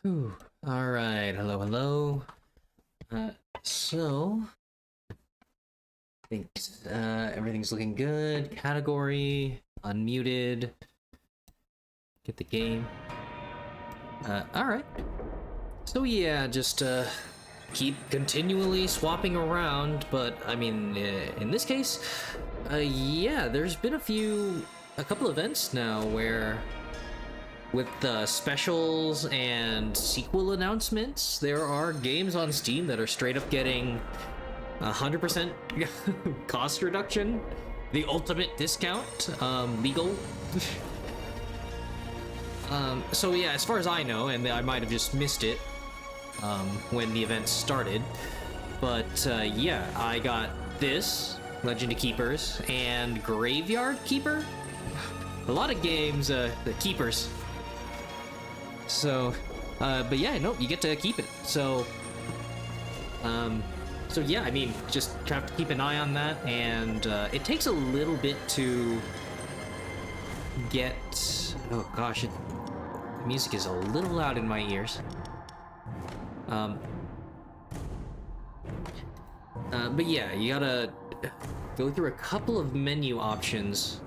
Whew. All right. Hello, hello. Uh, so, I think everything's looking good. Category unmuted. Get the game. All right. So yeah, just keep continually swapping around. But I mean, in this case, yeah, there's been a couple events now where with the specials and sequel announcements, there are games on Steam that are straight up getting 100% cost reduction, the ultimate discount, legal. So yeah, as far as I know, and I might have just missed it when the event started, but yeah, I got this Legend of Keepers and Graveyard Keeper. A lot of games, the keepers. So, but yeah, no, you get to keep it. So, so yeah, I mean, just have to keep an eye on that, and it takes a little bit to get. Oh gosh, the music is a little loud in my ears. But yeah, you gotta go through a couple of menu options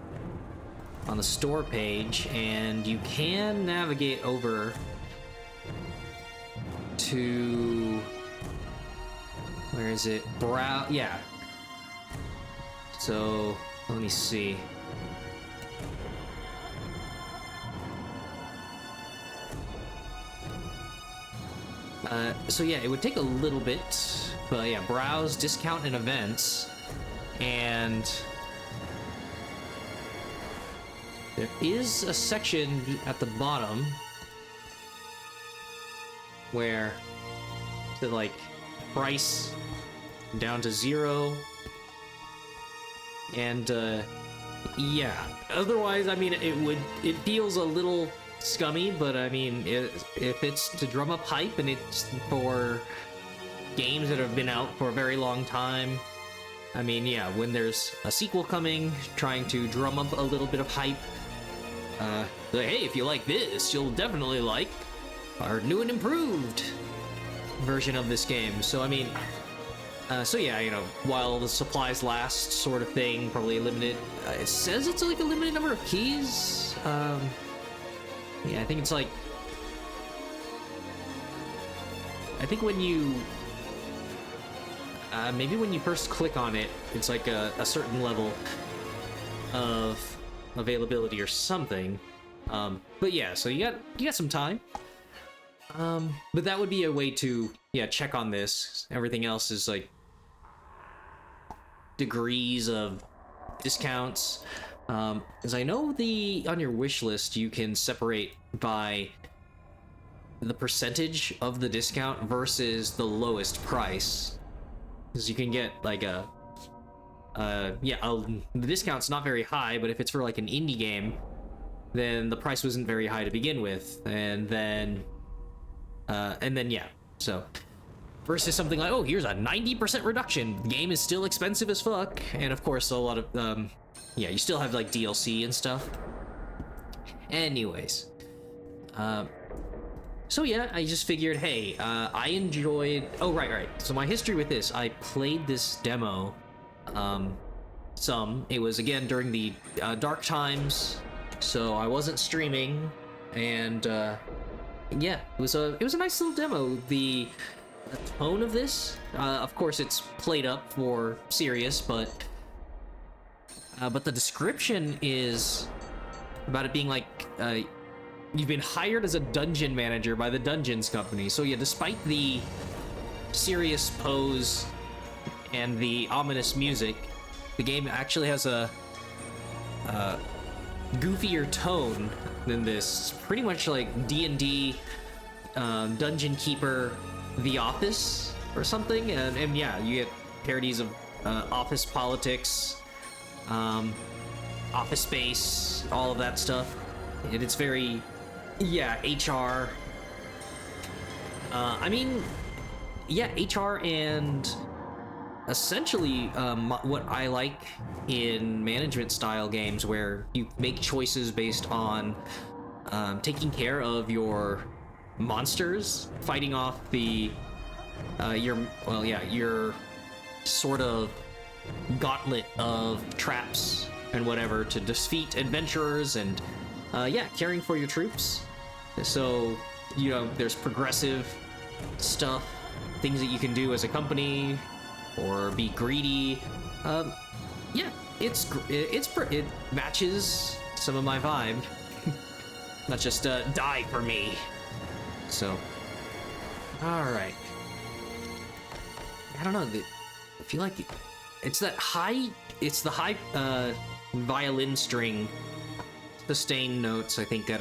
on the store page, and you can navigate over to, where is it? Yeah. So let me see. So yeah, it would take a little bit, but yeah, browse, discount, and events, and there is a section at the bottom where the like price down to 0, and yeah. Otherwise, I mean, it feels a little scummy, but I mean, if it's to drum up hype and it's for games that have been out for a very long time, I mean, yeah, when there's a sequel coming, trying to drum up a little bit of hype, like, hey, if you like this, you'll definitely like our new and improved version of this game. So I mean, so yeah, you know, while the supplies last, sort of thing, probably limited. It says it's like a limited number of keys. Yeah, I think it's like, I think when you maybe when you first click on it, it's like a certain level of availability or something. But yeah, so you got some time. But that would be a way to, yeah, check on this. Everything else is like degrees of discounts. As I know, on your wish list, you can separate by the percentage of the discount versus the lowest price. Because you can get like the discount's not very high, but if it's for like an indie game, then the price wasn't very high to begin with, and then yeah, so versus something like, oh, here's a 90% reduction, the game is still expensive as fuck, and of course a lot of yeah, you still have like DLC and stuff. Anyways, so yeah, I just figured, hey, I enjoyed. Oh, right. So my history with this, I played this demo. It was again during the dark times, so I wasn't streaming, and yeah, it was a nice little demo. The tone of this, of course, it's played up for serious, but the description is about it being like you've been hired as a dungeon manager by the Dungeons Company. So yeah, despite the serious pose and the ominous music, the game actually has a goofier tone than this. It's pretty much like D&D, Dungeon Keeper, The Office or something, and yeah, you get parodies of office politics, Office Space, all of that stuff, and it's very, yeah, HR. I mean, yeah, HR, and essentially what I like in management style games where you make choices based on taking care of your monsters, fighting off the your sort of gauntlet of traps and whatever to defeat adventurers and caring for your troops. So, you know, there's progressive stuff, things that you can do as a company, or be greedy. Yeah, it matches some of my vibe. Not just die for me. So, all right. I don't know. I feel like it's that high. It's the high violin string sustain notes, I think, that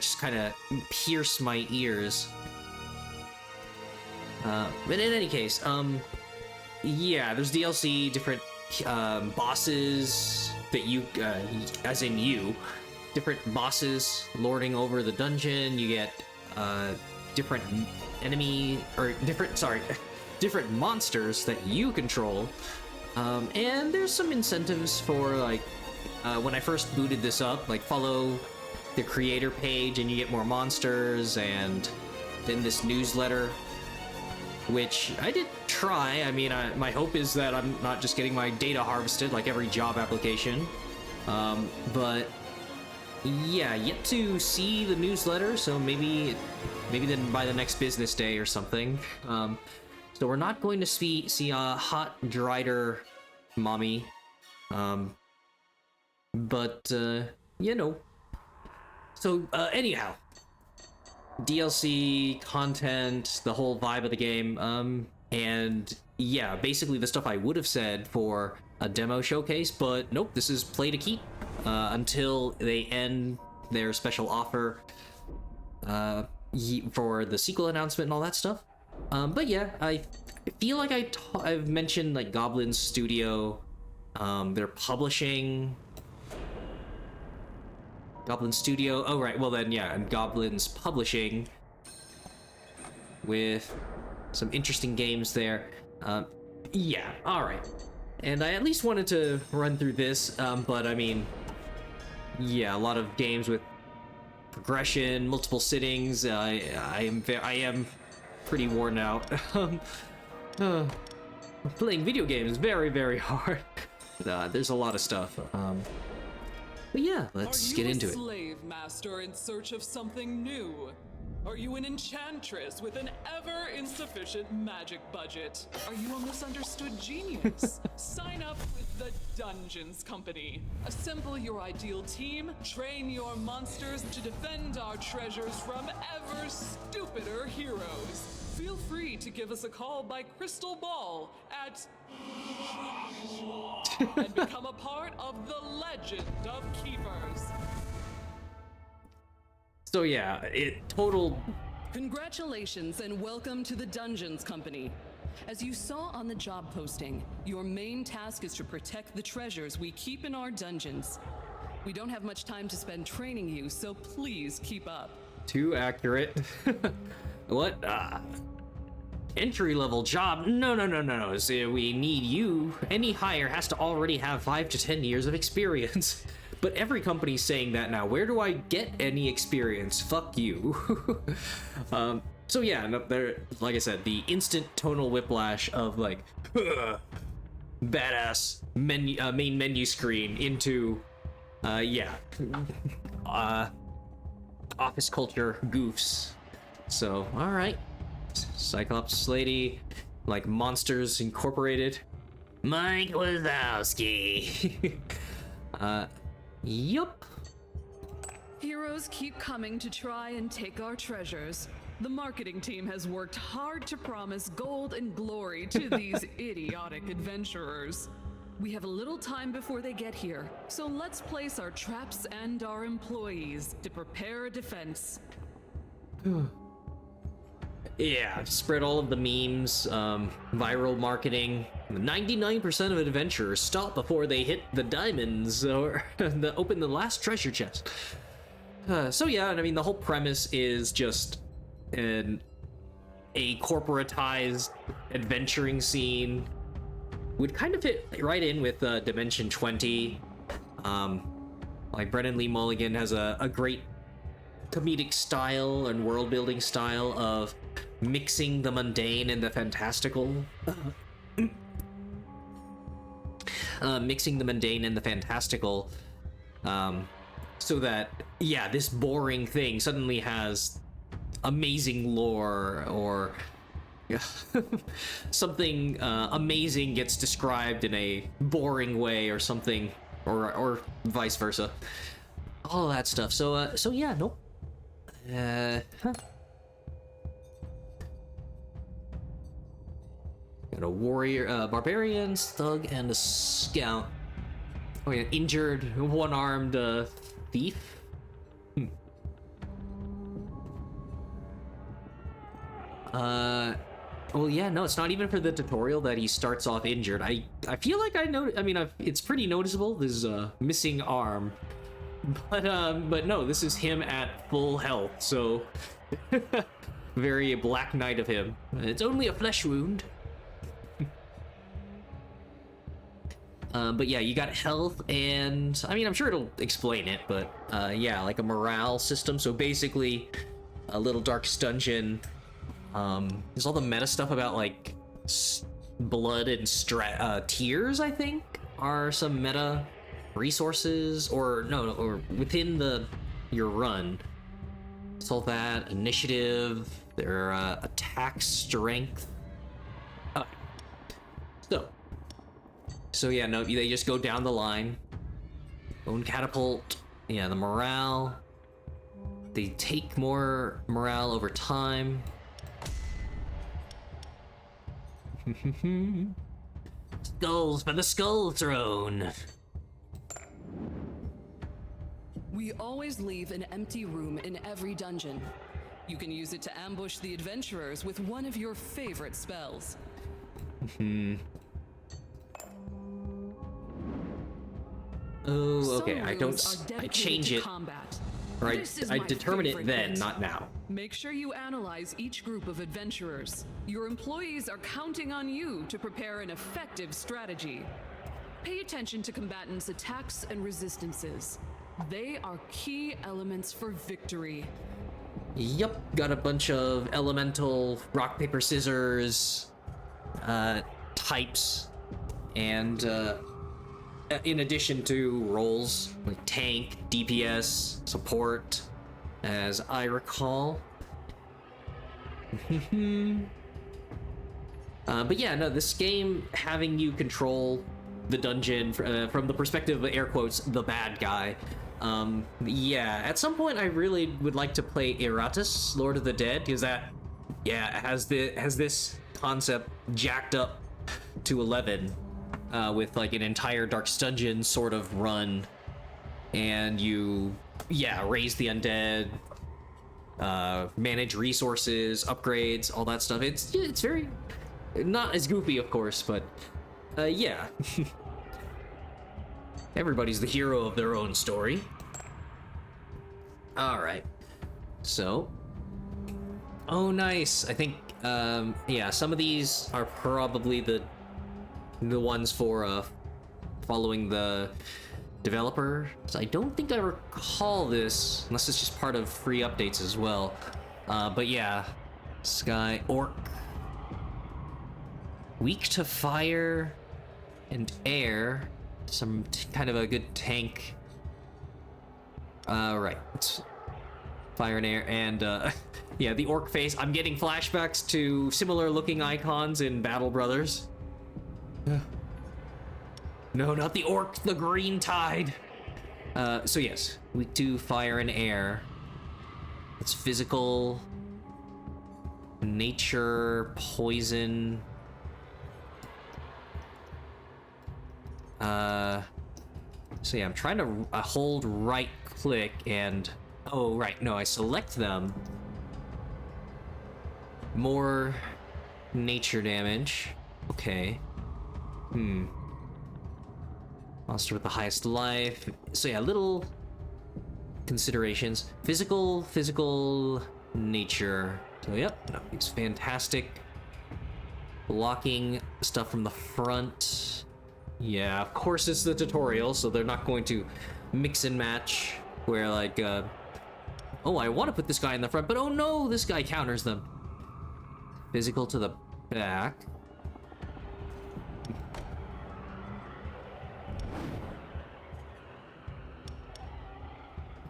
just kind of pierce my ears. But in any case, yeah, there's DLC, different bosses that you, as in you, different bosses lording over the dungeon. You get different enemy or different monsters that you control. And there's some incentives for, like, when I first booted this up, like, follow the creator page and you get more monsters, and then this newsletter, which I did try. I mean, my hope is that I'm not just getting my data harvested like every job application. But yeah, yet to see the newsletter, so maybe then by the next business day or something. So we're not going to see a hot Drider mommy. But you know. So anyhow, DLC content, the whole vibe of the game, and yeah, basically the stuff I would have said for a demo showcase, but nope, this is play to keep until they end their special offer for the sequel announcement and all that stuff. But yeah, I feel like I've mentioned, like, Goblin Studio. They're publishing Goblin Studio. Oh right, well then yeah, and Goblin's publishing with some interesting games there. Yeah, all right. And I at least wanted to run through this, but I mean, yeah, a lot of games with progression, multiple sittings. I am pretty worn out. Playing video games very, very hard. There's a lot of stuff. But yeah, let's get into it. Are you a slave master in search of something new? Are you an enchantress with an ever insufficient magic budget? Are you a misunderstood genius? Sign up with the Dungeons Company. Assemble your ideal team, train your monsters to defend our treasures from ever stupider heroes. Feel free to give us a call by Crystal Ball at and become a part of the legend of Keepers. So yeah, total. Congratulations and welcome to the Dungeons Company. As you saw on the job posting, your main task is to protect the treasures we keep in our dungeons. We don't have much time to spend training you, so please keep up. Too accurate. What? Entry-level job? No. See, we need you. Any hire has to already have 5 to 10 years of experience. But every company's saying that now. Where do I get any experience? Fuck you. So yeah, there, like I said, the instant tonal whiplash of, like, badass main menu screen into, office culture goofs. So, all right. Cyclops lady, like Monsters Incorporated. Mike Wazowski. Yup. Heroes keep coming to try and take our treasures. The marketing team has worked hard to promise gold and glory to these idiotic adventurers. We have a little time before they get here, so let's place our traps and our employees to prepare a defense. Yeah, spread all of the memes, viral marketing. 99% of adventurers stop before they hit the diamonds or open the last treasure chest. So yeah, and I mean, the whole premise is just a corporatized adventuring scene. Would kind of fit right in with Dimension 20. Like Brennan Lee Mulligan has a great comedic style and world building style of mixing the mundane and the fantastical. Mixing the mundane and the fantastical, so that, yeah, this boring thing suddenly has amazing lore, or something amazing gets described in a boring way or something, or vice versa. All that stuff. So yeah, nope. Got a warrior, barbarian, thug, and a scout. Oh yeah, injured, one-armed thief. Well, yeah, no, it's not even for the tutorial that he starts off injured. I feel like I know. I mean, it's pretty noticeable. This missing arm, but no, this is him at full health. So very Black Knight of him. It's only a flesh wound. But yeah, you got health, and I mean, I'm sure it'll explain it, but yeah, like a morale system. So basically, a little dark dungeon. There's all the meta stuff about like blood and tears, I think, are some meta resources, or no, or within your run. It's all that initiative, their attack strength. So yeah, no, they just go down the line. Bone catapult, yeah, the morale. They take more morale over time. Skulls for the skull throne. We always leave an empty room in every dungeon. You can use it to ambush the adventurers with one of your favorite spells. Oh, okay. Some I rooms don't. are I dedicated change to it. combat. Or This is I my determine it favorite then, bit. not now. Make sure you analyze each group of adventurers. Your employees are counting on you to prepare an effective strategy. Pay attention to combatants' attacks and resistances. They are key elements for victory. Yep, got a bunch of elemental rock, paper, scissors types, and in addition to roles like tank, DPS, support, as I recall. But yeah, no, this game having you control the dungeon from the perspective of, air quotes, the bad guy. Yeah, at some point I really would like to play Eratus, Lord of the Dead, because that, yeah, has this concept jacked up to 11, with like an entire Dark Dungeon sort of run, and you, yeah, raise the undead, manage resources, upgrades, all that stuff. It's very, not as goofy, of course, but yeah. Everybody's the hero of their own story. All right. So, oh, nice. I think, yeah, some of these are probably the ones for following the developer. So I don't think I recall this, unless it's just part of free updates as well. But yeah, Sky Orc, weak to fire and air. Some kind of a good tank. Right. It's fire and air, and yeah, the orc face. I'm getting flashbacks to similar looking icons in Battle Brothers. No, not the orc, the green tide. So yes, weak to fire and air. It's physical, nature, poison. So yeah, I'm trying to hold right click and, oh right, no, I select them. More nature damage. Okay. Monster with the highest life. So yeah, little considerations. Physical, nature. So yep, no, he's fantastic. Blocking stuff from the front. Yeah, of course it's the tutorial, so they're not going to mix and match where like, Oh, I want to put this guy in the front, but oh no, this guy counters them. Physical to the back.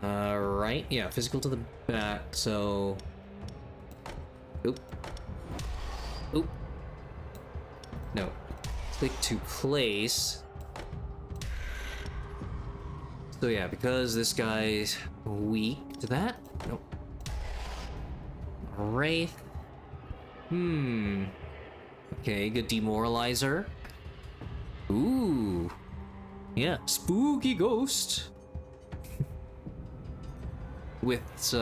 Right, yeah, physical to the back, so... Oop. Oop. No. Click to place. So yeah, because this guy's weak to that. Nope. Wraith. Okay, good demoralizer. Ooh. Yeah, spooky ghost. With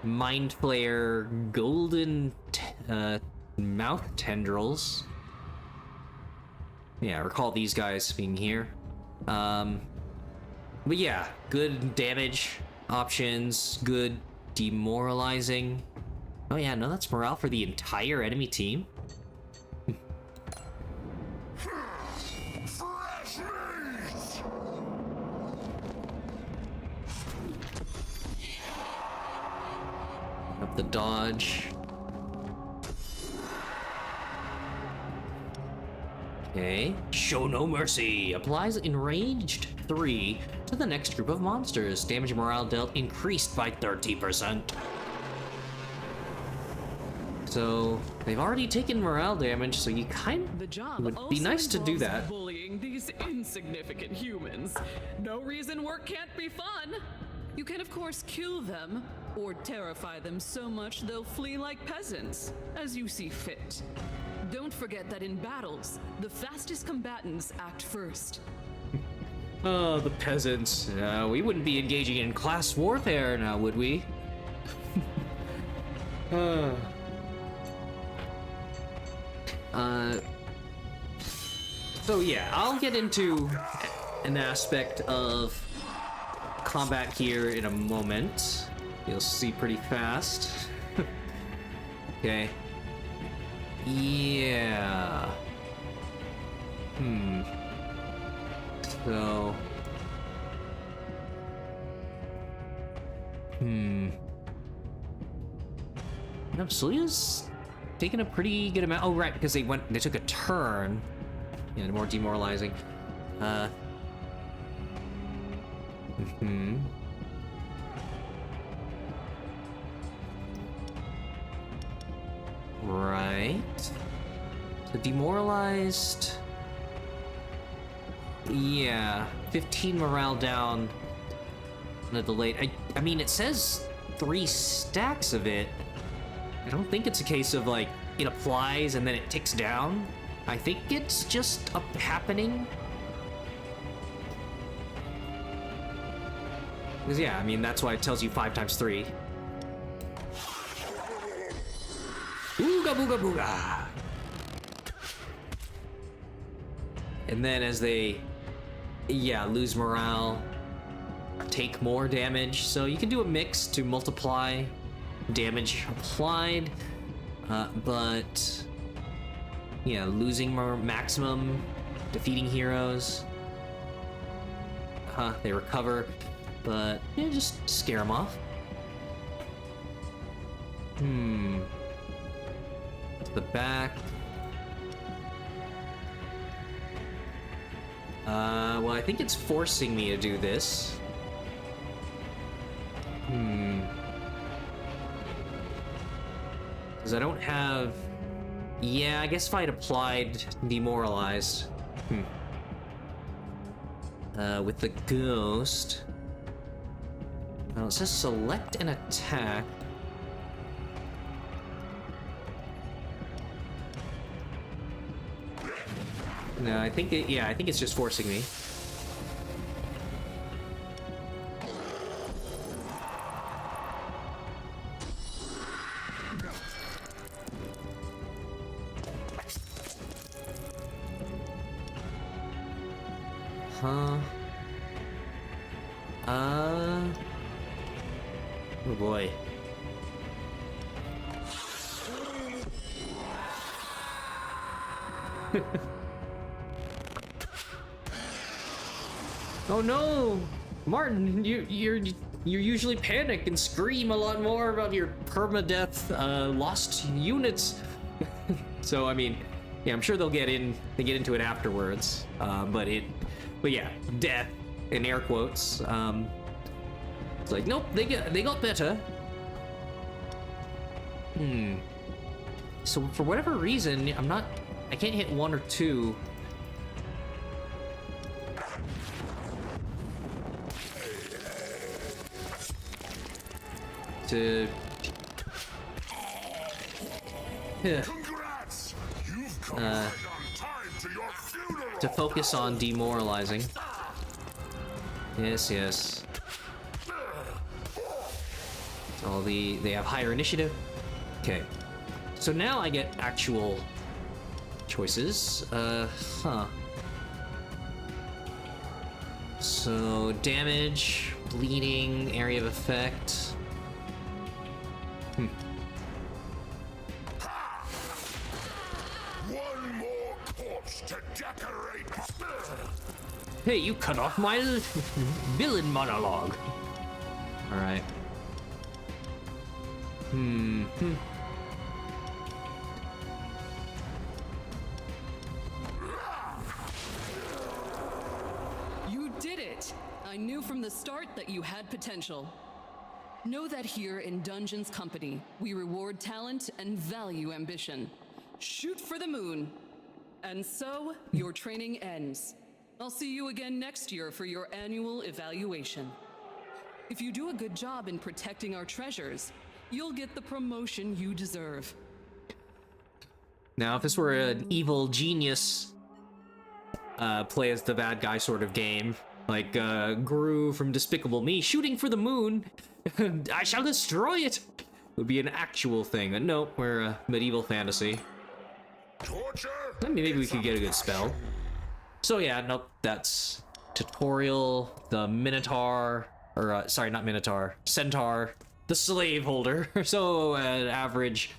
mind flayer golden mouth tendrils. Yeah, recall these guys being here. But yeah, good damage options, good demoralizing. Oh yeah, no, that's morale for the entire enemy team. Up the dodge. Okay. Show no mercy. Applies enraged 3 to the next group of monsters. Damage and morale dealt increased by 30%. So they've already taken morale damage, so you The job would also be nice to do involves that. bullying these insignificant humans. No reason work can't be fun. You can of course kill them or terrify them so much they'll flee like peasants, as you see fit. Don't forget that in battles, the fastest combatants act first. Oh, the peasants. We wouldn't be engaging in class warfare now, would we? So yeah, I'll get into an aspect of combat here in a moment. You'll see pretty fast. Okay. Yeah. So... Absolia's taking a pretty good amount. Oh, right, because they took a turn. Yeah, more demoralizing. Right. So demoralized. Yeah, 15 morale down. On a delayed. I mean, it says 3 stacks of it. I don't think it's a case of like it applies and then it ticks down. I think it's just up happening. Because yeah, I mean that's why it tells you 5 times 3. Ooga booga booga. And then as they, lose morale, take more damage. So you can do a mix to multiply damage applied, but yeah, losing more maximum, defeating heroes. They recover, but yeah, just scare them off. To the back. Well, I think it's forcing me to do this. Because I don't have... Yeah, I guess if I had applied demoralized. With the ghost. Well, it says select an attack. No, I think I think it's just forcing me. Oh boy. Oh no! Martin, you're you usually panic and scream a lot more about your permadeath lost units. So I mean, yeah, I'm sure they get into it afterwards. But yeah, death in air quotes. It's like, nope, they got better. So for whatever reason, I can't hit 1 or 2. To Congrats! You've come right on time to your funeral. to focus on demoralizing. Yes. So they have higher initiative. Okay. So now I get actual choices. So damage, bleeding, area of effect. One more corpse to decorate. Hey, you cut off my villain monologue. All right. You did it! I knew from the start that you had potential. Know that here in Dungeons Company, we reward talent and value ambition. Shoot for the moon. And so, your training ends. I'll see you again next year for your annual evaluation. If you do a good job in protecting our treasures, you'll get the promotion you deserve. Now, if this were an evil genius play as the bad guy sort of game, like Gru from Despicable Me shooting for the moon, I shall destroy it, would be an actual thing. But nope, we're a medieval fantasy. Torture. I mean, maybe we could get a good spell. So yeah, nope, that's tutorial, the Minotaur, or sorry, not Minotaur, Centaur, the slave holder. So average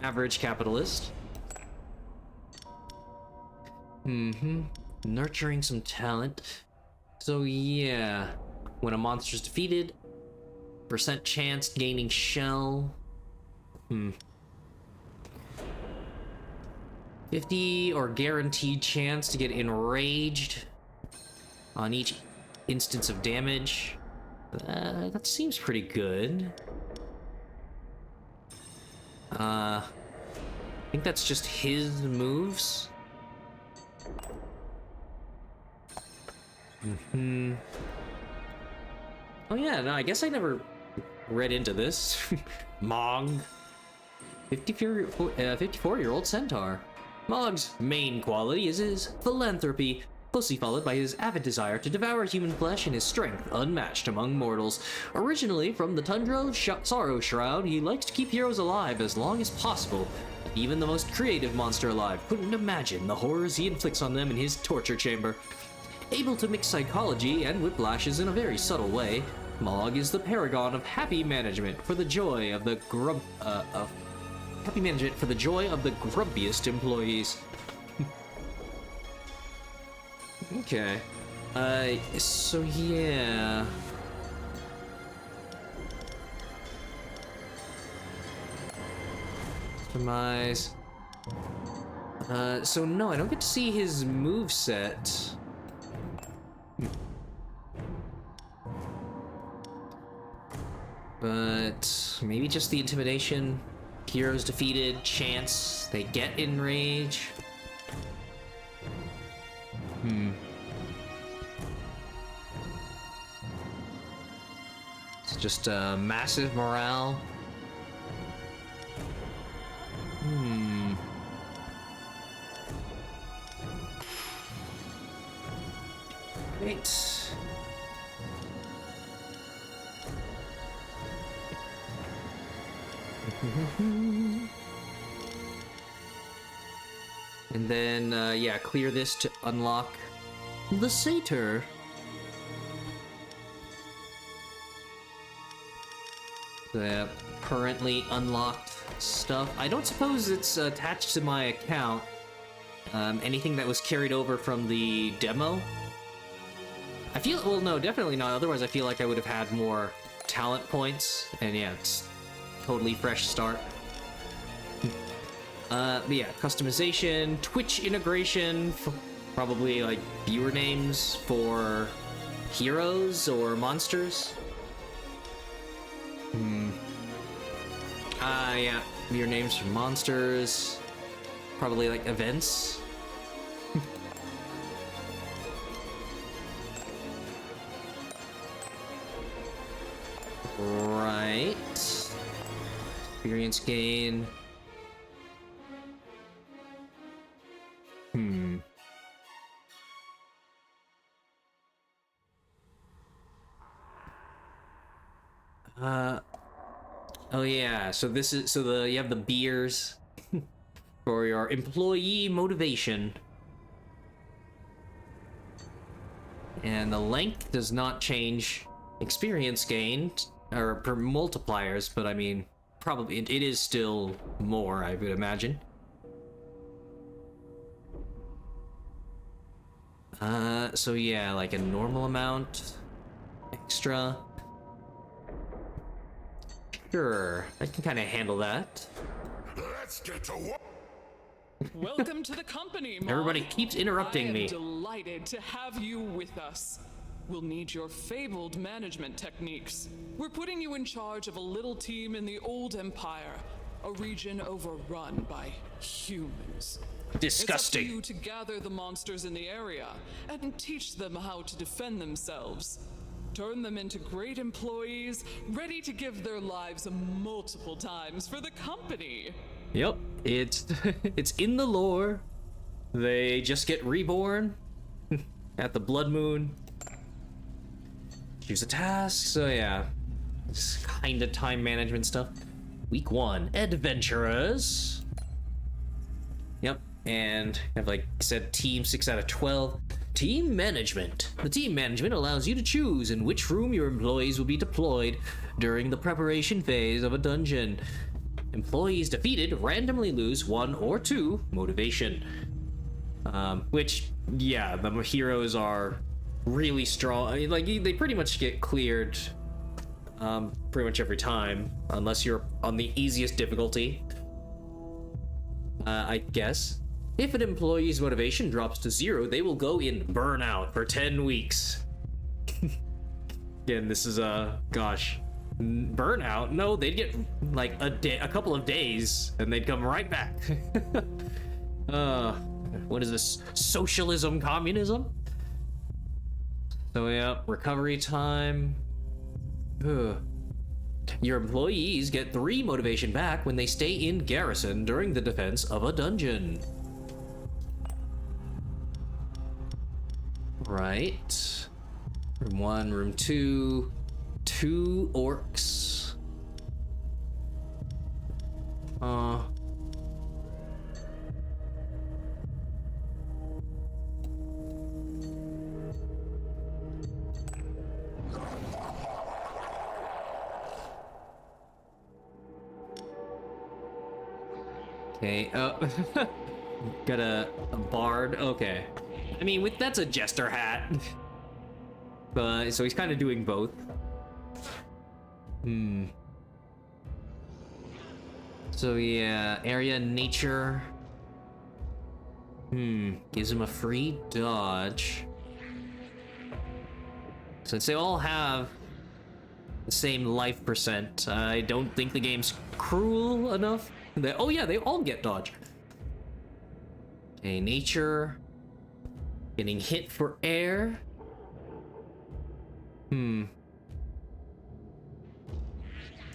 capitalist. Nurturing some talent. So yeah, when a monster is defeated, percent chance gaining shell. 50 or guaranteed chance to get enraged on each instance of damage. That seems pretty good. I think that's just his moves. Oh yeah, no, I guess I never read into this. Mog. 54-year-old centaur. Mog's main quality is his philanthropy, closely followed by his avid desire to devour human flesh and his strength unmatched among mortals. Originally from the Tundra Sorrow Shroud, he likes to keep heroes alive as long as possible. Even the most creative monster alive couldn't imagine the horrors he inflicts on them in his torture chamber. Able to mix psychology and whiplashes in a very subtle way, Mog is the paragon of happy management for the joy of the grumpiest employees. Okay. So yeah. Customize. So no, I don't get to see his moveset. But maybe just the intimidation. Heroes defeated, chance they get enrage. It's just massive morale. Wait. And then, yeah, clear this to unlock the satyr. The currently unlocked stuff. I don't suppose it's attached to my account. Anything that was carried over from the demo. I feel, well, no, definitely not. Otherwise, I feel like I would have had more talent points. And yeah, it's totally fresh start. But yeah, customization, Twitch integration, probably like viewer names for heroes or monsters. Yeah, viewer names for monsters, probably like events. Right. Experience gain. Oh yeah, so this is, so you have the beers for your employee motivation. And the length does not change experience gained, or per multipliers, but I mean, probably, it is still more, I would imagine. So yeah, like a normal amount, extra. Sure, I can kind of handle that. Let's get to work. Welcome to the company, Mom. Everybody keeps interrupting me. I am delighted to have you with us. We'll need your fabled management techniques. We're putting you in charge of a little team in the old empire, a region overrun by humans. Disgusting. It's up to you to gather the monsters in the area and teach them how to defend themselves. Turn them into great employees, ready to give their lives multiple times for the company. Yep, it's it's in the lore. They just get reborn at the blood moon. Choose a task, so yeah. It's kind of time management stuff. Week 1, adventurers. Yep, and I've like said team 6 out of 12. Team management. The team management allows you to choose in which room your employees will be deployed during the preparation phase of a dungeon. Employees defeated randomly lose 1 or 2 motivation. Which, yeah, the heroes are really strong. I mean, like, they pretty much get cleared pretty much every time, unless you're on the easiest difficulty. I guess. If an employee's motivation drops to 0, they will go in burnout for 10 weeks. Again, this is gosh, burnout? No, they'd get like a couple of days, and they'd come right back. What is this? Socialism, communism? So yeah, recovery time. Ugh. Your employees get 3 motivation back when they stay in garrison during the defense of a dungeon. Right. Room 1, room 2. 2 orcs. Okay, got a bard, okay. I mean, that's a jester hat. So he's kind of doing both. So yeah, area nature. Gives him a free dodge. Since they all have the same life percent, I don't think the game's cruel enough. Oh yeah, they all get dodge. Okay, nature. Getting hit for air.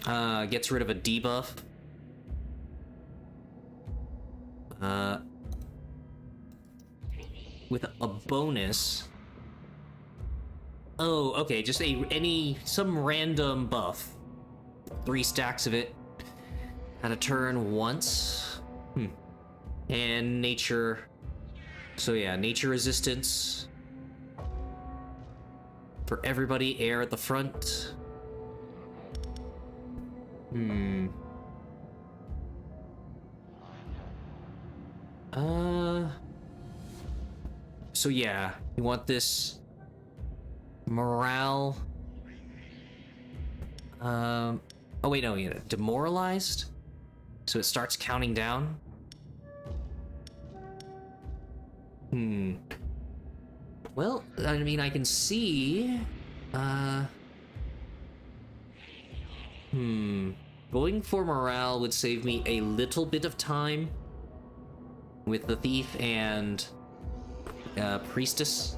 Gets rid of a debuff. With a bonus. Oh, okay, just some random buff. 3 stacks of it. At a turn once. And nature. So yeah, nature resistance. For everybody, air at the front. So yeah, you want this Morale. Oh wait, no, yeah, demoralized. So it starts counting down. Well, I mean, I can see. Going for morale would save me a little bit of time with the thief and priestess.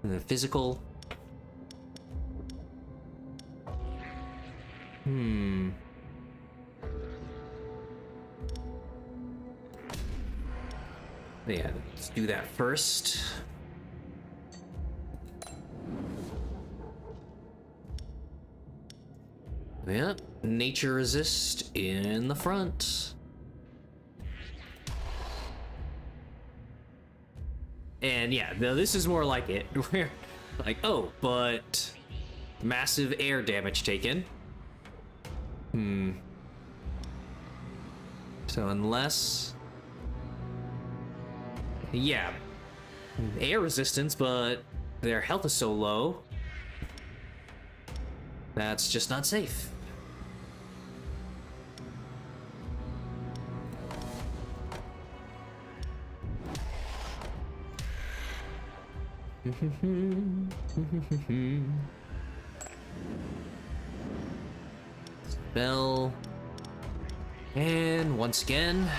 And the physical. Yeah, let's do that first. Yeah, nature resist in the front. And yeah, this is more like it. Where, like, oh, but massive air damage taken. So unless... Yeah, air resistance, but their health is so low. That's just not safe. Spell. And once again.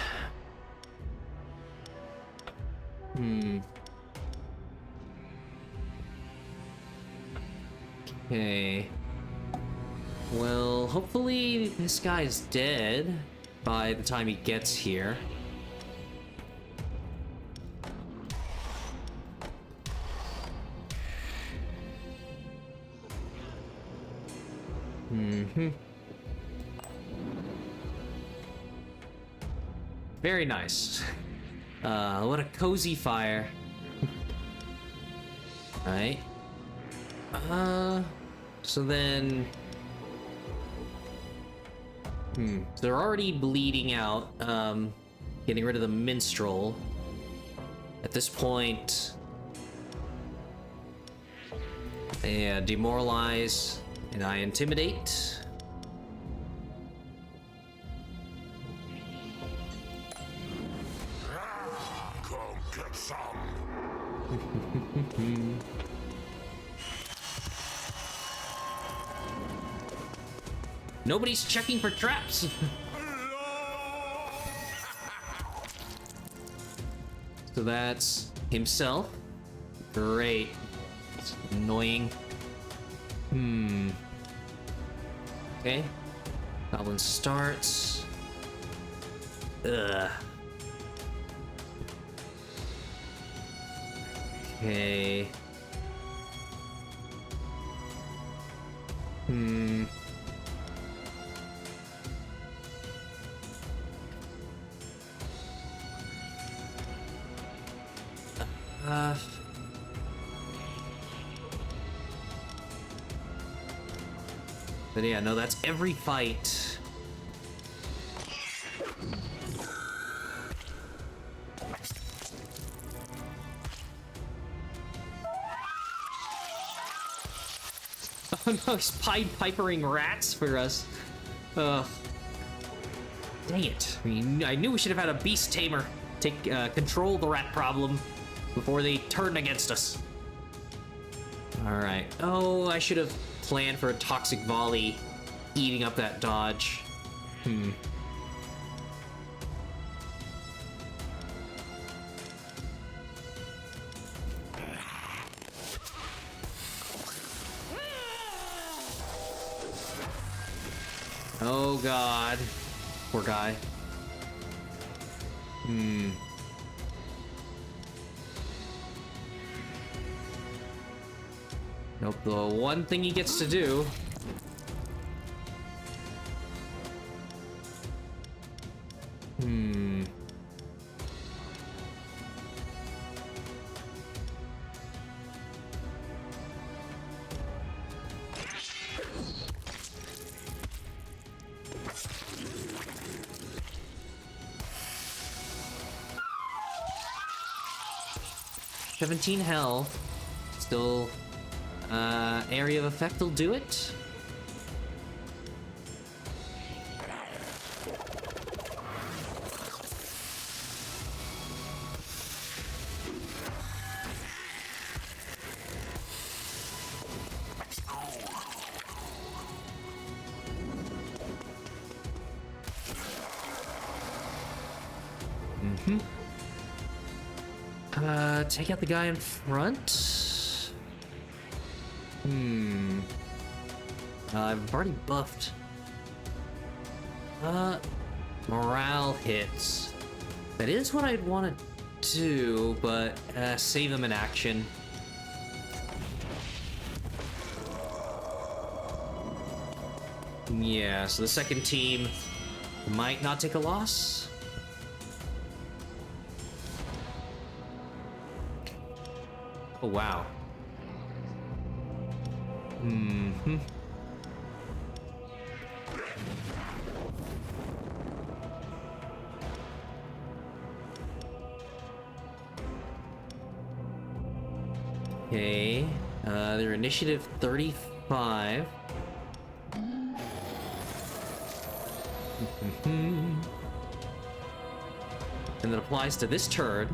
Okay. Well, hopefully this guy's dead by the time he gets here. Very nice. What a cozy fire. Right. So then... They're already bleeding out. Getting rid of the minstrel. At this point... Yeah, demoralize. And I intimidate. Come get some. Nobody's checking for traps. So that's himself. Great. It's annoying. Okay. Goblin starts. Ugh. Okay. But yeah, no, that's every fight. Oh no, he's Pied Pipering rats for us. Ugh. Dang it. I mean, I knew we should have had a beast tamer take control the rat problem before they turn against us. Alright. Oh, I should have planned for a toxic volley eating up that dodge. Oh god. Poor guy. Nope, the one thing he gets to do. $17 health. Still, area of effect will do it. Take out the guy in front. I've already buffed. Morale hits. That is what I'd want to do, but save them in action. Yeah, so the second team might not take a loss. Oh, wow. Okay. Their initiative 35. And that applies to this turn.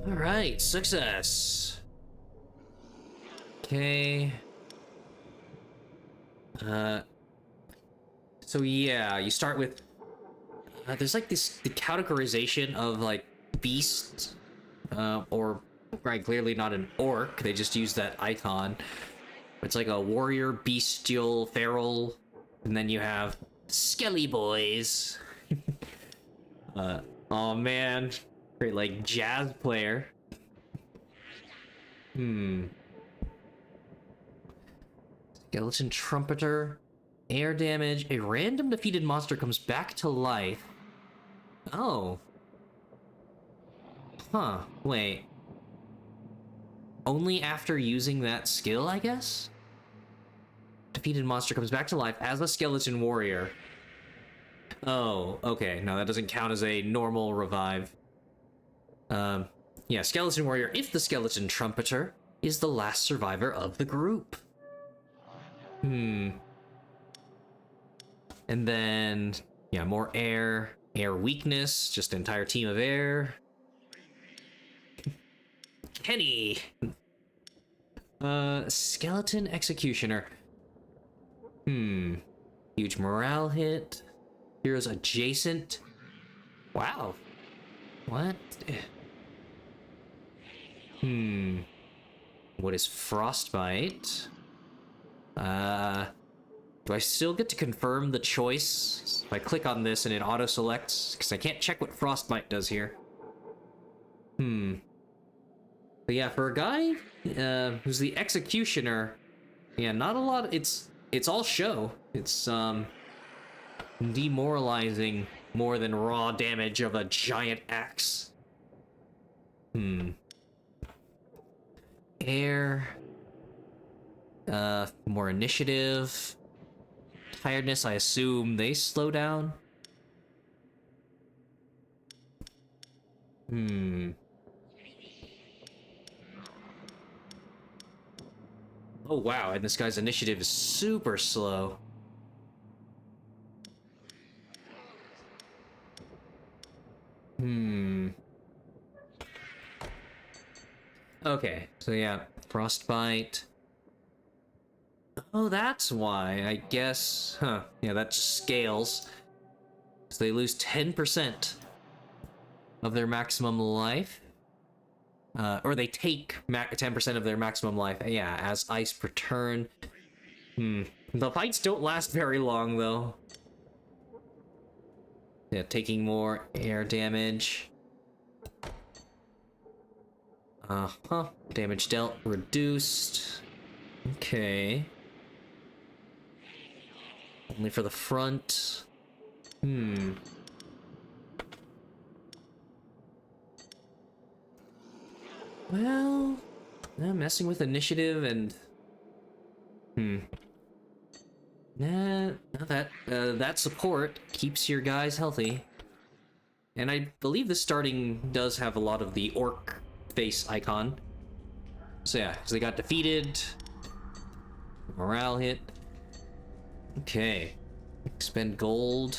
All right, success. Okay. So yeah, you start with there's like the categorization of like beast, or right, clearly not an orc. They just use that icon. It's like a warrior, bestial, feral, and then you have skelly boys. Oh man, great like jazz player. Skeleton trumpeter. Air damage. A random defeated monster comes back to life. Oh. Huh. Wait. Only after using that skill, I guess? Defeated monster comes back to life as a skeleton warrior. Oh, okay. No, that doesn't count as a normal revive. Yeah, skeleton warrior if the skeleton trumpeter is the last survivor of the group. And then, yeah, more air. Air weakness, just an entire team of air. Kenny! Skeleton executioner. Huge morale hit. Heroes adjacent. Wow. What? What is frostbite? Do I still get to confirm the choice if I click on this and it auto selects? Because I can't check what frostbite does here. But yeah, for a guy who's the executioner, yeah, not a lot. It's all show. It's demoralizing more than raw damage of a giant axe. Air. More initiative. Tiredness, I assume they slow down. Oh wow, and this guy's initiative is super slow. Okay, so yeah, frostbite. Oh, that's why, I guess. Huh, yeah, that scales. So they lose 10% of their maximum life. Or they take 10% of their maximum life, yeah, as ice per turn. The fights don't last very long, though. Yeah, taking more air damage. Damage dealt reduced. Okay. Only for the front. Well, messing with initiative and nah, that support keeps your guys healthy. And I believe the starting does have a lot of the orc face icon. So yeah, so they got defeated. Morale hit. Okay. Expend gold.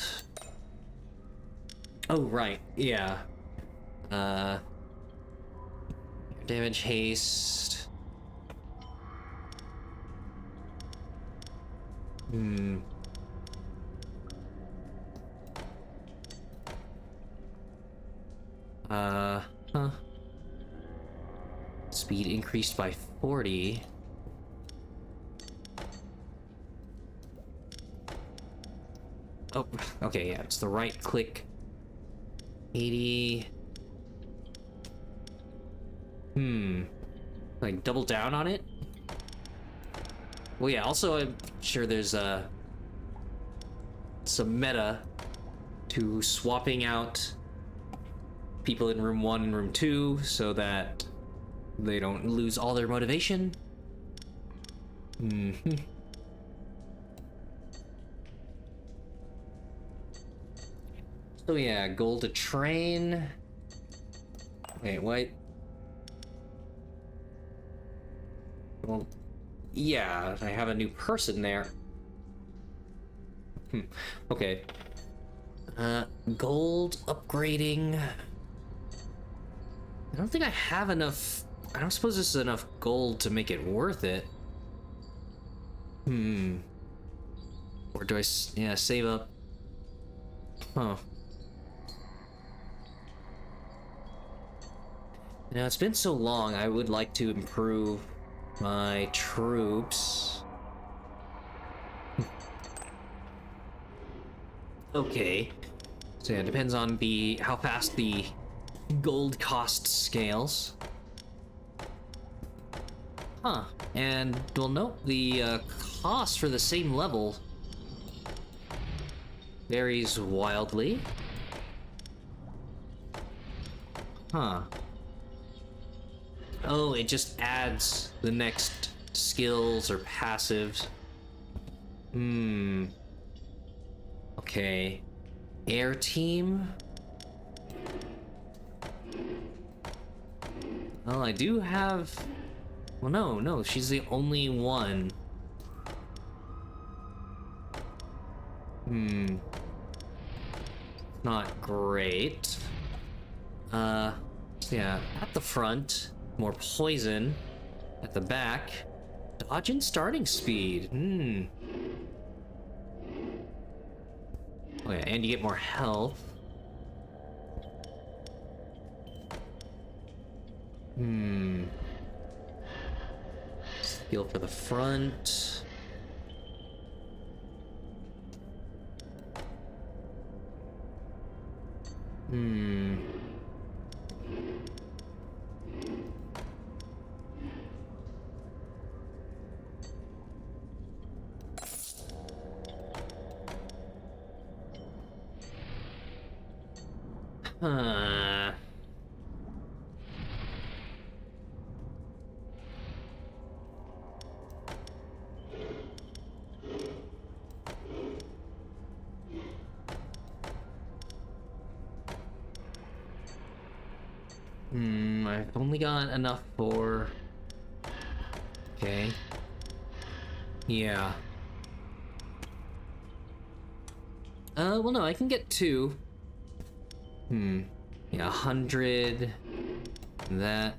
Oh, right. Yeah. Damage haste. Huh. Speed increased by 40. Oh, okay, yeah, it's the right click. 80. Like, double down on it? Well, yeah, also, I'm sure there's, some meta to swapping out people in room 1 and room 2 so that they don't lose all their motivation. So yeah, gold to train. Wait, what? Well, yeah, I have a new person there. Okay. Gold upgrading. I don't think I have enough. I don't suppose this is enough gold to make it worth it. Or do I, yeah, save up? Huh. Now, it's been so long, I would like to improve my troops. Okay. So yeah, it depends on how fast the gold cost scales. Huh. And we'll note the cost for the same level varies wildly. Huh. Oh, it just adds the next skills or passives. Okay. Air team. Well, I do have... Well, no, she's the only one. Not great. Yeah, at the front, more poison. At the back, dodge and starting speed. Oh yeah, and you get more health. Skill for the front. Huh. I've only got enough for... Okay. Yeah. Well, no, I can get 2. Yeah, 100. That.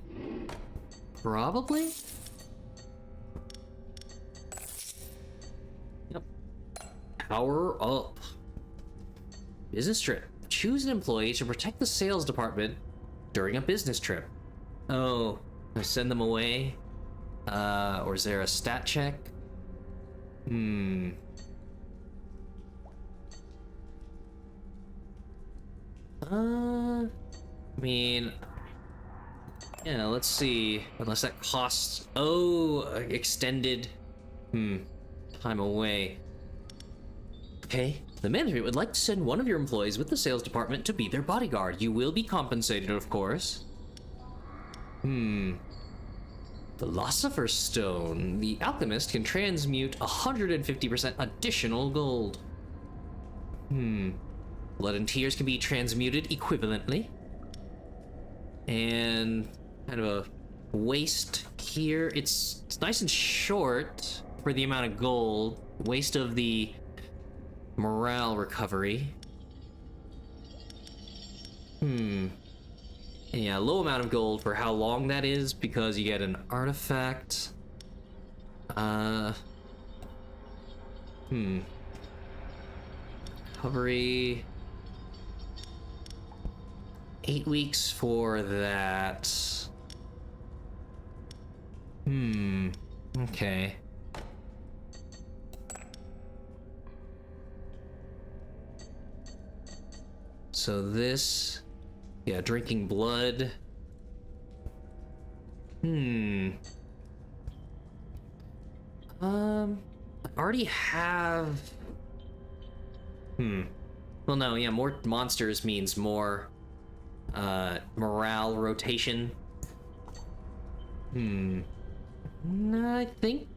Probably? Yep. Power up. Business trip. Choose an employee to protect the sales department during a business trip. Oh, I send them away? Or is there a stat check? I mean, yeah, let's see. Unless that costs... Oh, extended... Time away. Okay. The management would like to send one of your employees with the sales department to be their bodyguard. You will be compensated, of course. Philosopher's Stone. The alchemist can transmute 150% additional gold. Blood and tears can be transmuted equivalently. And kind of a waste here. It's nice and short for the amount of gold. Waste of the morale recovery. Yeah, low amount of gold for how long that is because you get an artifact. Recovery. 8 weeks for that. Okay. So this, yeah, drinking blood. I already have. Well, no, yeah, more monsters means more morale rotation. No, I think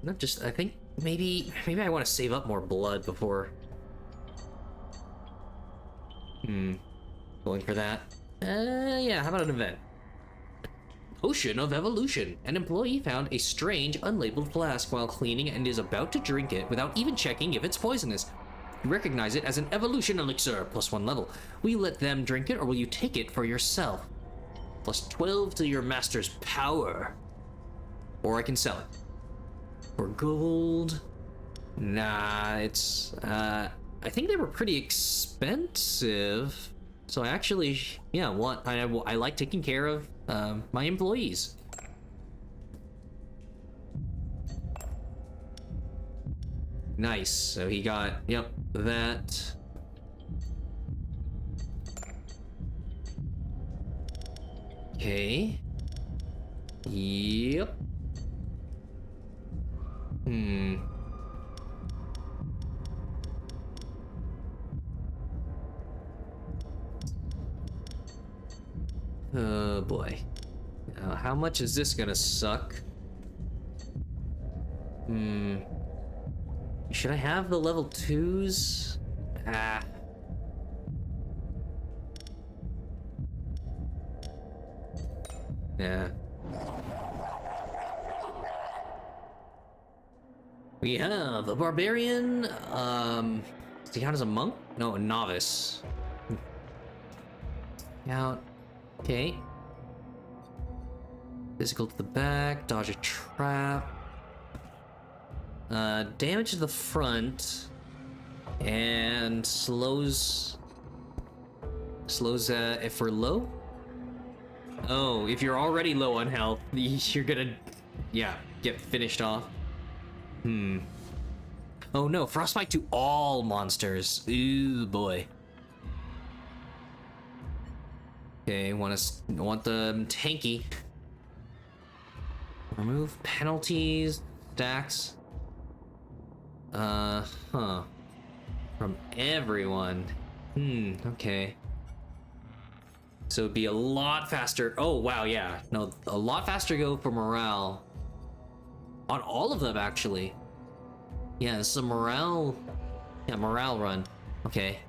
not just. I think maybe I want to save up more blood before. Going for that. Yeah, how about an event? Potion of Evolution. An employee found a strange, unlabeled flask while cleaning and is about to drink it without even checking if it's poisonous. You recognize it as an evolution elixir, +1 level. Will you let them drink it or will you take it for yourself? +12 to your master's power. Or I can sell it. For gold. Nah, it's, I think they were pretty expensive. So I actually, yeah, I like taking care of my employees. Nice. So he got, yep, that. Okay. Yep. Oh boy. Now, how much is this gonna suck? Should I have the level 2s? Yeah. We have a barbarian. Does he count as a monk? No, a novice. Out. Okay. Physical to the back, dodge a trap. Damage to the front. And slows if we're low? Oh, if you're already low on health, you're gonna, yeah, get finished off. Oh no, frostbite to all monsters. Ooh, boy. Okay, want the tanky. Remove penalties, stacks. From everyone. Okay. So it'd be a lot faster. Oh, wow, yeah. No, a lot faster go for morale. On all of them, actually. Yeah, this is a morale. Yeah, morale run. Okay.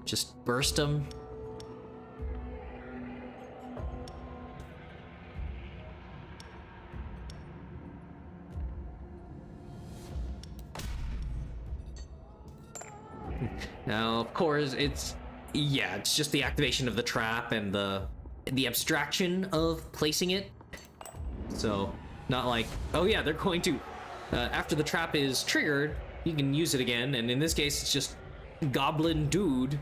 Just burst them. Now, of course, it's just the activation of the trap and the abstraction of placing it. So, not like, oh yeah, they're going to, after the trap is triggered, you can use it again, and in this case, it's just goblin dude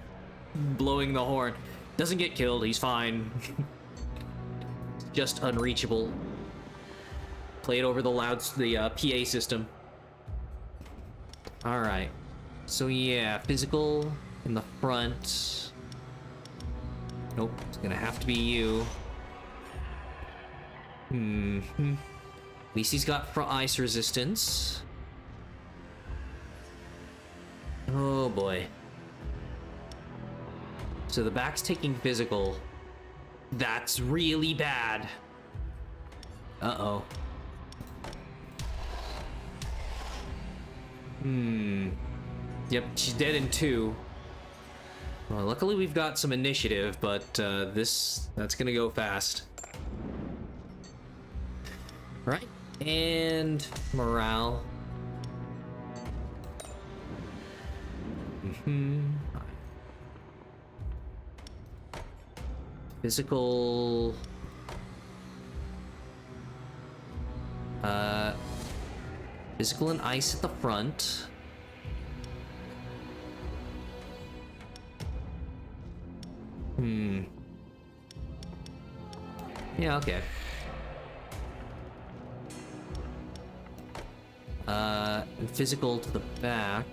blowing the horn. Doesn't get killed, he's fine. Just unreachable. Play it over the PA system. Alright. So yeah, physical in the front. Nope, it's gonna have to be you. At least he's got ice resistance. Oh boy. So the back's taking physical. That's really bad. Uh-oh. Yep, she's dead in 2. Well, luckily we've got some initiative, but that's gonna go fast. Right, and morale. Physical. Physical and ice at the front. Yeah, okay. And physical to the back.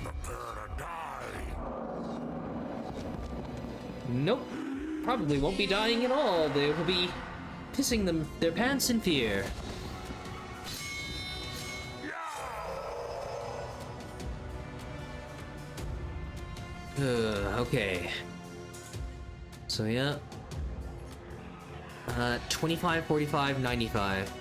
Prepare to die. Nope. Probably won't be dying at all. They will be pissing their pants in fear. Okay. So yeah. 25, 45, 95.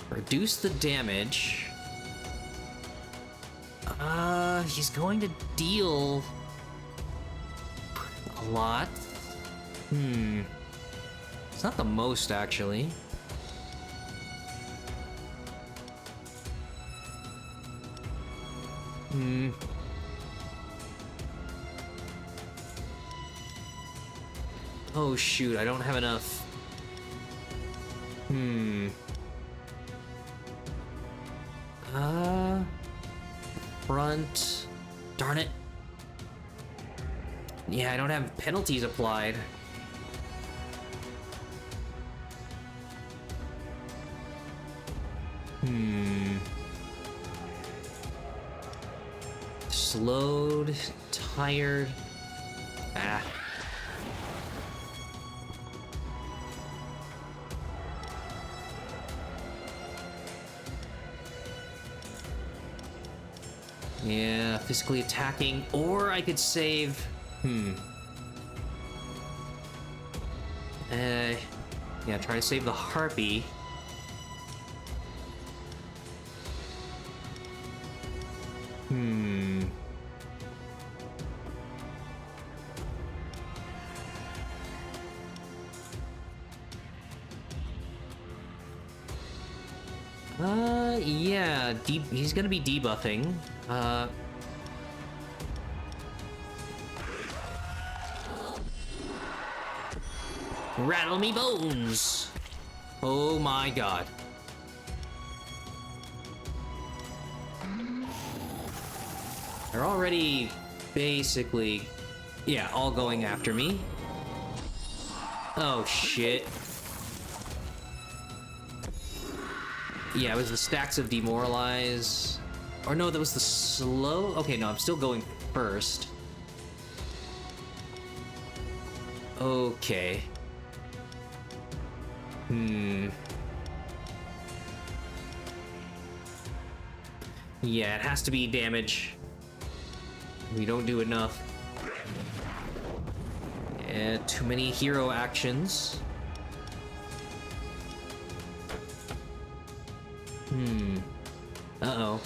Reduce the damage. He's going to deal a lot. It's not the most, actually. Oh shoot, I don't have enough. Front. Darn it. Yeah, I don't have penalties applied. Slowed, tired. Yeah, physically attacking, or I could save. Yeah, try to save the harpy. Yeah, he's gonna be debuffing. Rattle me bones! Oh my god. They're already basically, yeah, all going after me. Oh shit. Yeah, it was the stacks of demoralize. Or no, that was the slow. Okay, no, I'm still going first. Okay. Yeah, it has to be damage. We don't do enough. Yeah, too many hero actions. Uh-oh.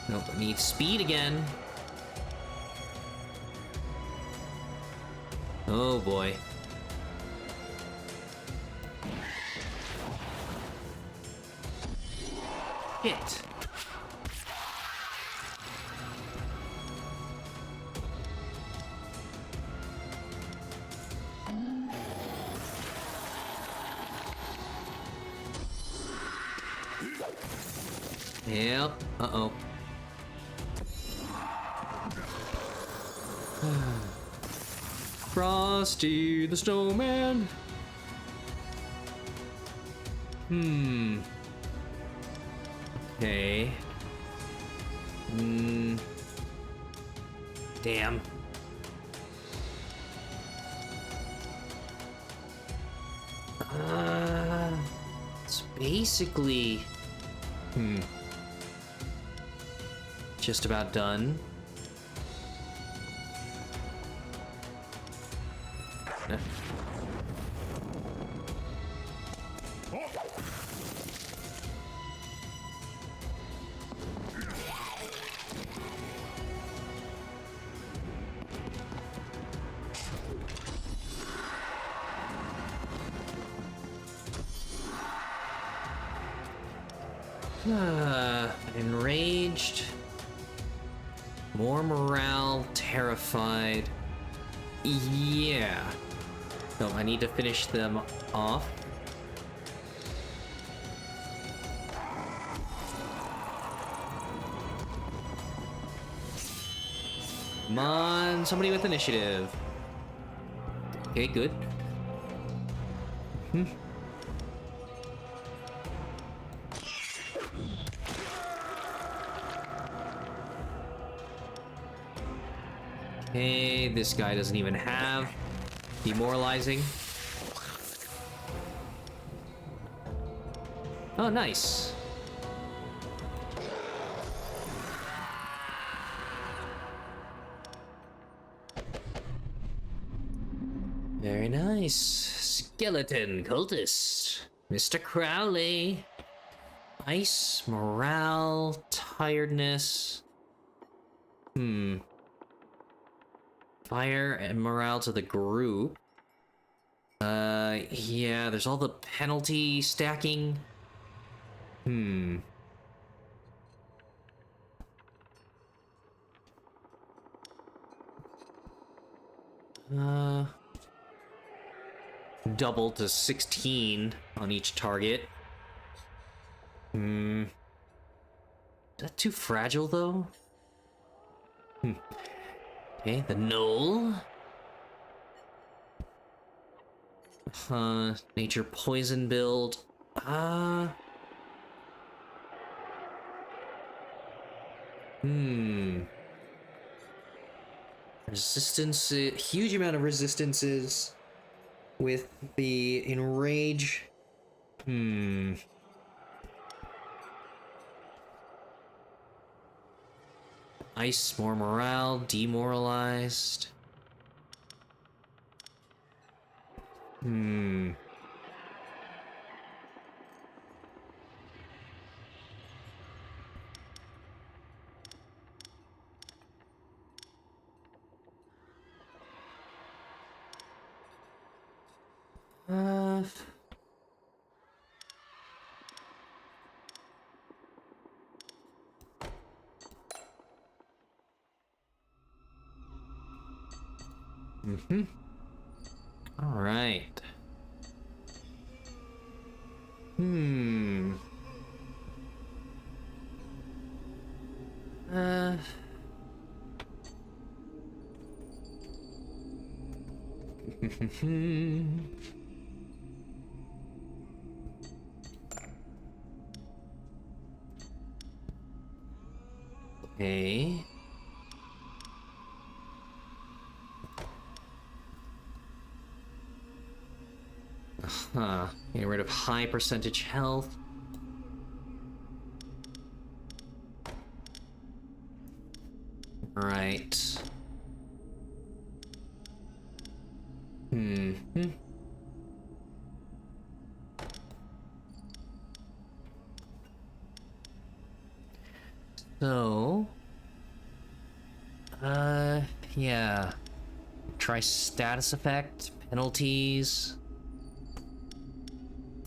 Nope, I need speed again. Oh boy. Hit. Yep. Uh-oh. Frosty the Snowman. Okay. Damn. It's basically... just about done. Enraged. More morale, terrified. Yeah. No, I need to finish them off. Come on, somebody with initiative. Okay, good. Okay, this guy doesn't even have demoralizing. Oh, nice. Very nice. Skeleton cultist. Mr. Crowley. Ice, morale, tiredness. Fire and morale to the group. Yeah, there's all the penalty stacking. Double to 16 on each target. Is that too fragile, though? Okay, the Knoll. Nature poison build. Resistance, huge amount of resistances with the enrage. Ice, more morale, demoralized. All right. Okay. Get rid of high percentage health. Right. So, yeah. Try status effect, penalties,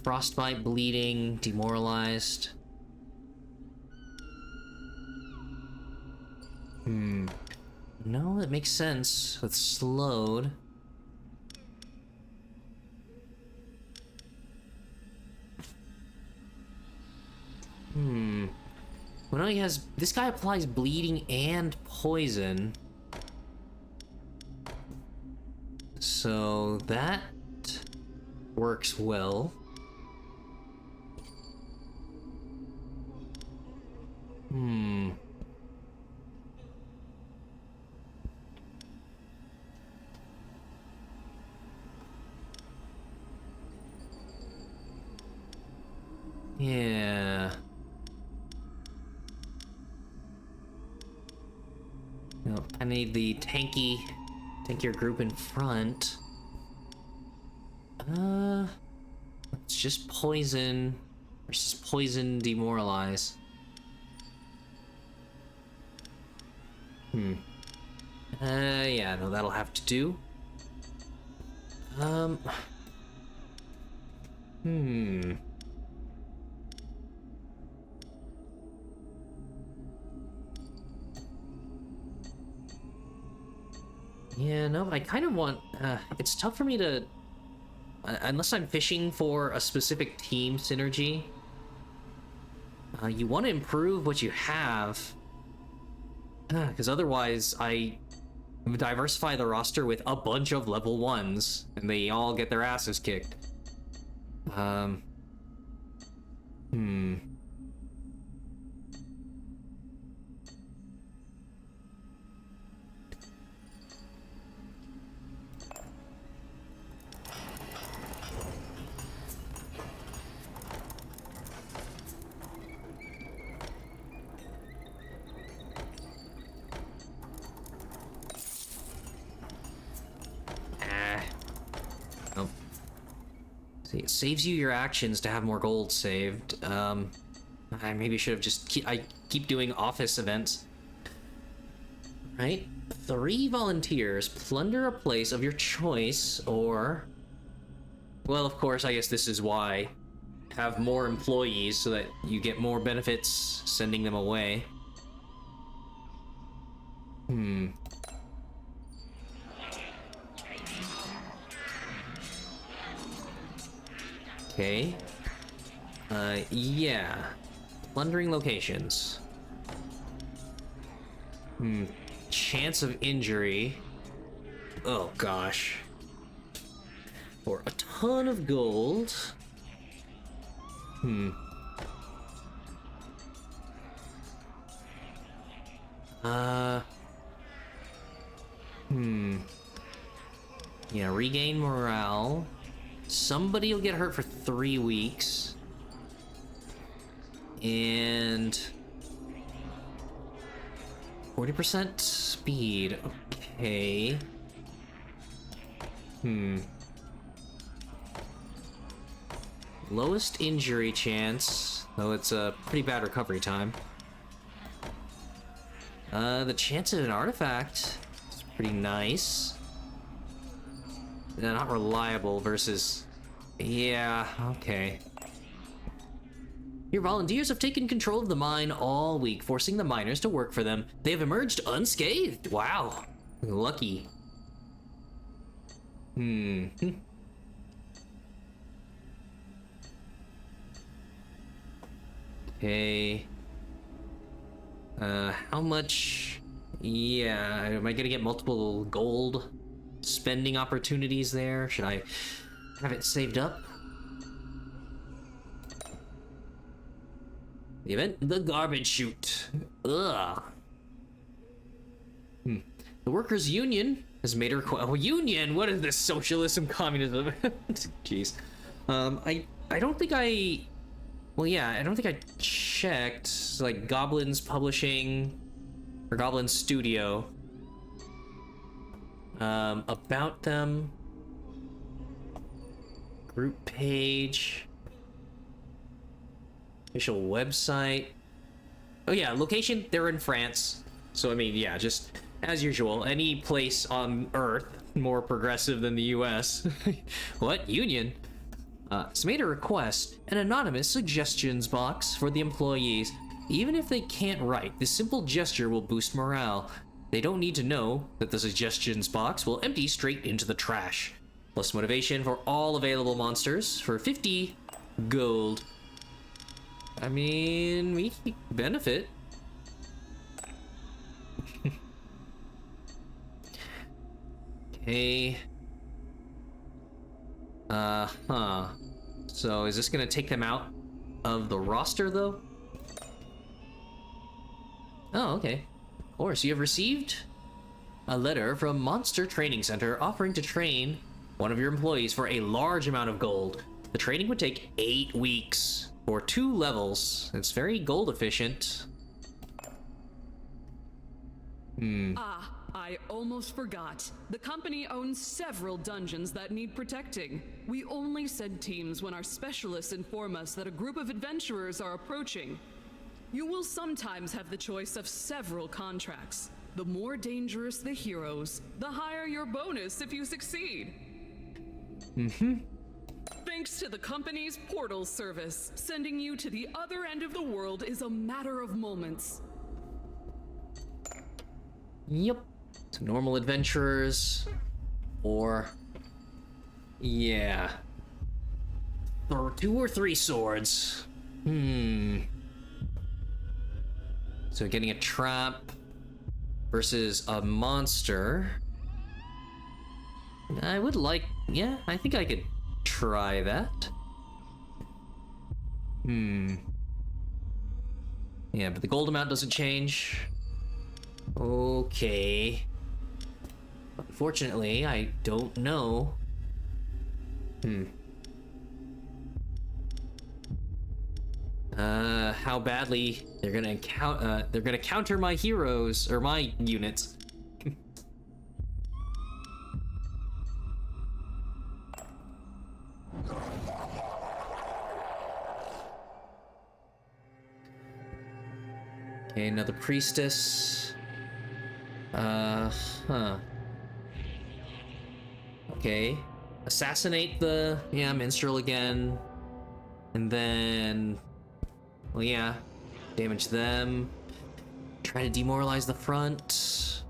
frostbite, bleeding, demoralized. No, that makes sense with slowed. Well, no, he has. This guy applies bleeding and poison. So that works well. Yeah. No, I need the tankier group in front. Let's just poison versus poison demoralize. Yeah, no, that'll have to do. Yeah, no, I kind of want, it's tough for me to, unless I'm fishing for a specific team synergy. You want to improve what you have, because otherwise I diversify the roster with a bunch of level 1s, and they all get their asses kicked. Nope. See, it saves you your actions to have more gold saved. I maybe should have just keep doing office events. Right? 3 volunteers plunder a place of your choice, or... Well, of course, I guess this is why. Have more employees so that you get more benefits sending them away. Okay. Yeah. Plundering locations. Chance of injury. Oh, gosh. For a ton of gold. Yeah, regain morale. Somebody will get hurt for 3 weeks. And 40% speed. Okay. Lowest injury chance, though it's a pretty bad recovery time. The chance of an artifact is pretty nice. Not reliable versus... Yeah, okay. Your volunteers have taken control of the mine all week, forcing the miners to work for them. They have emerged unscathed. Wow. Lucky. Okay. How much... Yeah, am I gonna get multiple gold spending opportunities there? Should I have it saved up? The event, the garbage chute. Ugh. The workers' union has made a request. Oh, union? What is this socialism, communism? Jeez. I don't think I. Well, yeah, I don't think I checked like Goblin's Publishing or Goblin Studio about them. Group page. Official website. Oh yeah, location, they're in France. So I mean, yeah, just as usual, any place on Earth more progressive than the US. What? Union? It's made a request, an anonymous suggestions box for the employees. Even if they can't write, this simple gesture will boost morale. They don't need to know that the suggestions box will empty straight into the trash. Plus motivation for all available monsters for 50 gold. I mean, we benefit. Okay. So is this gonna take them out of the roster though? Oh, okay. Of course, you have received a letter from Monster Training Center offering to train one of your employees for a large amount of gold. The training would take 8 weeks. for 2 levels. It's very gold efficient. Ah, I almost forgot. The company owns several dungeons that need protecting. We only send teams when our specialists inform us that a group of adventurers are approaching. You will sometimes have the choice of several contracts. The more dangerous the heroes, the higher your bonus if you succeed. Thanks to the company's portal service, sending you to the other end of the world is a matter of moments. Yep. So normal adventurers, or yeah, or 2 or 3 swords. So getting a trap versus a monster. I would like, yeah, I think I could try that. Yeah, but the gold amount doesn't change. Okay. Unfortunately, I don't know. How badly they're gonna counter my heroes or my units. Okay, another priestess. Okay. Assassinate the, minstrel again. And then, well, yeah, damage them. Try to demoralize the front.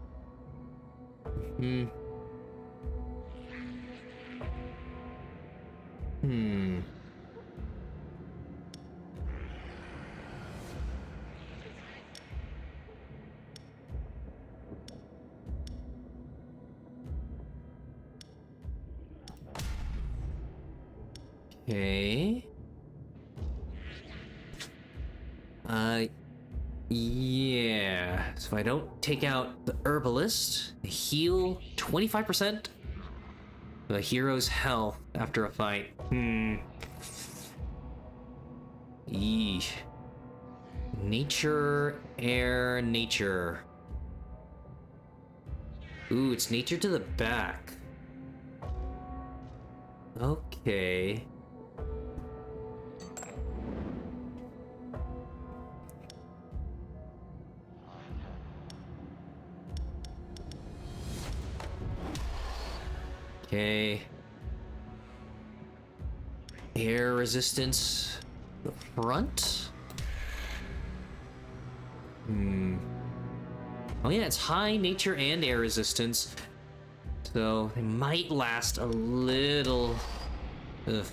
Okay. Yeah. So if I don't take out the herbalist, I heal 25% the hero's health after a fight. Yeesh. Nature, air, nature. Ooh, it's nature to the back. Okay. Okay. Air resistance. The front? Oh yeah, it's high nature and air resistance. So they might last a little. Ugh.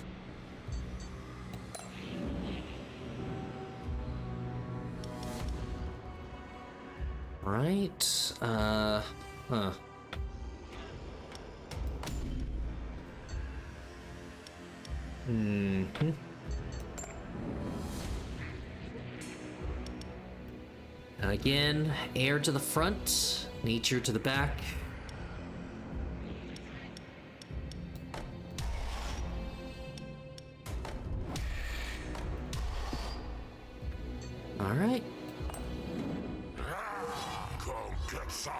Right. Again, air to the front, nature to the back. All right. Go get some.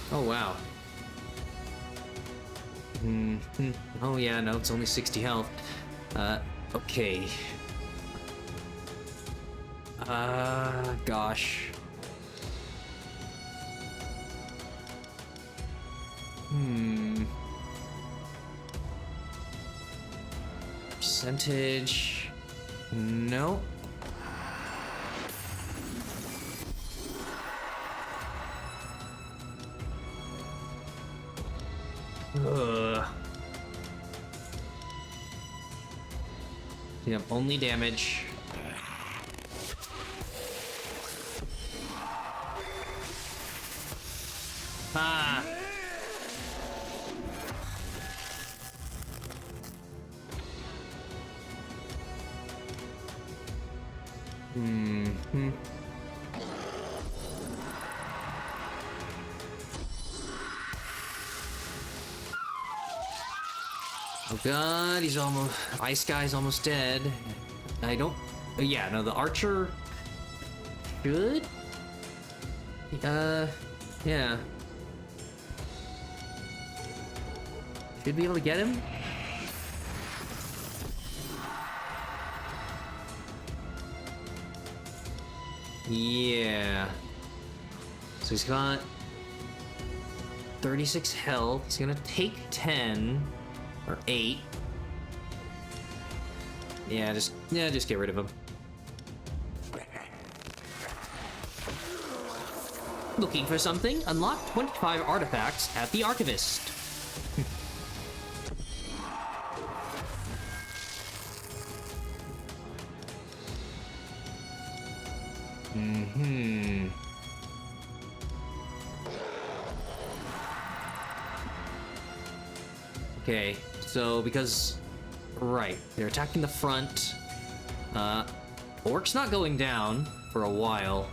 Oh, wow. Oh, yeah, no, it's only 60 health. Okay. Gosh. Percentage. No. Ugh. Yep, only damage. Ah. Hmm. Oh god, he's almost... Ice guy's almost dead. I don't... Yeah, no, the archer... Should? Yeah. Should be able to get him? Yeah. So he's got 36 health. He's gonna take 10 or 8. Yeah, just get rid of him. Looking for something? Unlock 25 artifacts at the Archivist. Okay, so because... Right, they're attacking the front. Orc's not going down for a while.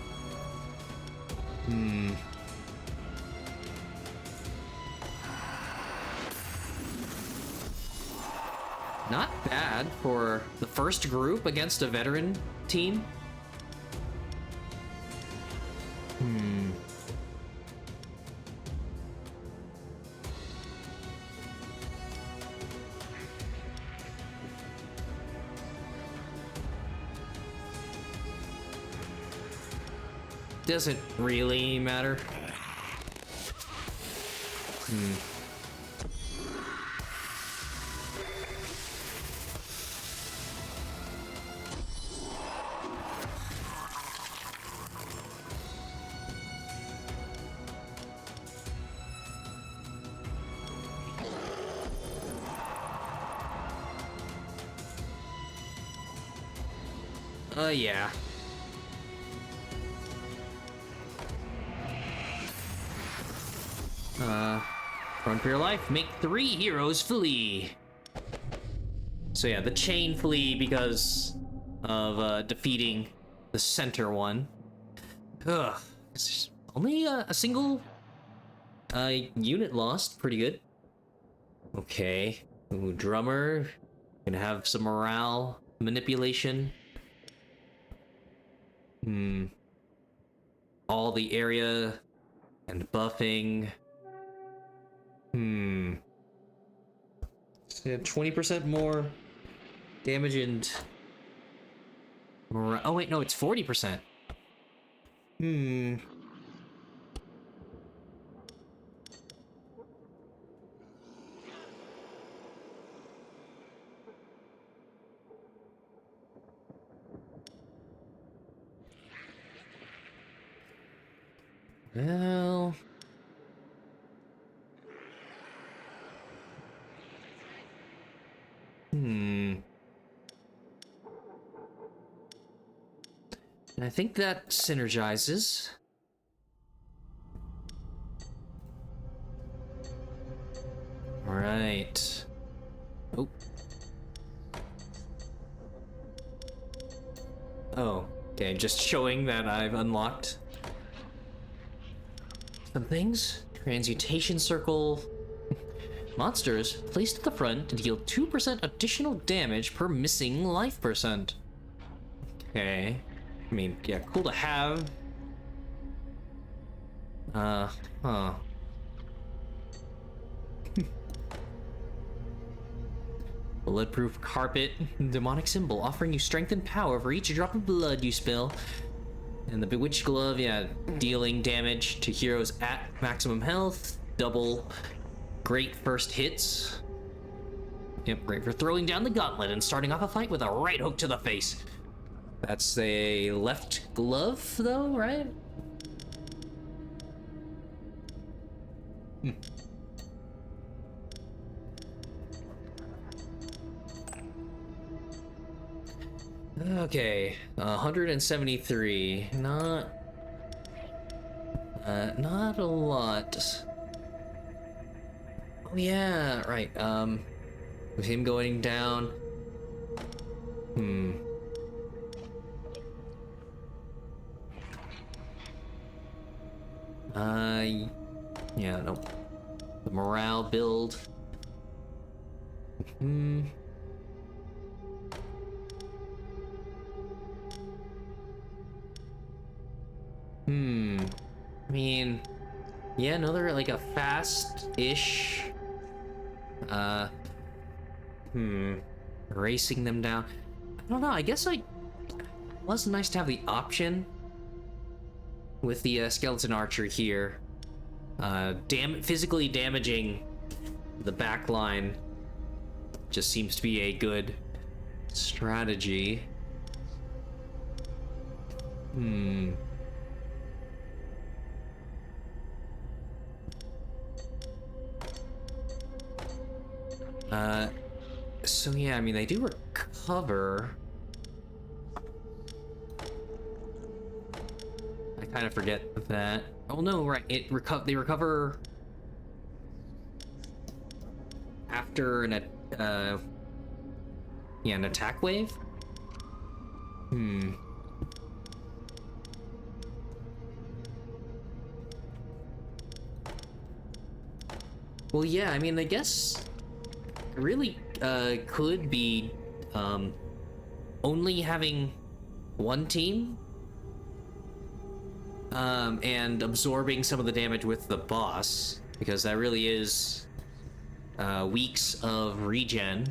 Not bad for the first group against a veteran team. Doesn't really matter. Yeah. Run for your life, make 3 heroes flee. So yeah, the chain flee because of defeating the center one. Ugh. It's only a single unit lost. Pretty good. Okay. Ooh, drummer. Gonna have some morale manipulation. All the area and buffing. So yeah, 20% more damage and oh wait, no, it's 40%. Well, I think that synergizes. All right. Oh. Oh, okay, just showing that I've unlocked some things. Transmutation circle. Monsters placed at the front deal 2% additional damage per missing life percent. Okay. I mean, yeah, cool to have. Bulletproof carpet, demonic symbol, offering you strength and power for each drop of blood you spill. And the bewitched glove, yeah, dealing damage to heroes at maximum health, double great first hits. Yep, great for throwing down the gauntlet and starting off a fight with a right hook to the face. That's a left glove, though, right? Okay, 173. Not a lot. Oh yeah, right. With him going down. Yeah, no. The morale build. Hmm. I mean, yeah, no, they're like a fast-ish. Uh, Racing them down. I don't know, I guess like, it was nice to have the option with the skeleton archer here. Physically damaging the back line just seems to be a good strategy. So yeah, I mean, they do recover. I kind of forget that. Oh no, right, they recover after an attack wave? Well, yeah, I mean, I guess it really could be only having one team and absorbing some of the damage with the boss, because that really is weeks of regen.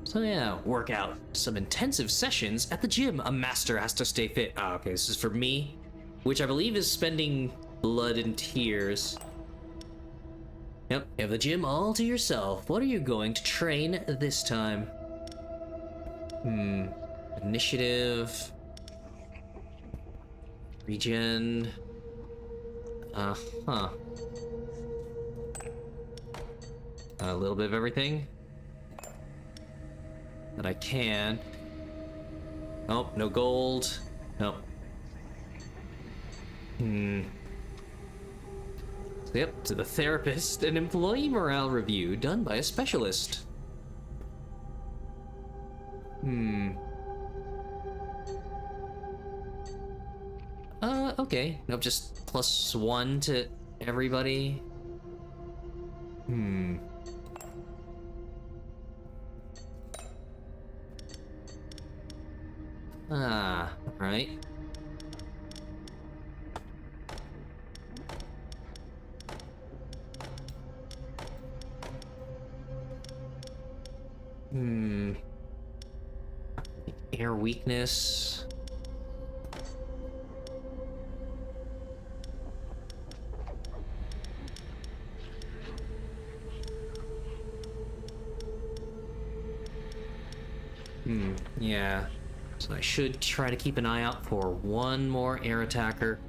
So yeah, work out some intensive sessions at the gym. A master has to stay fit. Ah, okay, this is for me, which I believe is spending blood and tears. Yep, you have the gym all to yourself. What are you going to train this time? Initiative. Regen. Uh-huh. A little bit of everything that I can. Oh, no gold. Nope. Yep, to the therapist, an employee morale review done by a specialist. Okay. Nope, just +1 to everybody. Ah, right. Air weakness. Yeah. So I should try to keep an eye out for one more air attacker.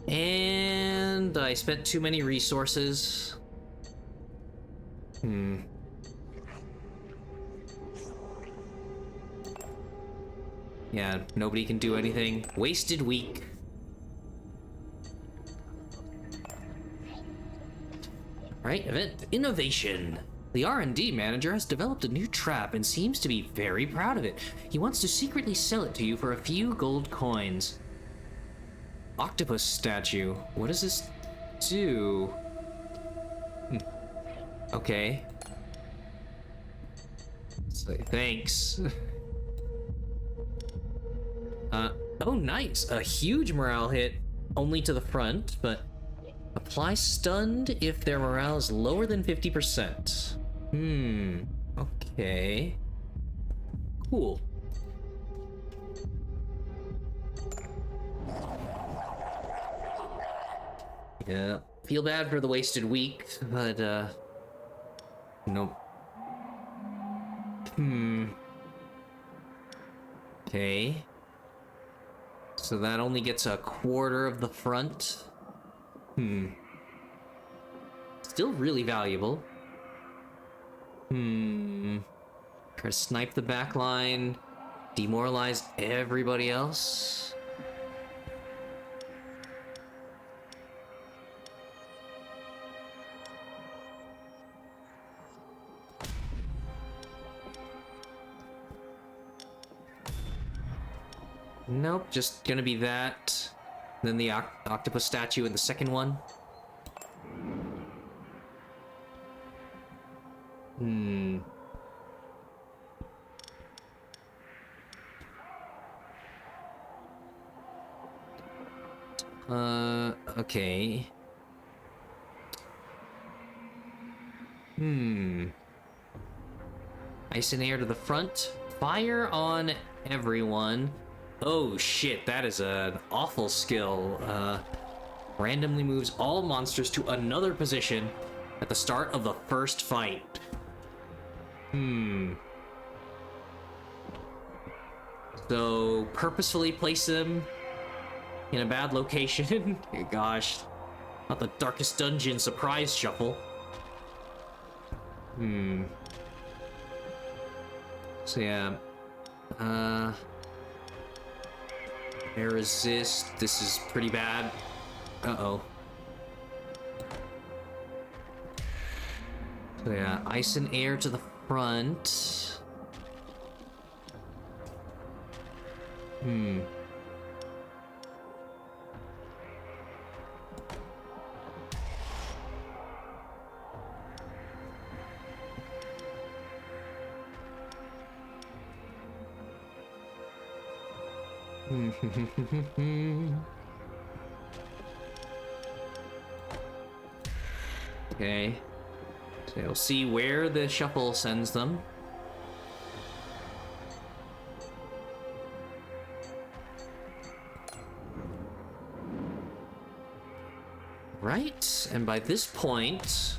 And I spent too many resources. Yeah, nobody can do anything. Wasted week. Right, event innovation. The R&D manager has developed a new trap and seems to be very proud of it. He wants to secretly sell it to you for a few gold coins. Octopus statue. What does this do? Okay. So, thanks. Oh nice. A huge morale hit, only to the front, but apply stunned if their morale is lower than 50%. Okay. Cool. Yeah, feel bad for the wasted week, but, nope. Okay. So that only gets a quarter of the front. Still really valuable. Try to snipe the back line, demoralize everybody else. Nope, just gonna be that. Then the octopus statue in the second one. Hmm. Okay. Ice and air to the front. Fire on everyone. Oh shit, that is an awful skill. Randomly moves all monsters to another position at the start of the first fight. So, purposefully place them in a bad location. Gosh, not the darkest dungeon surprise shuffle. So yeah, air resist. This is pretty bad. Uh-oh. So yeah, ice and air to the front. Okay. So we'll see where the shuffle sends them. Right, and by this point...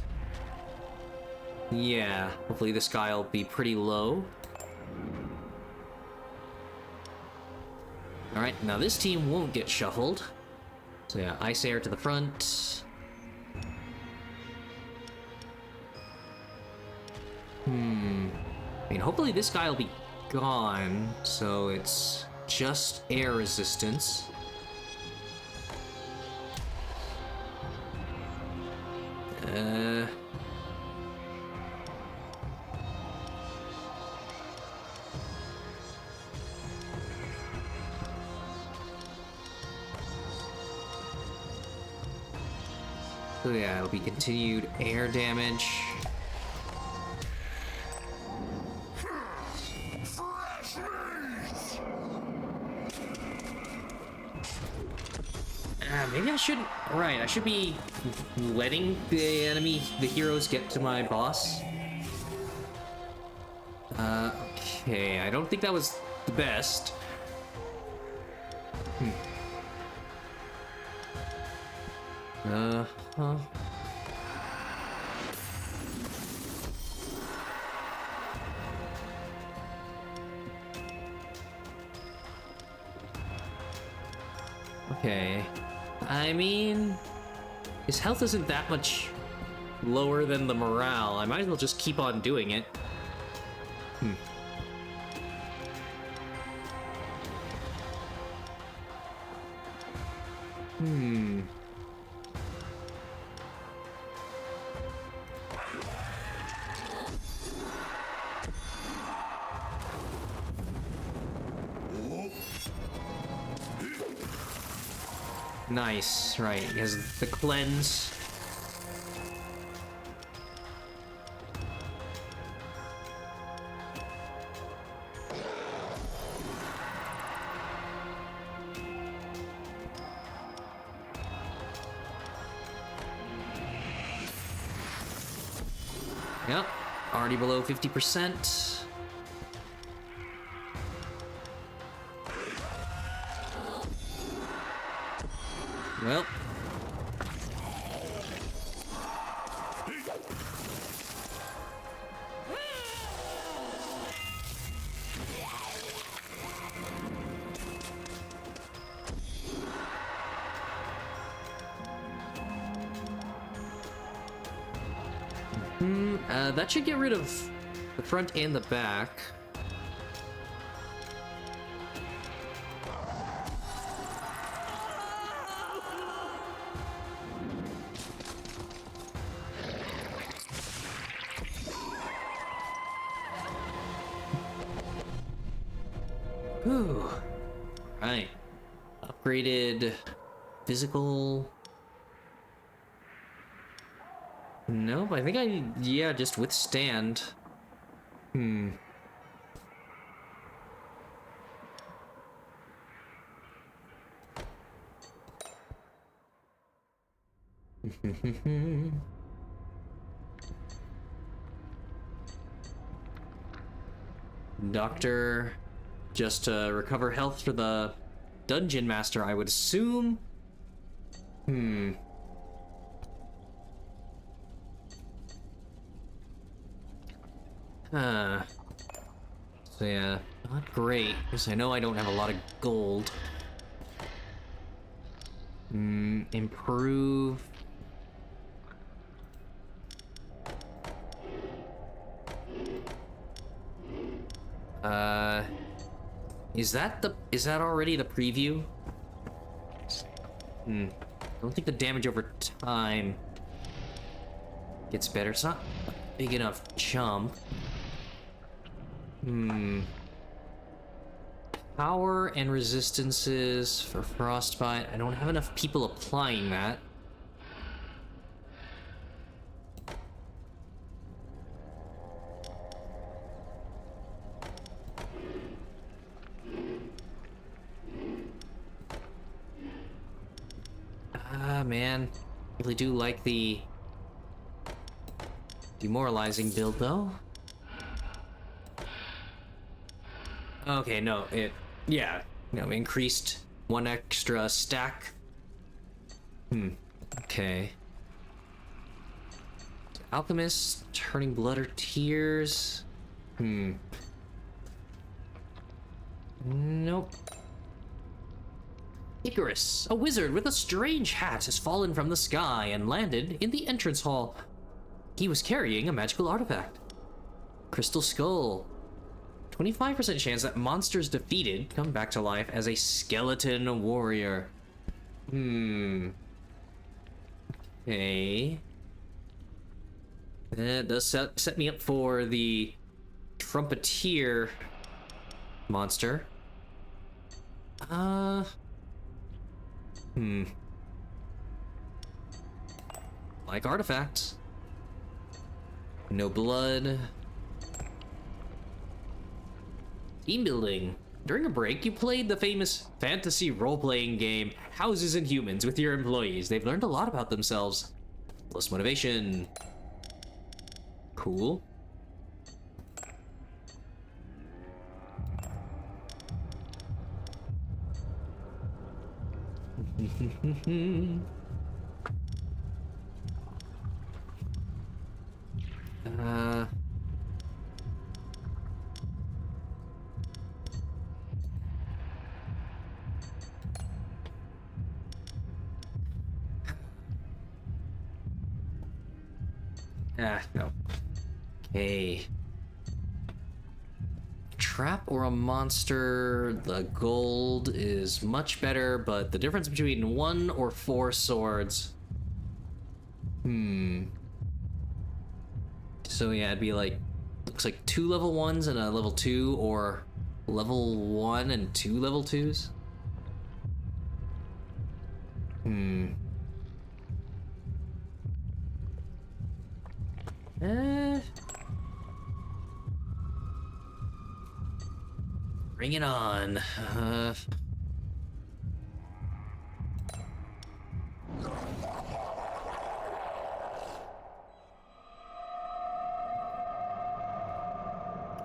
Yeah, hopefully this guy will be pretty low. Alright, now this team won't get shuffled. So yeah, ice air to the front. I mean, hopefully this guy will be gone, so it's just air resistance. So yeah, it'll be continued air damage. Fresh meat! Maybe I shouldn't... Right, I should be letting the heroes get to my boss. Okay, I don't think that was the best. Huh. Okay. I mean, his health isn't that much lower than the morale. I might as well just keep on doing it. Nice, right. He has the cleanse. Yep, already below 50%. Well. That should get rid of the front and the back. Whew. Right. Upgraded physical. Nope, I think yeah, just withstand. Hmm. Doctor, just to recover health for the dungeon master, I would assume. Hmm. So yeah, not great, because I know I don't have a lot of gold. Improve. Is that already the preview? I don't think the damage over time gets better. It's not a big enough jump. Power and resistances for frostbite. I don't have enough people applying that. Ah, man. Really do like the demoralizing build, though. Okay, no, yeah, increased one extra stack. Okay. Alchemist, turning blood or tears. Nope. Icarus, a wizard with a strange hat, has fallen from the sky and landed in the entrance hall. He was carrying a magical artifact. Crystal Skull. 25% chance that monsters defeated come back to life as a skeleton warrior. Okay. That does set me up for the trumpeter monster. Like artifacts. No blood. Team building. During a break, you played the famous fantasy role-playing game Houses and Humans with your employees. They've learned a lot about themselves. Plus motivation. Cool. No. Okay. Trap or a monster, the gold is much better, but the difference between 1 or 4 swords. So yeah, it'd be like, looks like 2 level 1s and a level 2, or level 1 and 2 level 2s. Bring it on.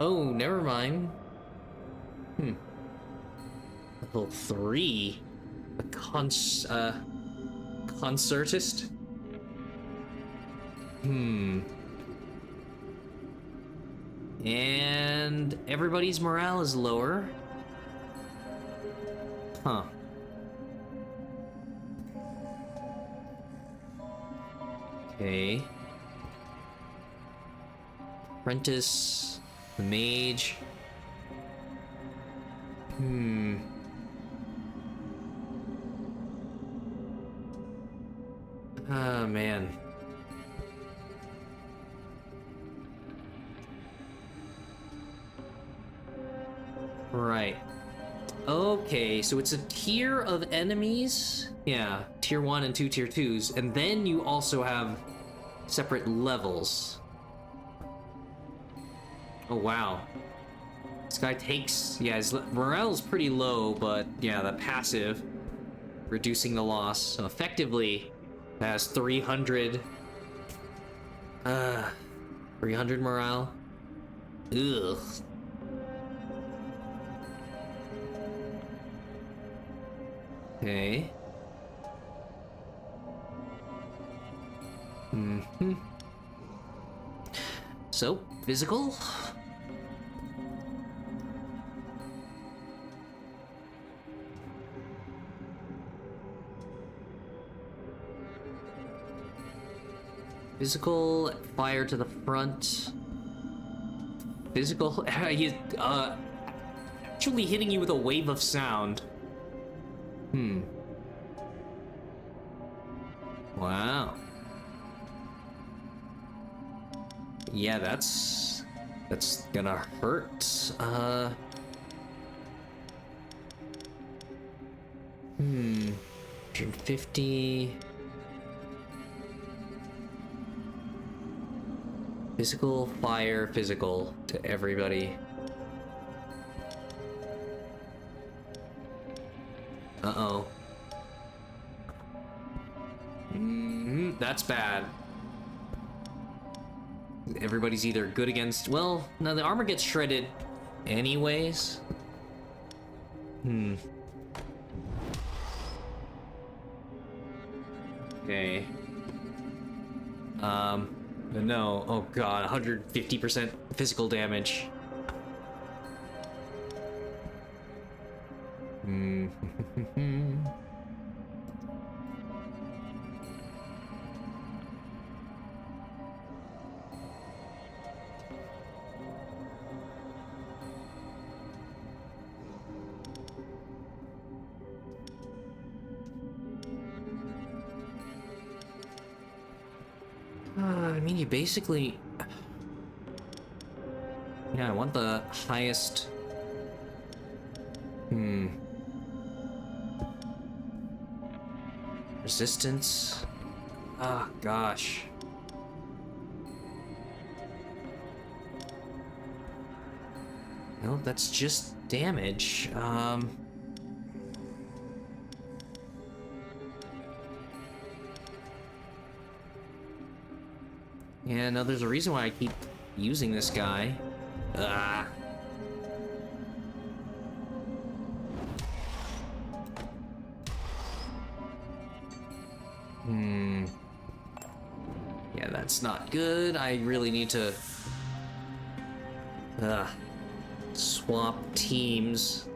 Oh, never mind. Level 3. A concertist? And everybody's morale is lower. Huh. Okay. Apprentice, the mage. Ah, man. Right. Okay, so it's a tier of enemies. Yeah, tier 1 and 2 tier 2s. And then you also have separate levels. Oh, wow. This guy takes... Yeah, his morale is pretty low, but yeah, the passive, reducing the loss. So effectively, has 300... 300 morale. Ugh. Okay. So, physical? Physical, fire to the front. Physical, he's, actually hitting you with a wave of sound. Wow. Yeah, that's gonna hurt. 150. Physical, fire, physical to everybody. Uh-oh. That's bad. Everybody's either good against... Well, no, the armor gets shredded anyways. Okay. But no. Oh god, 150% physical damage. I mean, you basically... Yeah, I want the highest... Resistance? Ah, gosh. No, that's just damage. Yeah, no, there's a reason why I keep using this guy. Ah. Yeah, that's not good. I really need to... swap teams.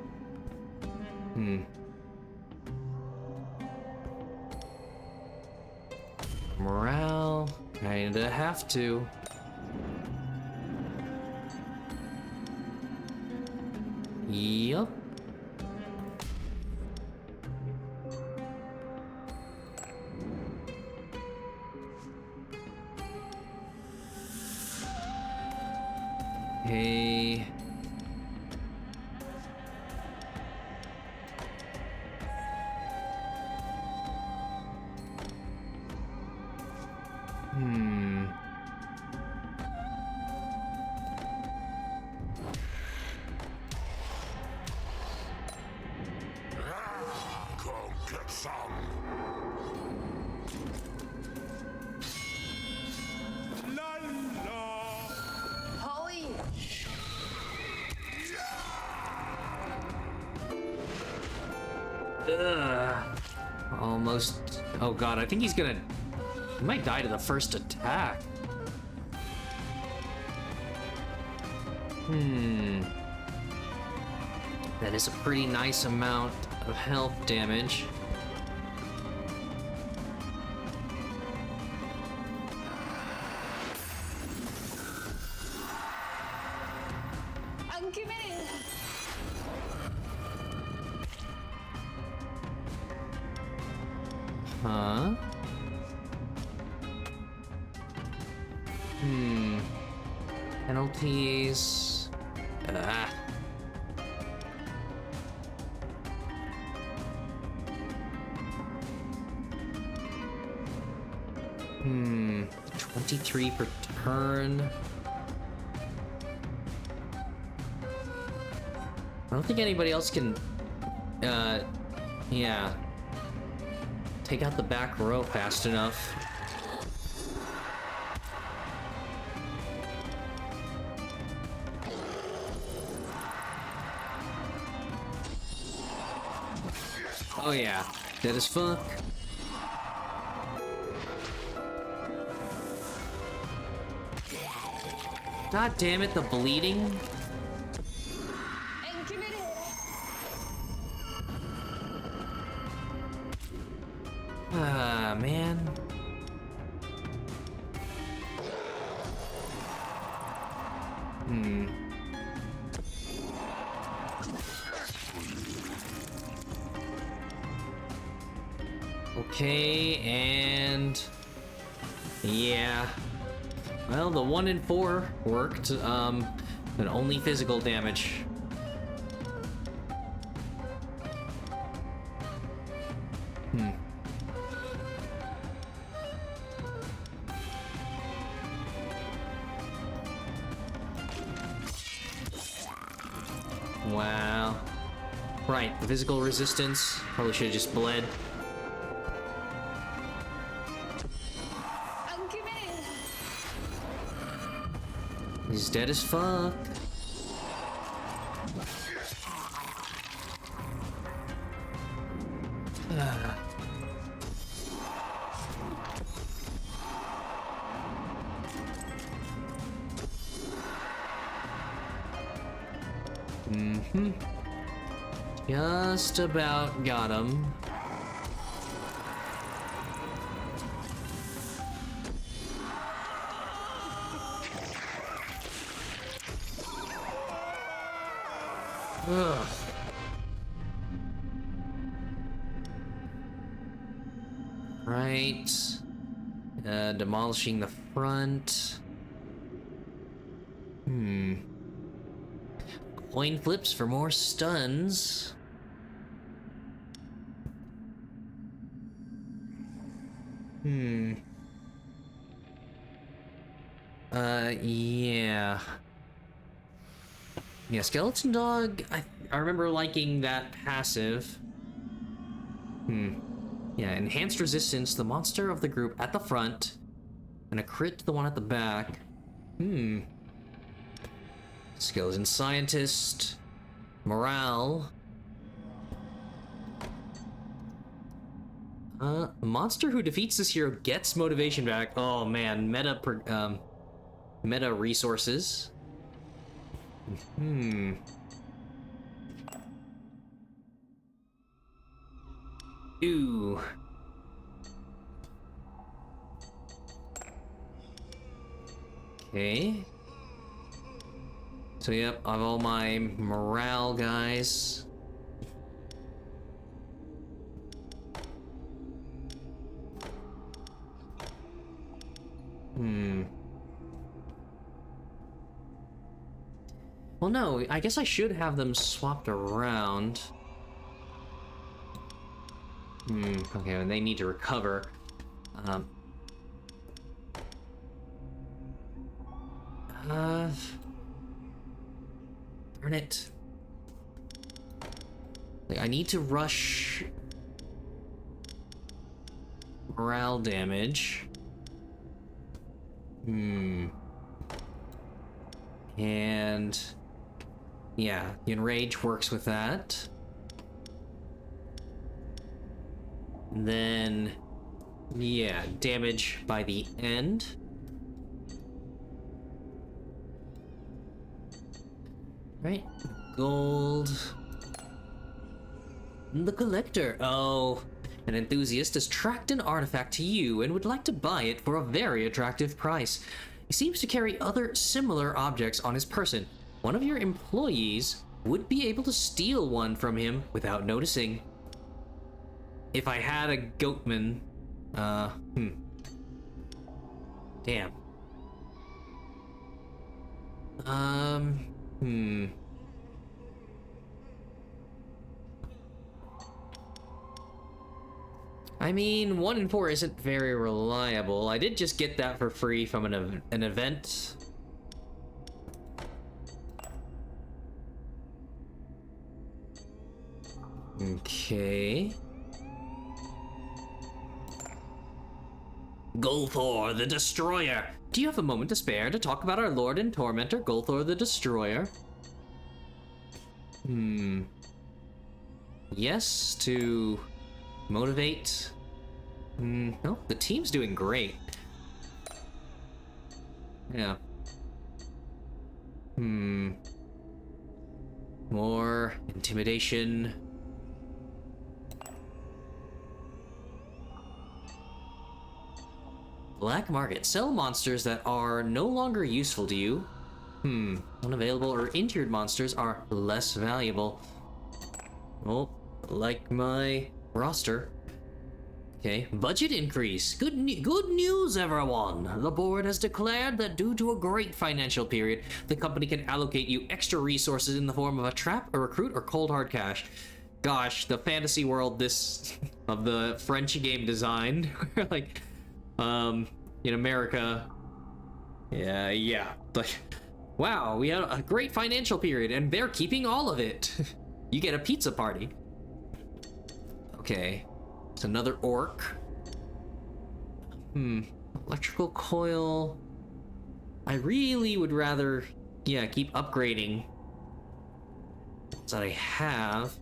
Morale... Kinda have to. Yup. Hey. Go get some. La la. Holy! Almost. Oh god, I think he's gonna... He might die to the first attack. That is a pretty nice amount of health damage. I'm committed! Huh? Penalties. 23 per turn. I don't think anybody else can, yeah, take out the back row fast enough. Oh yeah, dead as fuck. God damn it, the bleeding. Ah, man. Okay, and yeah. Well, the 1 in 4 worked, but only physical damage. Wow. Right, the physical resistance. Probably should have just bled. He's dead as fuck. Just about got him. Ugh. Right. Demolishing the front. Coin flips for more stuns. Yeah. Yeah, Skeleton Dog, I remember liking that passive. Yeah, enhanced resistance to the monster of the group at the front, and a crit to the one at the back. Skeleton Scientist. Morale. A monster who defeats this hero gets motivation back. Oh man, meta resources. Ooh. Okay. So yep, I have all my morale guys. Well, no, I guess I should have them swapped around. Okay, and they need to recover. Darn it. Like, I need to rush morale damage. And yeah, the enrage works with that. And then yeah, damage by the end. Right, gold. The collector. Oh, an enthusiast has tracked an artifact to you and would like to buy it for a very attractive price. He seems to carry other similar objects on his person. One of your employees would be able to steal one from him without noticing. If I had a goatman, damn. I I mean, 1 in 4 isn't very reliable. I did just get that for free from an event. Okay. Golthor the Destroyer. Do you have a moment to spare to talk about our Lord and Tormentor, Golthor the Destroyer? Yes, to motivate. No, the team's doing great. Yeah. More intimidation. Black market. Sell monsters that are no longer useful to you. Unavailable or injured monsters are less valuable. Oh, like my roster. Okay, budget increase. Good news, everyone. The board has declared that due to a great financial period, the company can allocate you extra resources in the form of a trap, a recruit, or cold hard cash. Gosh, the fantasy world this of the French game design, like, in America. Yeah. Like, wow, we had a great financial period, and they're keeping all of it. You get a pizza party. Okay. It's another orc. Electrical coil. I really would rather, yeah, keep upgrading ones that I have.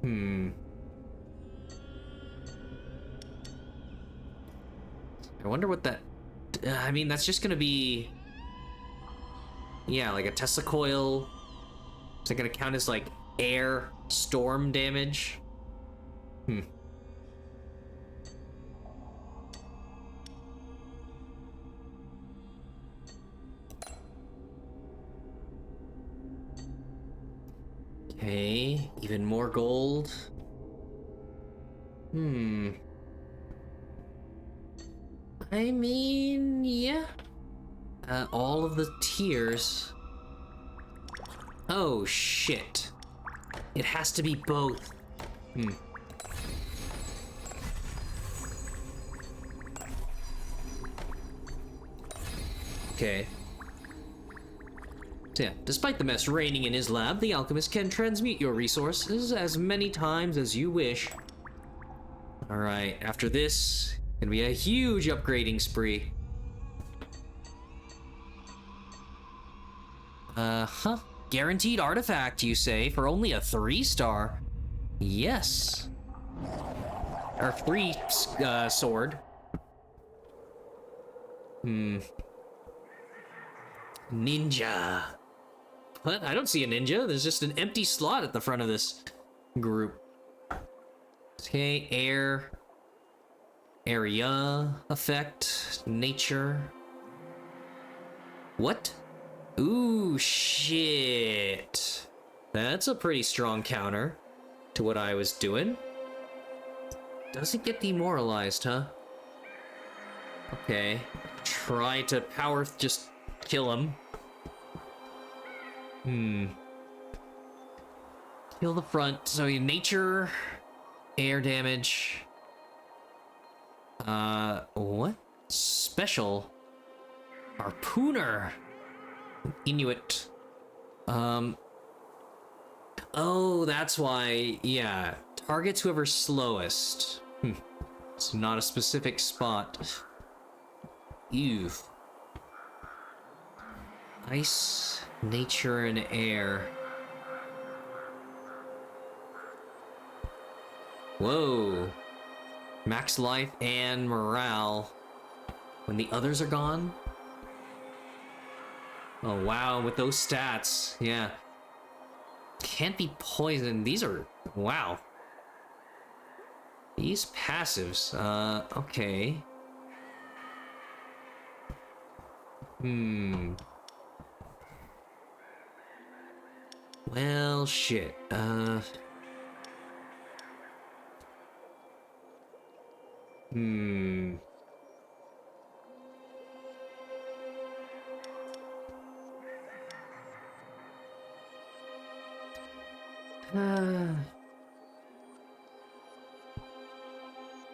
I wonder what that... I mean, that's just gonna be... Yeah, like a Tesla coil. Is that gonna count as, like, air storm damage? Okay, even more gold. I mean, yeah. All of the tiers. Oh, shit. It has to be both. Okay. So yeah, despite the mess reigning in his lab, the alchemist can transmute your resources as many times as you wish. Alright, after this, gonna be a huge upgrading spree. Guaranteed artifact, you say, for only a 3-star? Yes. Or 3 sword. Ninja. What? I don't see a ninja. There's just an empty slot at the front of this group. Okay, air. Area effect. Nature. What? Ooh, shit. That's a pretty strong counter to what I was doing. Doesn't get demoralized, huh? Okay. Try to just kill him. Kill the front. So nature, air damage. What? Special. Harpooner. Inuit. Oh, that's why. Yeah. Targets whoever's slowest. It's not a specific spot. Ew. Ice, nature, and air. Whoa. Max life and morale. When the others are gone? Oh, wow, with those stats. Yeah. Can't be poisoned. These are... Wow. These passives. Okay. Well, shit.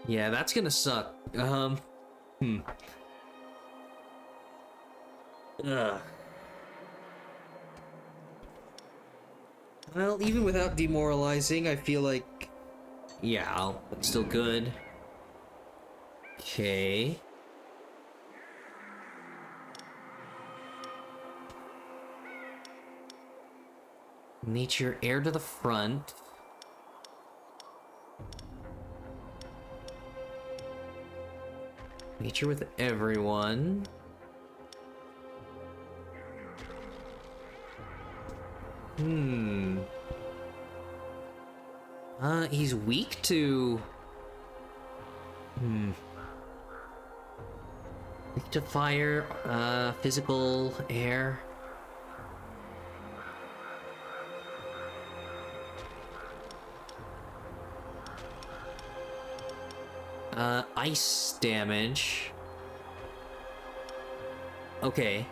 Yeah, that's gonna suck. Ugh. Well, even without demoralizing, I feel like... Yeah, it's still good. Okay. Nature, air to the front. Nature with everyone. He's weak to... Weak to fire, physical, air. Ice damage. Okay.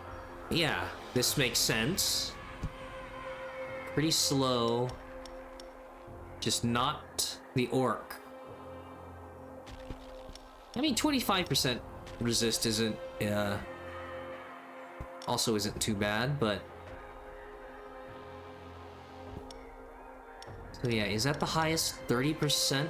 Yeah, this makes sense. Pretty slow. Just not the orc. I mean, 25% resist isn't, also isn't too bad, but... So yeah, is that the highest? 30%?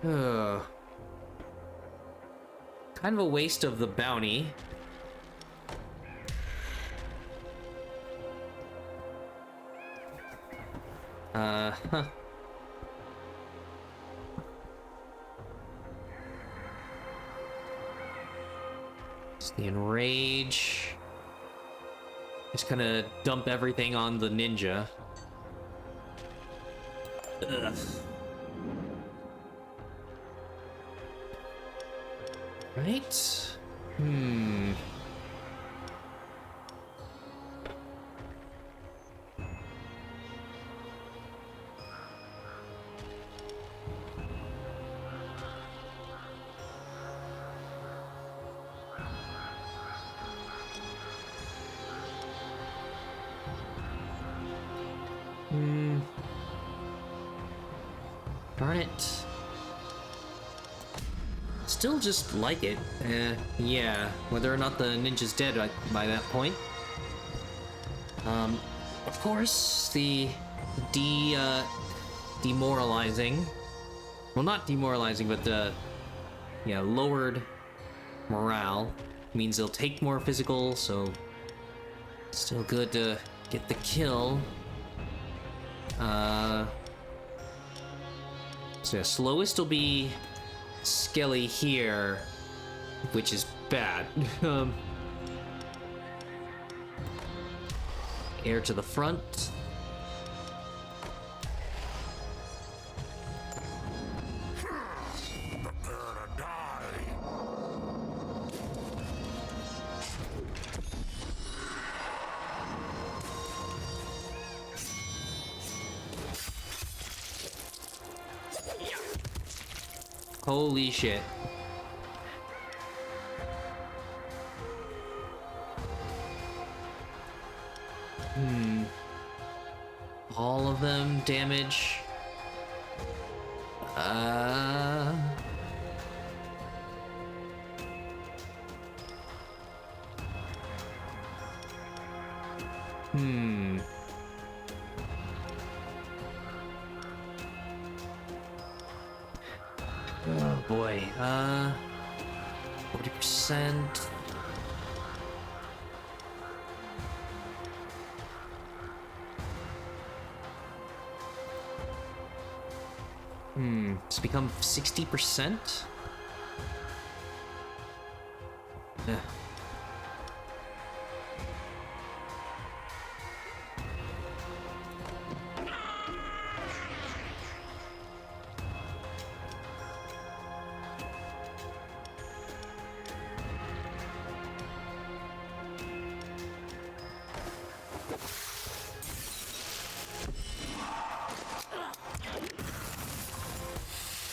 Ugh. Kind of a waste of the bounty. Huh. It's the enrage. Just kind of dump everything on the ninja. Ugh. Right? Darn it. Still just like it. Yeah. Whether or not the ninja's dead by that point. Of course, the demoralizing. Well, not demoralizing, but yeah, lowered morale means they'll take more physical, so still good to get the kill. So yeah, slowest will be Skelly here, which is bad. Air to the front. Prepare to die. Holy shit. All of them damage. Oh boy. 40%. It's become 60%?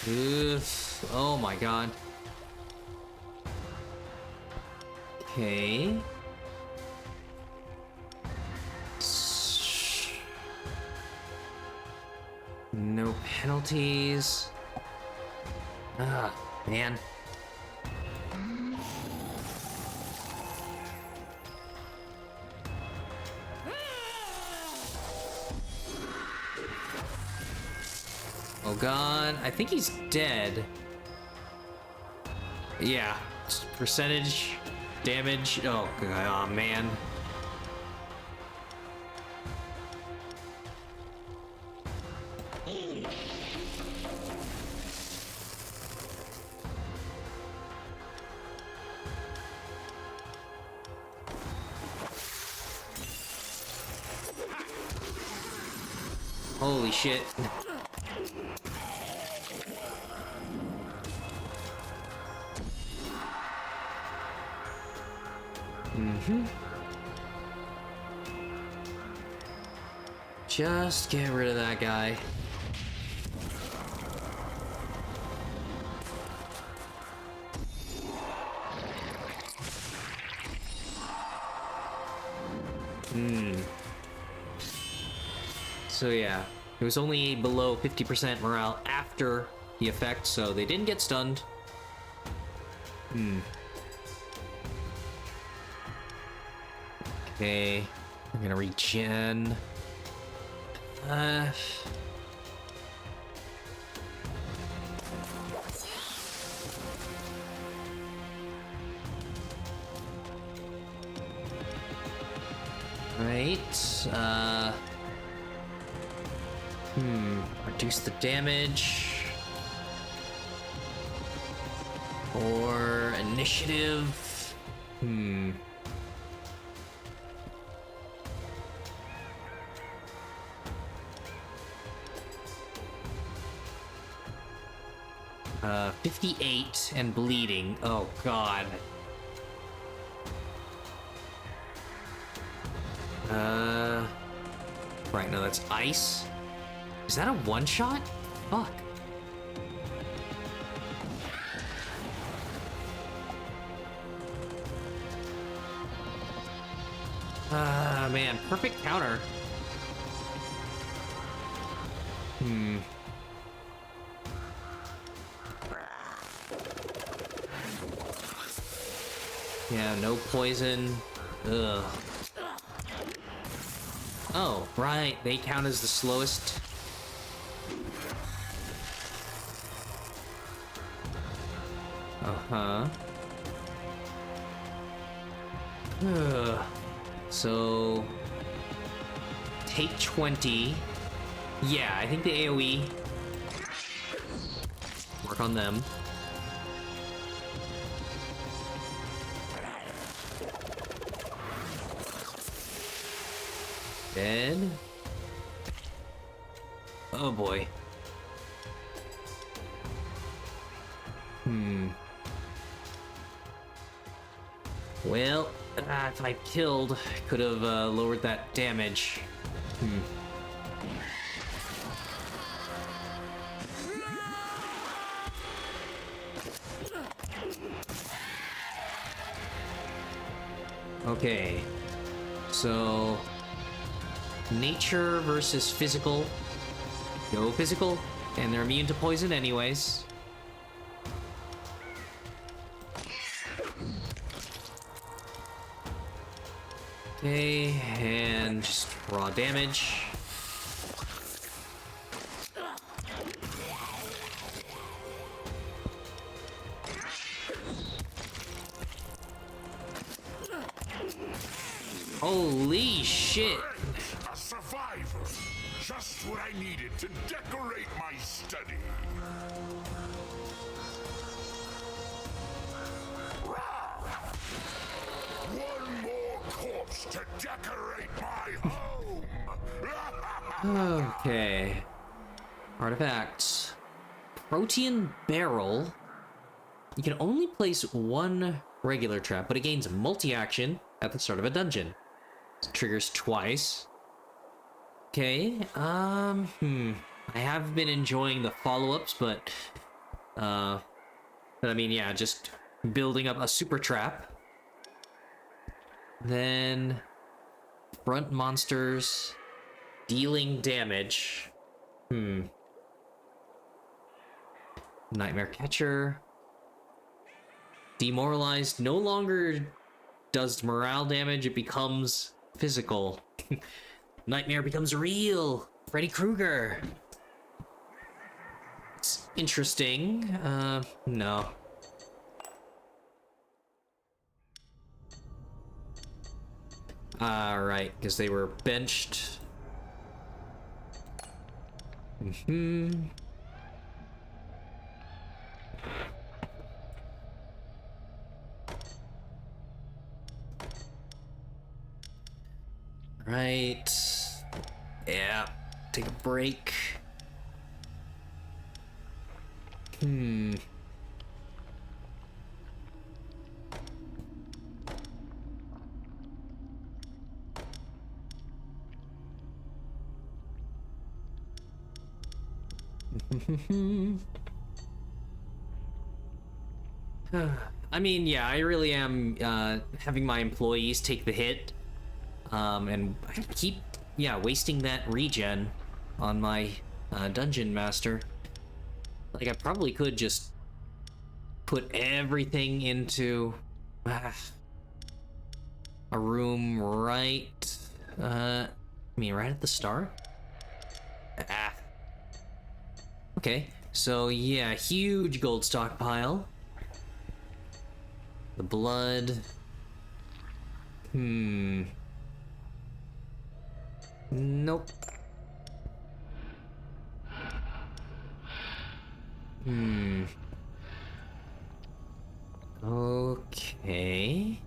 Oof. Oh my god. Okay. No penalties. Ah, man. Oh god, I think he's dead. Yeah, percentage damage. Oh god, oh man. Holy shit. Just get rid of that guy. So yeah, it was only below 50% morale after the effect, so they didn't get stunned. Okay, I'm gonna regen. Right, reduce the damage. Or initiative. 58 and bleeding. Oh god. Right, no, that's ice. Is that a one-shot? Fuck. Man, perfect counter. Yeah, no poison. Ugh. Oh, right, they count as the slowest. Uh-huh. Ugh. So... take 20. Yeah, I think the AoE... work on them. Dead. Oh boy. Well, if I killed, I could have lowered that damage. Okay. So... nature versus physical. Go physical, and they're immune to poison anyways. Okay, and just raw damage. Holy shit! A survivor! Just what I needed to decorate my study. One more corpse to decorate my home! Okay. Artifacts. Protean Barrel. You can only place one regular trap, but it gains multi-action at the start of a dungeon. It triggers twice. Okay, I have been enjoying the follow-ups, but But I mean, yeah, just building up a super trap. Then front monsters dealing damage. Nightmare Catcher. Demoralized no longer does morale damage, it becomes physical. Nightmare becomes real. Freddy Krueger. It's interesting. No. Right, because they were benched. Right. Yeah. Take a break. I mean, yeah, I really am having my employees take the hit. And I keep, yeah, wasting that regen on my dungeon master. Like, I probably could just put everything into a room right, I mean, right at the start? Okay, so yeah, huge gold stockpile. The blood. Nope. Okay.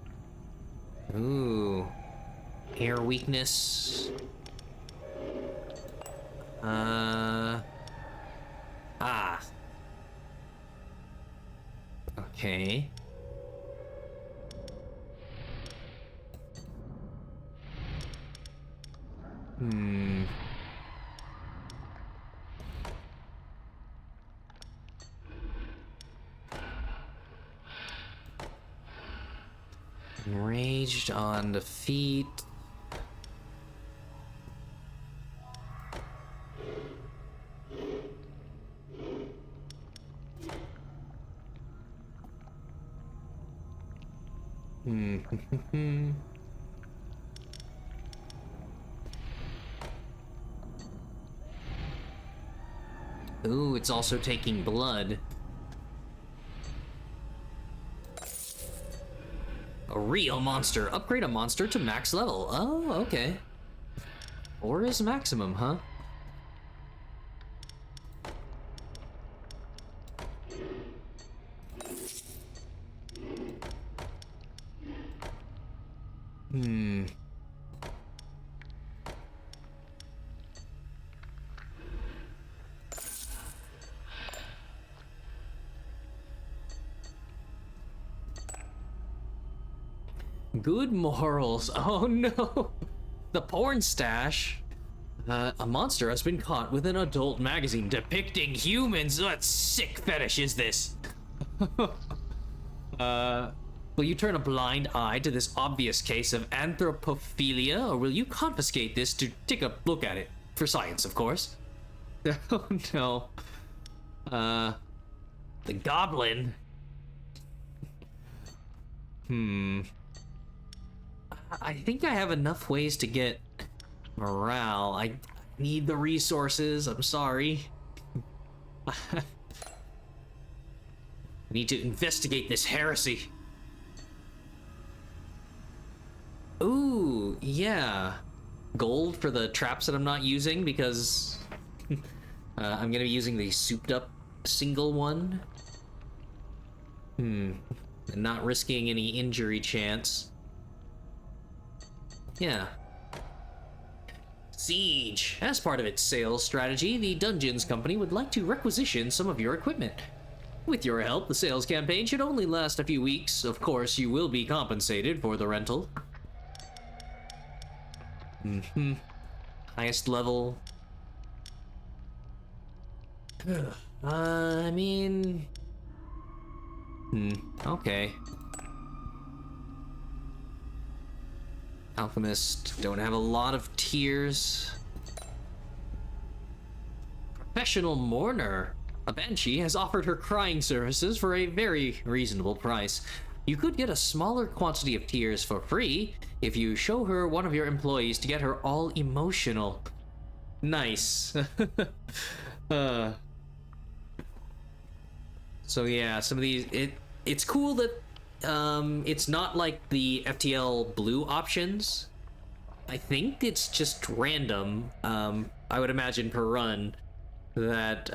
Ooh. Hair weakness. Okay. Enraged on the feet. Ooh, it's also taking blood. A real monster. Upgrade a monster to max level. Oh, okay. Or is maximum, huh? Good morals. Oh no. The porn stash. A monster has been caught with an adult magazine depicting humans. What sick fetish is this? Will you turn a blind eye to this obvious case of anthropophilia, or will you confiscate this to take a look at it? For science, of course. Oh no. The goblin. I think I have enough ways to get morale. I need the resources. I'm sorry. I need to investigate this heresy. Ooh, yeah. Gold for the traps that I'm not using because I'm gonna be using the souped up single one. And not risking any injury chance. Yeah. Siege. As part of its sales strategy, the Dungeons Company would like to requisition some of your equipment. With your help, the sales campaign should only last a few weeks. Of course, you will be compensated for the rental. Highest level. I mean, Okay. Alchemist, don't have a lot of tiers. Professional mourner. A banshee has offered her crying services for a very reasonable price. You could get a smaller quantity of tears for free if you show her one of your employees to get her all emotional. Nice. So yeah, some of these it's cool that it's not like the FTL blue options. I think it's just random. I would imagine per run that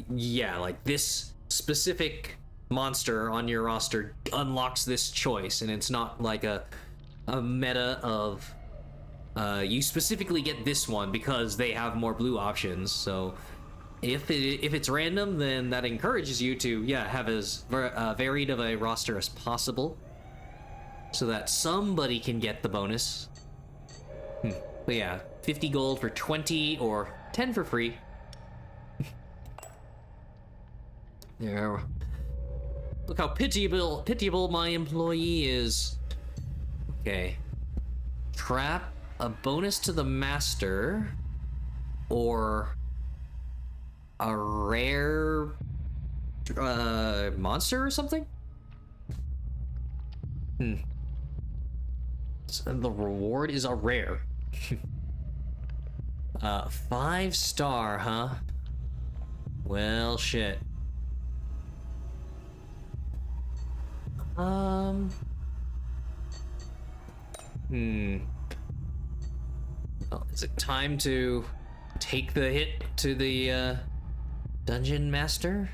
yeah, like this specific monster on your roster unlocks this choice, and it's not like a meta of you specifically get this one because they have more blue options. So if it's random, then that encourages you to have as varied of a roster as possible, so that somebody can get the bonus. But yeah, 50 gold for 20 or 10 for free. There. Look how pitiable my employee is. Okay. Trap a bonus to the master, or a rare monster or something? So the reward is a rare. 5-star, huh? Well, shit. Well, is it time to take the hit to the dungeon master?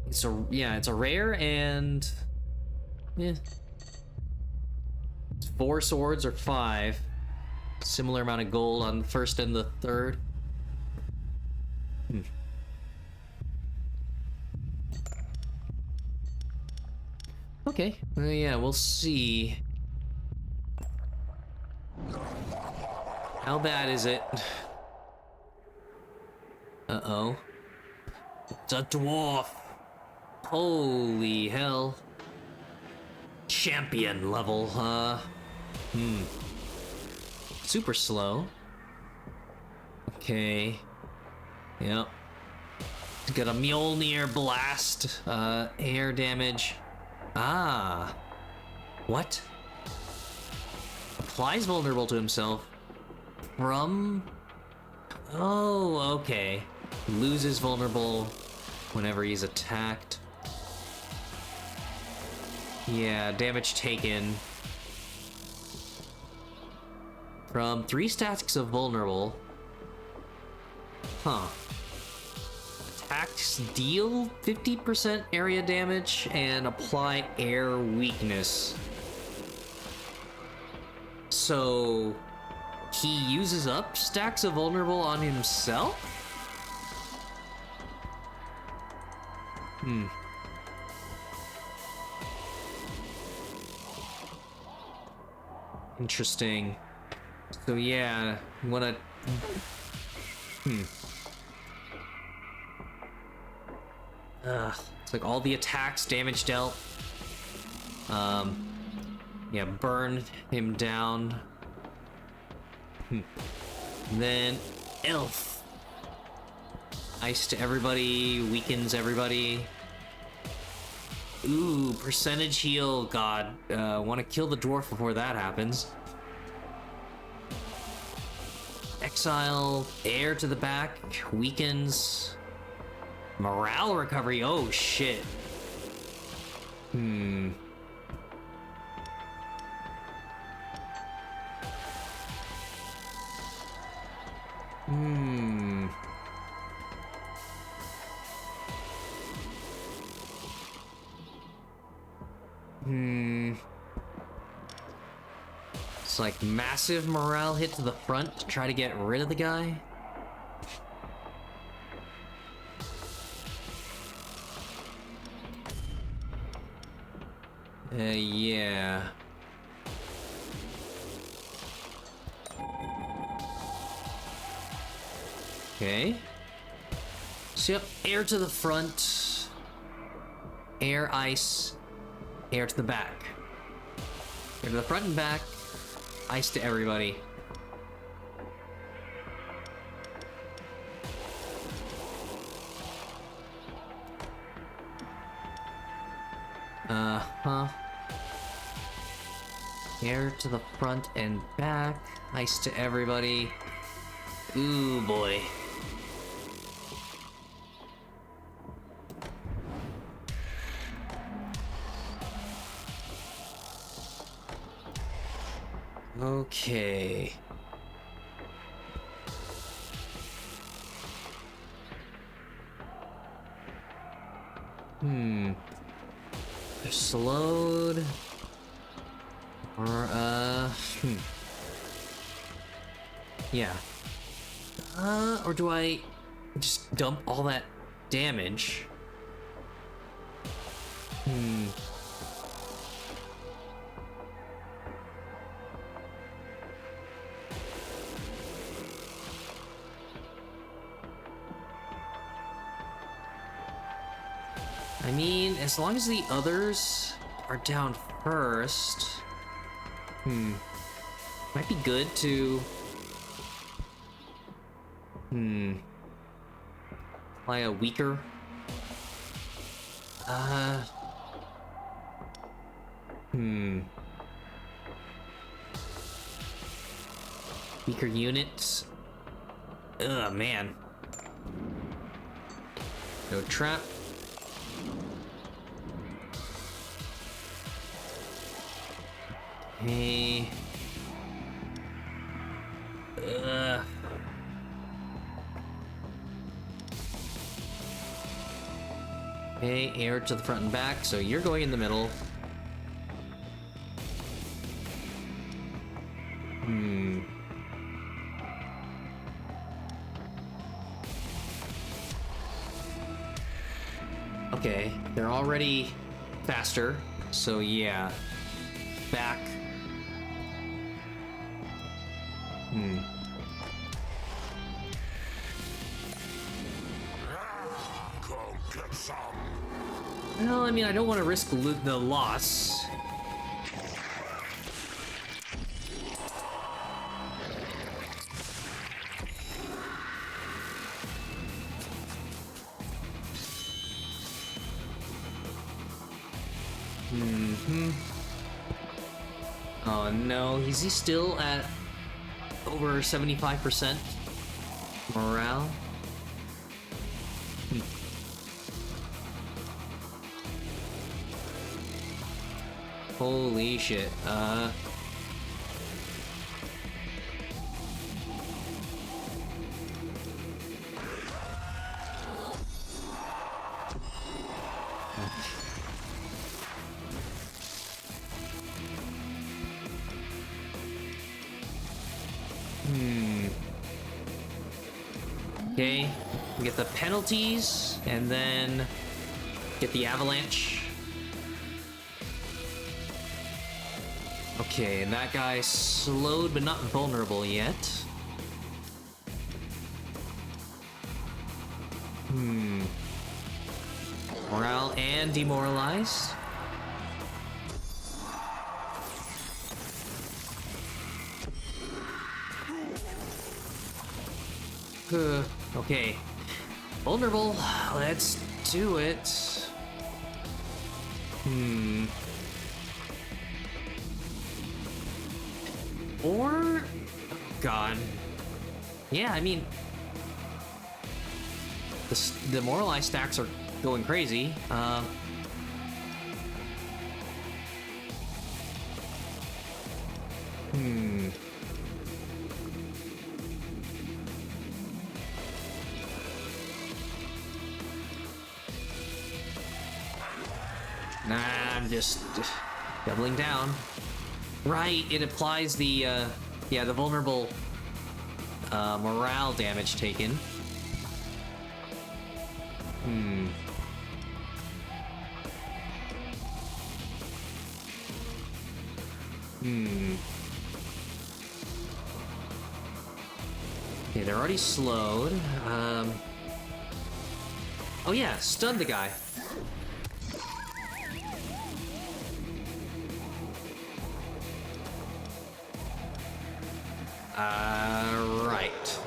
It's a rare, and it's 4 swords or 5. Similar amount of gold on the first and the third. Okay, yeah, we'll see. How bad is it? Uh-oh. It's a dwarf. Holy hell. Champion level, super slow. Okay. Yep. Got a Mjolnir blast. Air damage. Ah. What? Applies vulnerable to himself from... Oh, okay. Loses vulnerable whenever he's attacked. Yeah, damage taken from 3 stacks of vulnerable. Huh. Attacks deal 50% area damage and apply air weakness. So he uses up stacks of vulnerable on himself? Interesting. So yeah, you wanna... It's like all the attacks, damage dealt. Yeah, burn him down. Then elf. Ice to everybody, weakens everybody. Ooh, percentage heal. God, want to kill the dwarf before that happens. Exile, air to the back, weakens. Morale recovery. Oh shit. It's like massive morale hit to the front to try to get rid of the guy. Yeah. Okay. So yep, air to the front. air, ice, air to the back. Air to the front and back, ice to everybody. Uh-huh. Air to the front and back, ice to everybody. Ooh, boy. Okay. They're slowed. Or, yeah. Or do I just dump all that damage? I mean, as long as the others are down first, might be good to, apply a weaker, weaker units. Ugh, man. No trap. Hey. Okay, air to the front and back, so you're going in the middle. Okay, they're already faster, so yeah. Back. Go get some. Well, I mean, I don't want to risk the loss. Oh no, is he still at over 75% morale? Holy shit, Okay, we get the penalties, and then get the avalanche. Okay, and that guy's slowed but not vulnerable yet. Morale and demoralized. Okay. Vulnerable. Let's do it. Or... God. Yeah, I mean... The demoralized stacks are going crazy. Nah, I'm just doubling down. Right, it applies the, yeah, the vulnerable, morale damage taken. Okay, they're already slowed. Oh yeah, stun the guy. Right.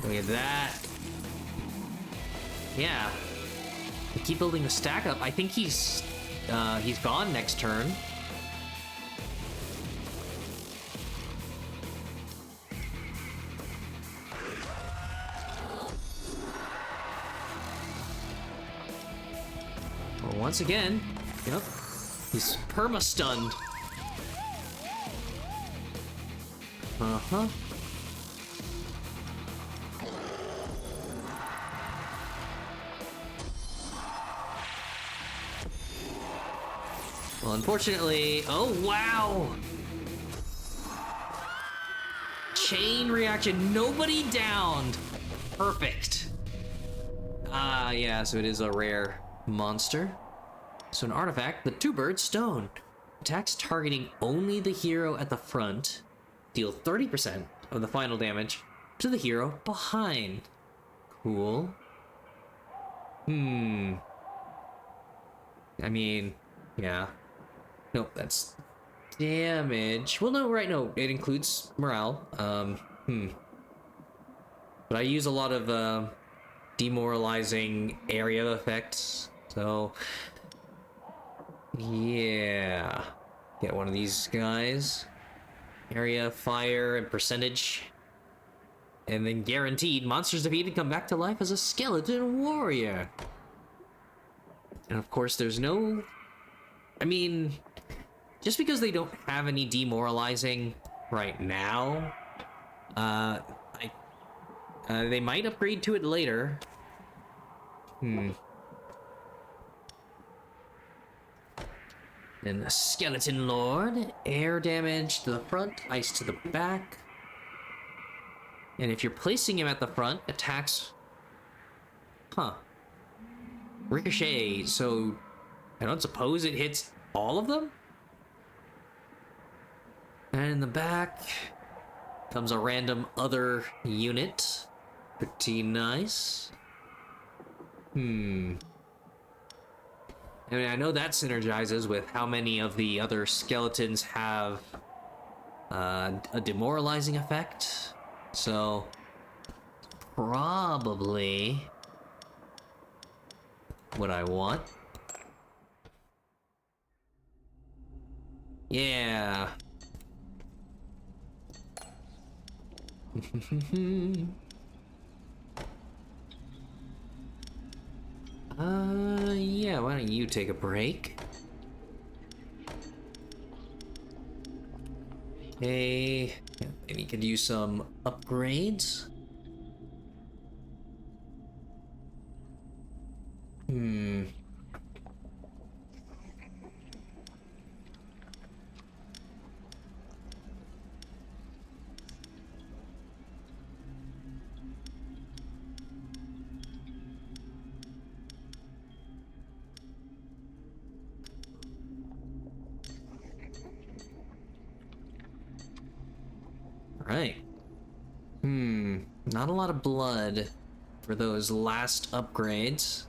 Look at that. Yeah. We keep building the stack up. I think he's gone next turn. Well, once again, yep, he's perma-stunned. Uh-huh. Well, unfortunately... Oh, wow! Chain reaction. Nobody downed. Perfect. Ah, yeah, so it is a rare monster. So an artifact, the two-bird stone. Attacks targeting only the hero at the front. Deal 30% of the final damage to the hero behind. Cool. I mean, yeah. Nope, that's damage. Well, no, right, no, it includes morale. But I use a lot of demoralizing area effects, so yeah. Get one of these guys. Area, fire, and percentage. And then guaranteed, monsters defeated come back to life as a skeleton warrior. And of course, there's no... I mean, just because they don't have any demoralizing right now, they might upgrade to it later. And the Skeleton Lord, air damage to the front, ice to the back. And if you're placing him at the front, attacks... Ricochet, so I don't suppose it hits all of them? And in the back comes a random other unit. Pretty nice. I mean, I know that synergizes with how many of the other skeletons have a demoralizing effect. So, probably what I want. Yeah. Yeah, why don't you take a break? Hey, maybe you could use some upgrades. Right. Not a lot of blood for those last upgrades.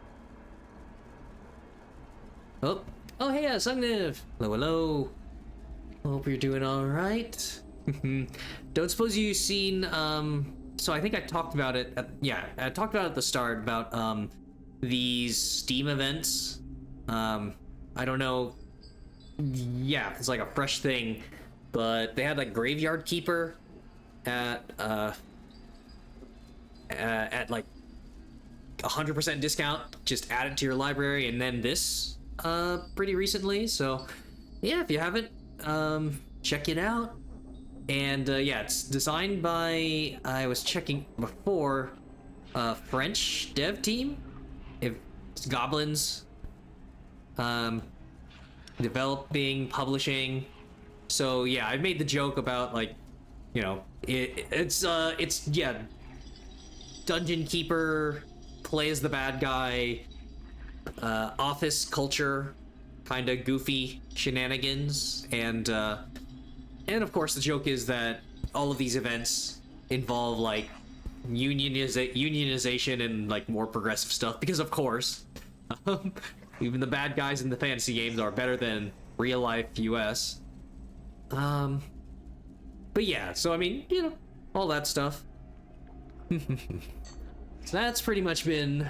Oh, hey, Sungniv! Hello, hello. Hope you're doing alright. Don't suppose you've seen, so I think I talked about it, I talked about it at the start, about, these Steam events. I don't know, yeah, it's like a fresh thing, but they had, like, Graveyard Keeper at like 100% discount. Just add it to your library, and then this pretty recently. So yeah, if you haven't, check it out. And yeah, it's designed by, I was checking before, French dev team. If it's Goblins, developing, publishing. So yeah, I made the joke about, like, you know, it's yeah, Dungeon Keeper, play as the bad guy, office culture, kind of goofy shenanigans, and of course the joke is that all of these events involve, like, unionization and like more progressive stuff, because of course, even the bad guys in the fantasy games are better than real life US. But yeah, so I mean, you know, all that stuff. So that's pretty much been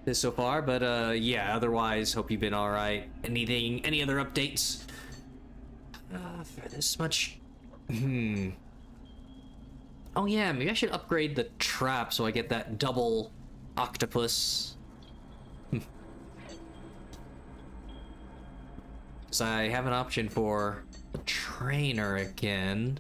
this so far, but yeah, otherwise, hope you've been all right. Any other updates? For this much. Oh yeah, maybe I should upgrade the trap so I get that double octopus. So I have an option for a trainer again.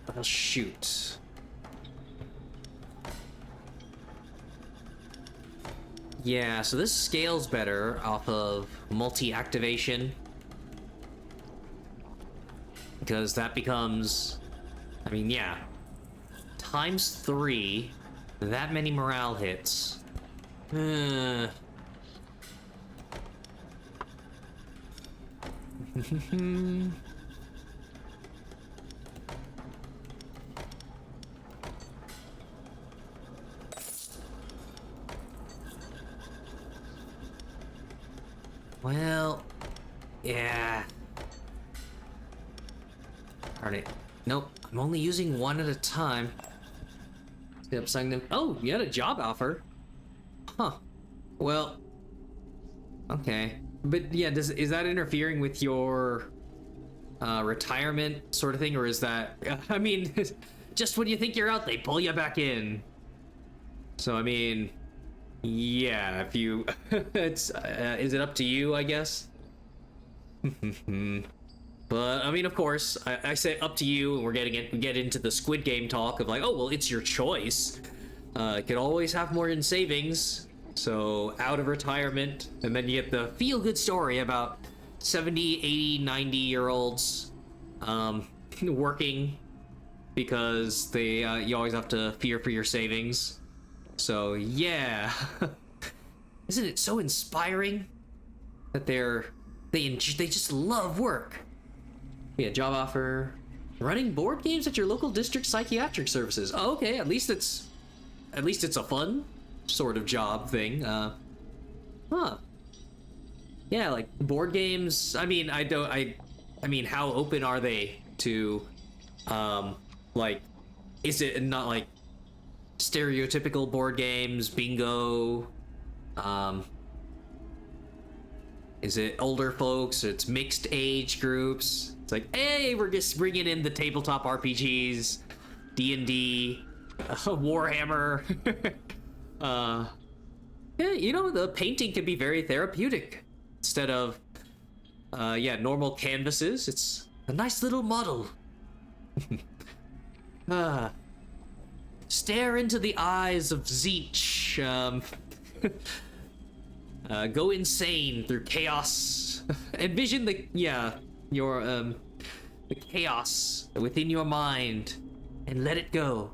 Well, shoot. Yeah, so this scales better off of multi-activation. Because that becomes... I mean, yeah. Times 3. That many morale hits. Well, yeah. Alright. Nope. I'm only using one at a time. Yep, sign them. Oh, you had a job offer. Huh. Well. Okay. But yeah, is that interfering with your retirement sort of thing, or is that? I mean, just when you think you're out, they pull you back in. So I mean, yeah. If you, it's is it up to you? I guess. But I mean, of course, I say up to you, and we get into the Squid Game talk of like, oh well, it's your choice. You could always have more in savings, so out of retirement, and then you get the feel-good story about 70, 80, 90-year-olds working because they you always have to fear for your savings. So yeah, isn't it so inspiring that they just love work? Yeah, job offer. Running board games at your local district psychiatric services. Oh, okay, at least it's a fun sort of job thing. Huh. Yeah, like board games. I mean, I mean, how open are they to like, is it not like stereotypical board games, bingo? Is it older folks? It's mixed age groups. It's like, hey, we're just bringing in the tabletop RPGs, D&D, Warhammer. Yeah, you know, the painting can be very therapeutic. Instead of, yeah, normal canvases, it's a nice little model. Stare into the eyes of Zeech. Go insane through chaos. Envision the chaos within your mind and let it go.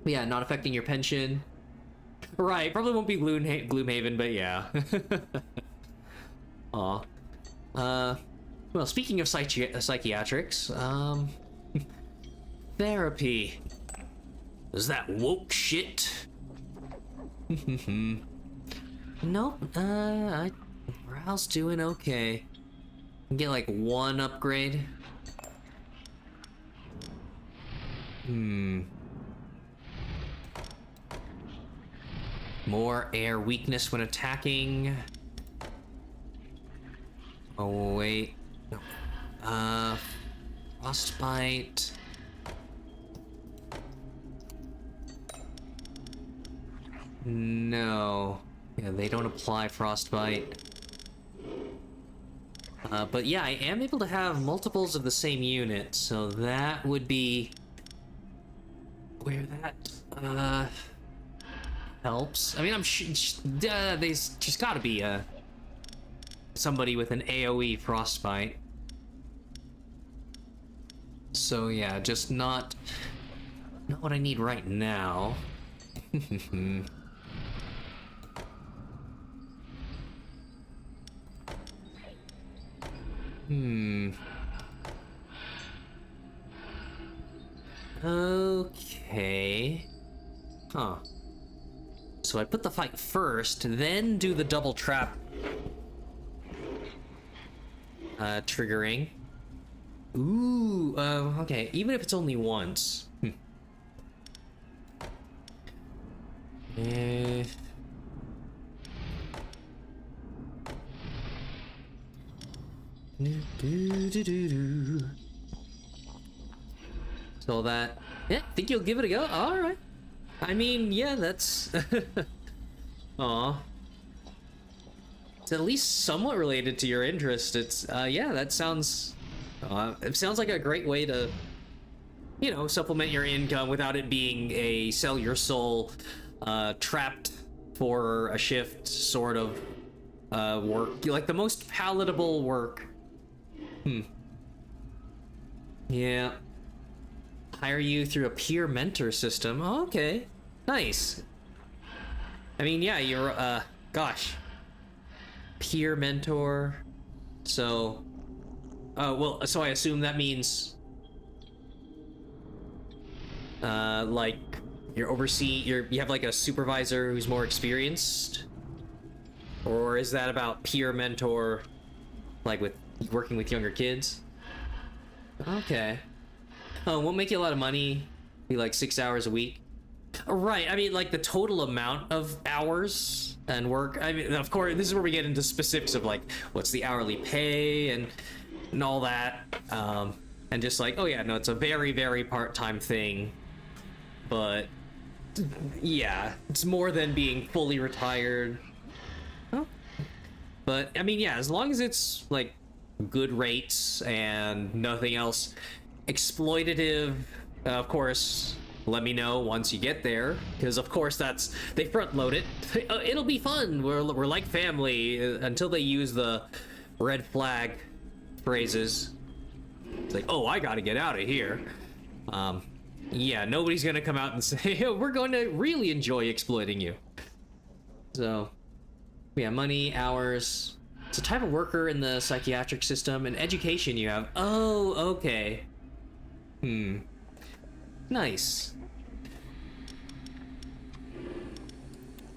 Yeah, not affecting your pension. Right, probably won't be Gloomhaven, but yeah. Aw. Well, speaking of psychiatrics, therapy. Is that woke shit? Nope, morale's doing okay. Get like one upgrade. More air weakness when attacking. Oh wait. No. Frostbite. No. Yeah, they don't apply frostbite. But yeah, I am able to have multiples of the same unit, so that would be where that helps. I mean, there's just gotta be somebody with an AoE frostbite. So yeah, just not Not what I need right now. Okay. Huh. So I put the fight first, then do the double trap triggering. Ooh, okay. Even if it's only once. Eh. So that, yeah, think you'll give it a go? All right. I mean, yeah, that's. Aw. It's at least somewhat related to your interest. It's, yeah, that sounds. It sounds like a great way to, you know, supplement your income without it being a sell your soul, trapped for a shift sort of work. Like the most palatable work. Yeah. Hire you through a peer mentor system. Oh, okay. Nice. I mean, yeah, you're, gosh. Peer mentor. So, well, so I assume that means, like, you have like a supervisor who's more experienced? Or is that about peer mentor, like with working with younger kids? Okay. Oh, won't make you a lot of money. Be like 6 hours a week. Right, I mean, like the total amount of hours and work. I mean, of course, this is where we get into specifics of like, what's the hourly pay and all that. And just like, oh yeah, no, it's a very, very part-time thing. But yeah, it's more than being fully retired. Oh. But I mean, yeah, as long as it's like good rates and nothing else exploitative, of course, let me know once you get there, because of course they front load it. It'll be fun, we're like family, until they use the red flag phrases. It's like, oh, I gotta get out of here. Yeah, nobody's gonna come out and say, oh, we're going to really enjoy exploiting you. So yeah, money, hours. It's a type of worker in the psychiatric system, and education you have. Oh, okay. Nice.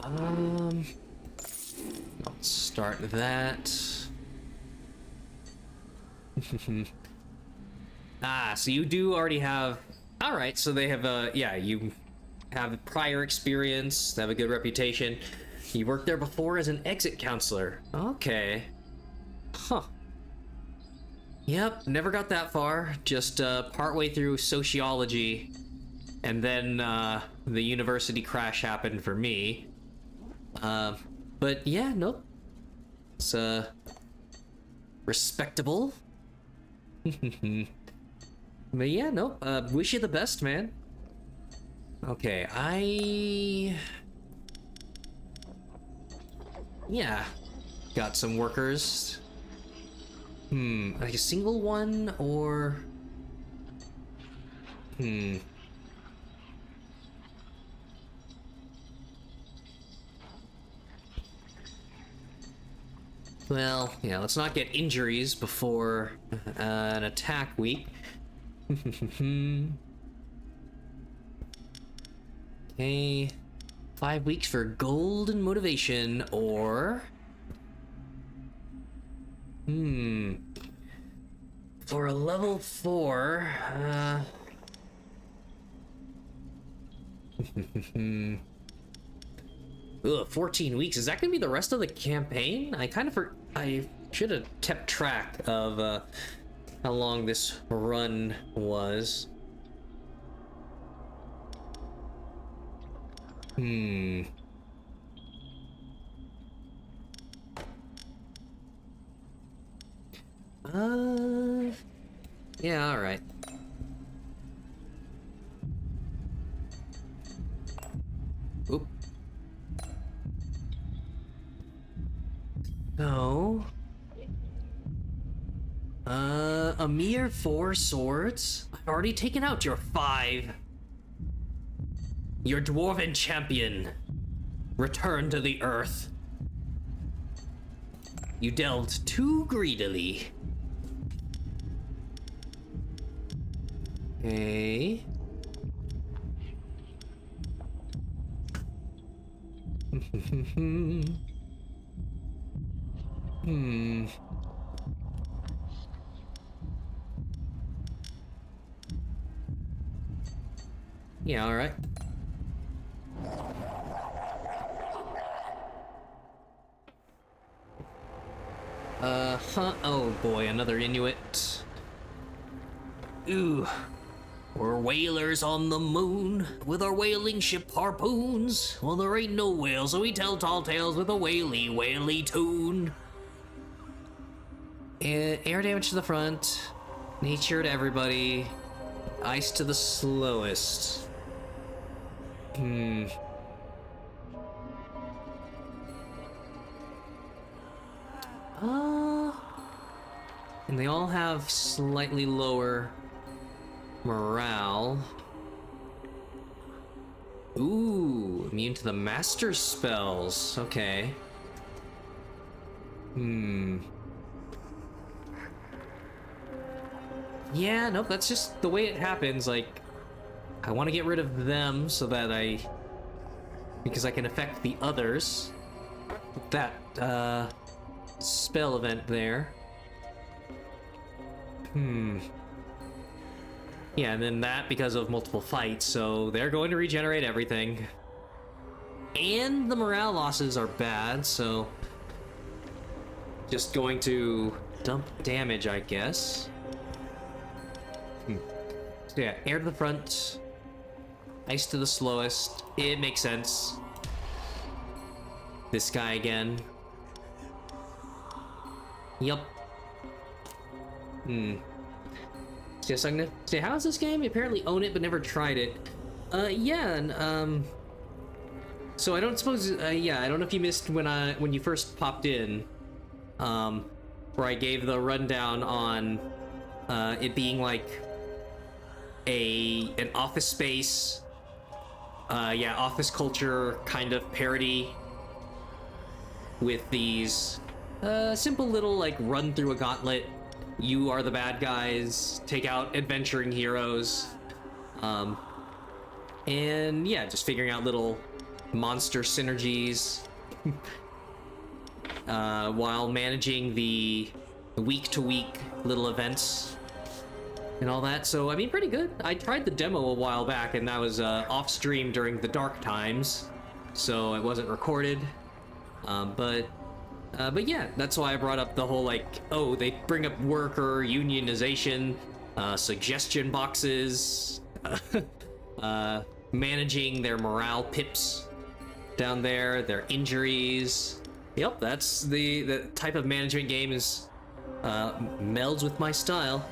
I'll start that. Ah, so you do already have. All right, so they have yeah, you have prior experience, have a good reputation. You worked there before as an exit counselor. Okay. Huh. Yep, never got that far. Just partway through sociology, and then the university crash happened for me. But yeah, nope. It's respectable. But yeah, nope. Wish you the best, man. Okay, yeah, got some workers. Like a single one, or well, yeah, let's not get injuries before an attack week. Okay, 5 weeks for golden motivation, or for a level 4, ugh, 14 weeks. Is that gonna be the rest of the campaign? I should have kept track of how long this run was. Yeah, all right. Oop. So, a mere 4 swords? I've already taken out your 5. Your dwarven champion returned to the earth. You delved too greedily. Okay. Yeah, all right. Oh boy, another Inuit. Ooh. We're whalers on the moon with our whaling ship harpoons. Well, there ain't no whale, so we tell tall tales with a whaley tune. Air damage to the front, nature to everybody, ice to the slowest. And they all have slightly lower morale. Ooh, immune to the master spells. Okay. Yeah, nope, that's just the way it happens. Like, I want to get rid of them so that because I can affect the others. That, spell event there. Yeah, and then that because of multiple fights, so they're going to regenerate everything. And the morale losses are bad, so just going to dump damage, I guess. So yeah, air to the front, ice to the slowest. It makes sense. This guy again. Yup. Yes, I'm gonna say, how's this game? You apparently own it, but never tried it. Yeah, and, so I don't suppose, yeah, I don't know if you missed when you first popped in, where I gave the rundown on, it being like an Office Space, yeah, office culture kind of parody with these, simple little, like, run through a gauntlet. You are the bad guys, take out adventuring heroes, and yeah, just figuring out little monster synergies while managing the week-to-week little events and all that. So I mean, pretty good. I tried the demo a while back, and that was off stream during the dark times, so it wasn't recorded, but yeah, that's why I brought up the whole, like, oh, they bring up worker unionization, suggestion boxes, managing their morale pips down there, their injuries. Yep, that's the type of management game is melds with my style.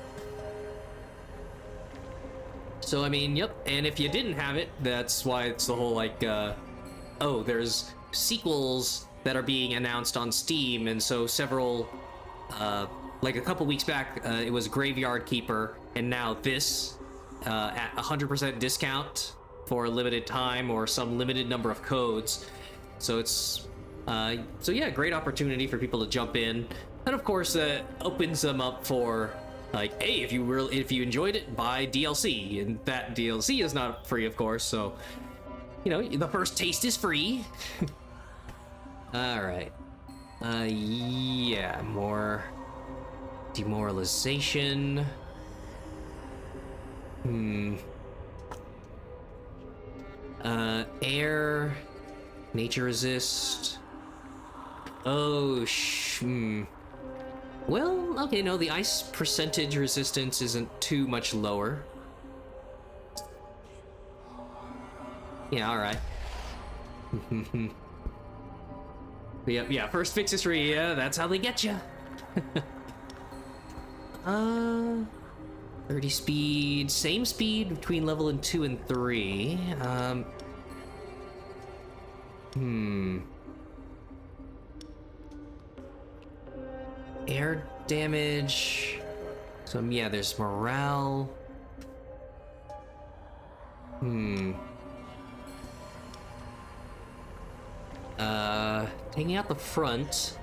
So I mean, yep, and if you didn't have it, that's why it's the whole, like, oh, there's sequels that are being announced on Steam, and so several, like a couple weeks back, it was Graveyard Keeper, and now this, at 100% discount for a limited time or some limited number of codes. So it's, so yeah, great opportunity for people to jump in, and of course, opens them up for, like, hey, if you enjoyed it, buy DLC, and that DLC is not free, of course, so, you know, the first taste is free. Alright. Yeah, more demoralization. Air, nature resist. Oh, well, okay, no, the ice percentage resistance isn't too much lower. Yeah, alright. Yep, yeah, first fix is free, yeah, that's how they get you. 30 speed, same speed between level 2 and 3. Air damage. So yeah, there's morale. hanging out the front.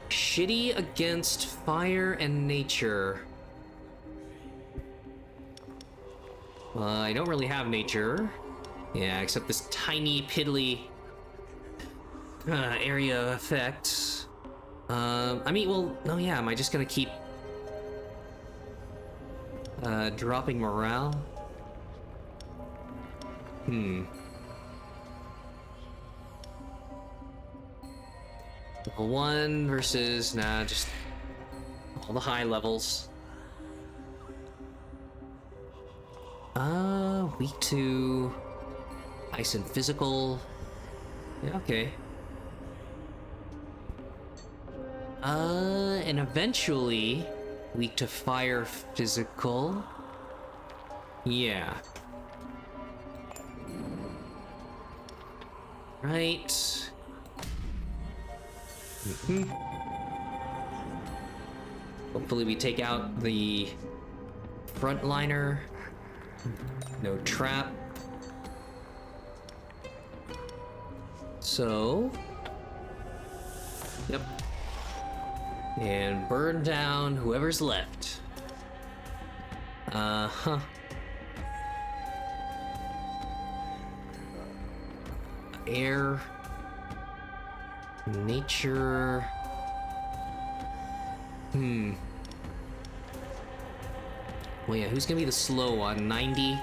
Shitty against fire and nature. I don't really have nature. Yeah, except this tiny, piddly area effect. I mean, well, no, yeah, am I just gonna keep dropping morale? Level 1 versus, nah, just all the high levels. Weak to ice and physical. Yeah, okay. And eventually weak to fire physical. Yeah. Right. Hopefully we take out the frontliner. No trap. So, yep. And burn down whoever's left. Uh-huh. Air. Nature. Well, yeah, who's gonna be the slow one? 90?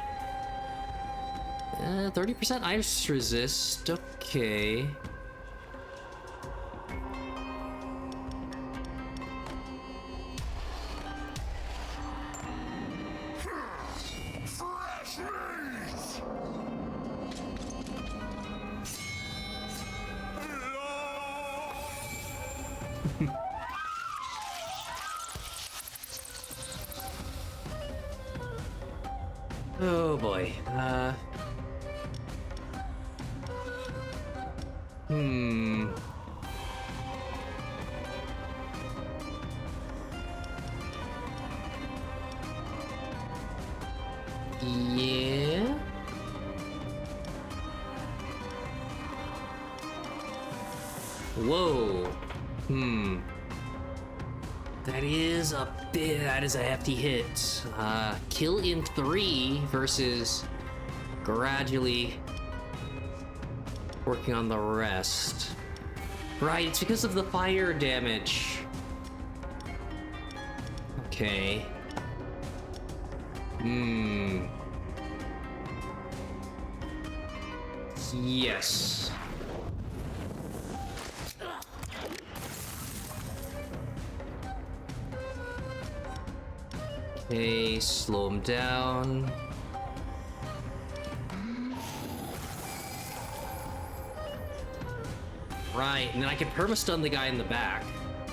30% ice resist. Okay. Fresh meat! Oh boy. Yeah. Whoa. That is a bit. That is a hefty hit. Kill in 3 versus gradually working on the rest. Right, it's because of the fire damage. Okay. Yes. Okay, slow him down. Right, and then I can perma-stun the guy in the back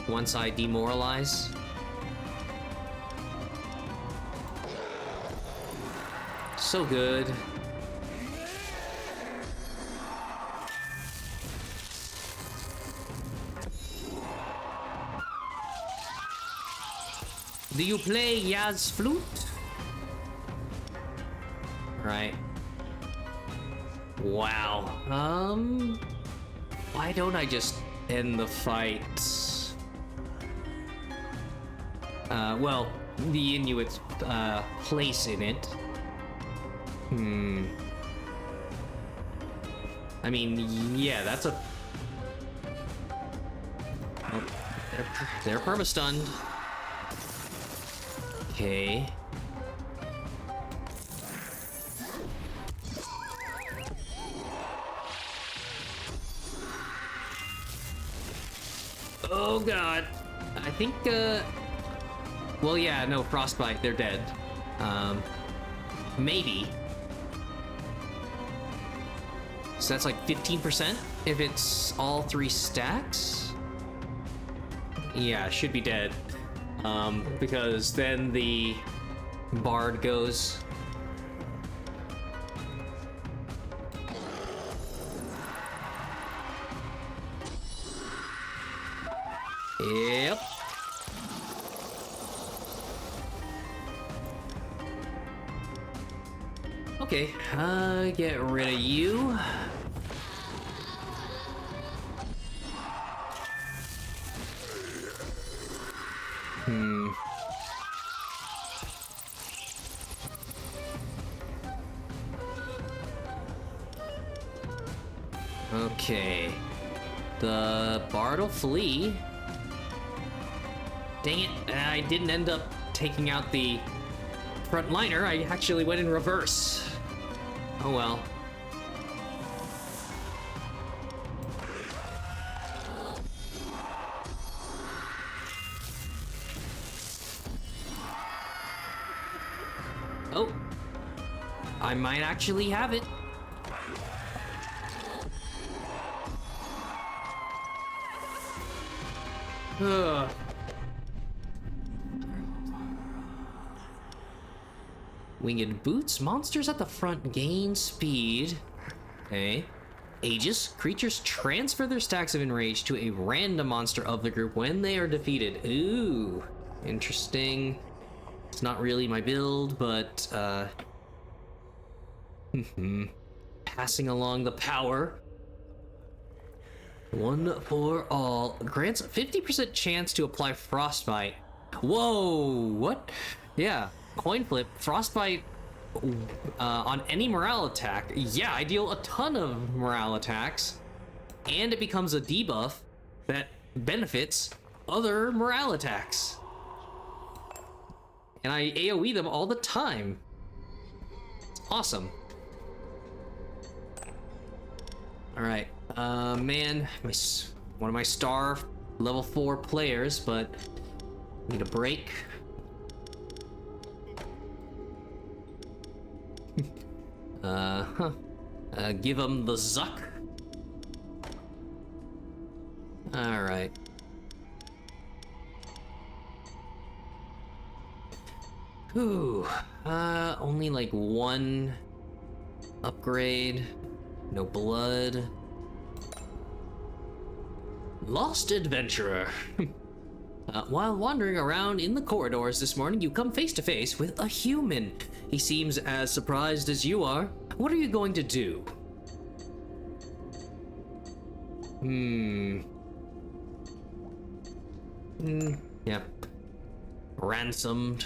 once I demoralize. So good. Do you play Yaz flute? Right. Wow. Why don't I just end the fight? Well, the Inuit's place in it. I mean, yeah, that's a... Oh, they're perma-stunned. Okay. Oh god. I think, well, yeah, no, frostbite, they're dead. Maybe. So that's like 15% if it's all 3 stacks? Yeah, should be dead. Because then the bard goes. Yep. Okay, get rid of you. Okay. The Bard will flee. Dang it, I didn't end up taking out the frontliner. I actually went in reverse. Oh well. Oh. I might actually have it. Ugh. Winged boots. Monsters at the front gain speed. Okay. Aegis. Creatures transfer their stacks of enrage to a random monster of the group when they are defeated. Ooh. Interesting. It's not really my build, but, passing along the power. One for all. Grants a 50% chance to apply Frostbite. Whoa, what? Yeah, coin flip. Frostbite on any morale attack. Yeah, I deal a ton of morale attacks. And it becomes a debuff that benefits other morale attacks. And I AoE them all the time. It's awesome. Alright. Man, one of my star level 4 players, but need a break. Give him the Zuck. Alright. Ooh, only like one upgrade. No blood. Lost adventurer. While wandering around in the corridors this morning, you come face to face with a human. He seems as surprised as you are. What are you going to do? Yeah. Ransomed.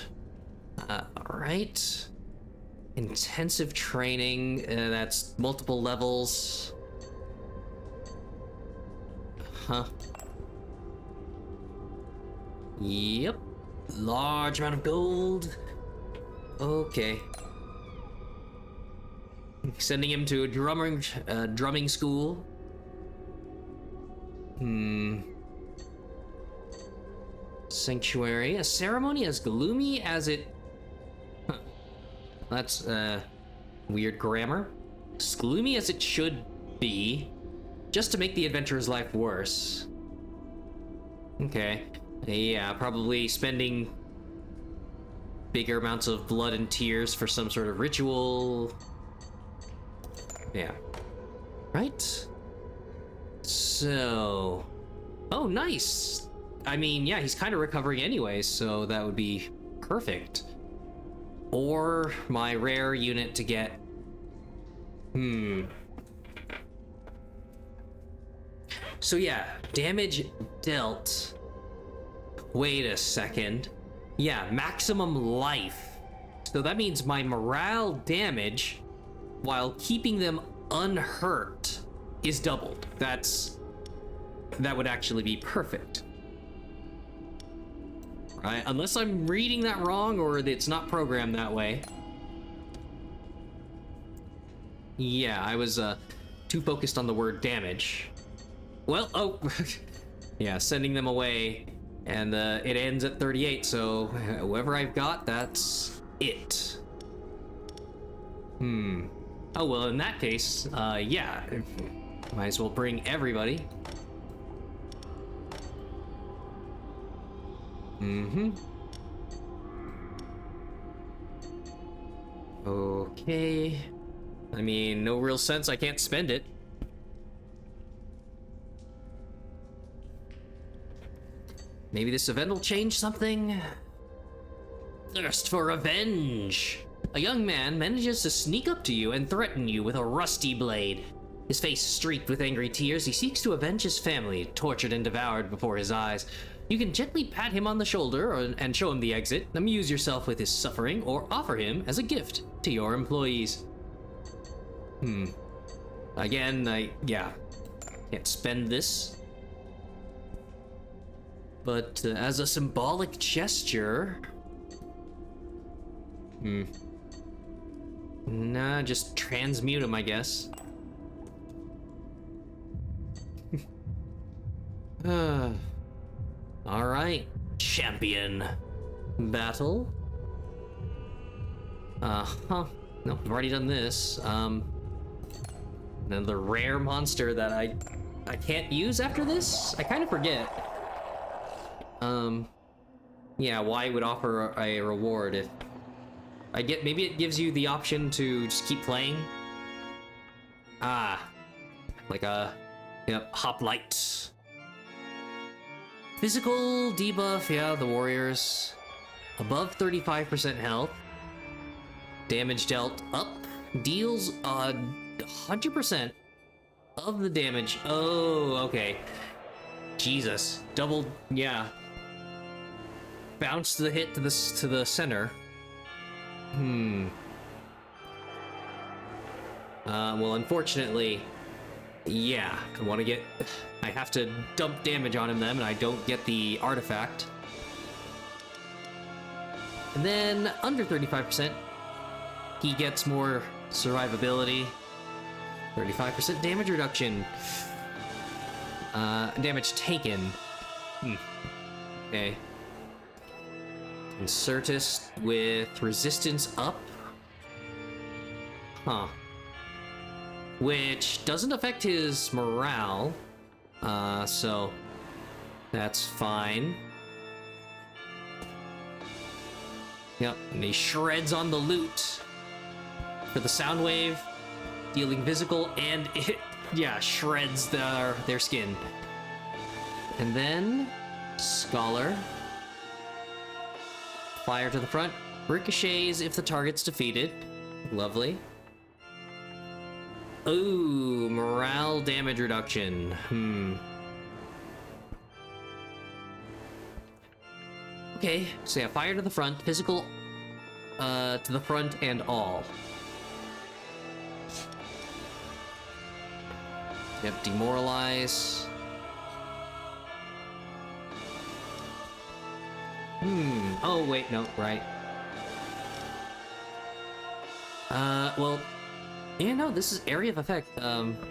Alright. Intensive training, that's multiple levels. Huh. Yep. Large amount of gold. Okay. Sending him to a drumming school. Sanctuary. A ceremony as gloomy as it... Huh. That's, weird grammar. As gloomy as it should be, just to make the adventurer's life worse. Okay. Yeah, probably spending bigger amounts of blood and tears for some sort of ritual. Yeah. Right? So... Oh, nice! I mean, yeah, he's kind of recovering anyway, so that would be perfect. Or my rare unit to get... So yeah, damage dealt. Wait a second. Yeah, maximum life. So that means my morale damage, while keeping them unhurt, is doubled. That would actually be perfect. Right? Unless I'm reading that wrong or it's not programmed that way. Yeah, I was too focused on the word damage. Well, oh, yeah, sending them away, and it ends at 38, so whoever I've got, that's it. Oh, well, in that case, yeah, might as well bring everybody. Okay. I mean, no real sense, I can't spend it. Maybe this event will change something? Thirst for revenge! A young man manages to sneak up to you and threaten you with a rusty blade. His face streaked with angry tears, he seeks to avenge his family, tortured and devoured before his eyes. You can gently pat him on the shoulder and show him the exit, amuse yourself with his suffering, or offer him as a gift to your employees. Again, yeah, can't spend this. But as a symbolic gesture... Nah, just transmute him, I guess. Alright, champion. Battle. No, I've already done this. Another rare monster that I can't use after this? I kind of forget. Yeah, why would offer a reward if... maybe it gives you the option to just keep playing? Like a... Yep, hoplite. Physical debuff, yeah, the warriors. Above 35% health. Damage dealt up. Deals 100% of the damage. Oh, okay. Jesus. Double, yeah. Bounce the hit to the center. Well, unfortunately, yeah, I have to dump damage on him then, and I don't get the artifact. And then, under 35%, he gets more survivability. 35% damage reduction. Damage taken. Okay. Insertus with resistance up. Huh. Which doesn't affect his morale. So that's fine. Yep, and he shreds on the loot for the sound wave, dealing physical, and it, yeah, shreds their skin. And then Scholar. Fire to the front. Ricochets if the target's defeated. Lovely. Ooh, morale damage reduction. Okay, so yeah, fire to the front, physical to the front and all. Yep, demoralize. Oh, wait, no, right. Well, yeah, no, this is area of effect.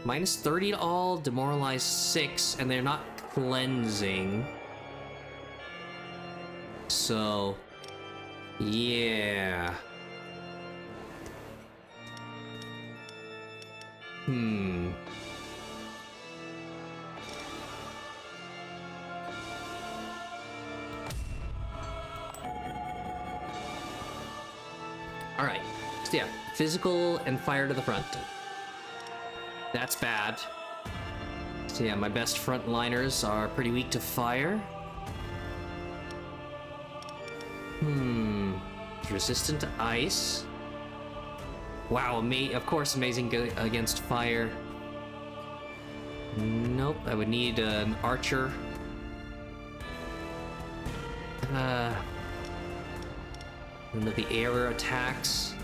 Minus 30 to all, demoralize 6, and they're not cleansing. So, yeah. Alright, so yeah, physical and fire to the front. That's bad. So yeah, my best frontliners are pretty weak to fire. Resistant to ice. Wow, of course amazing against fire. Nope, I would need an archer. And the air attacks.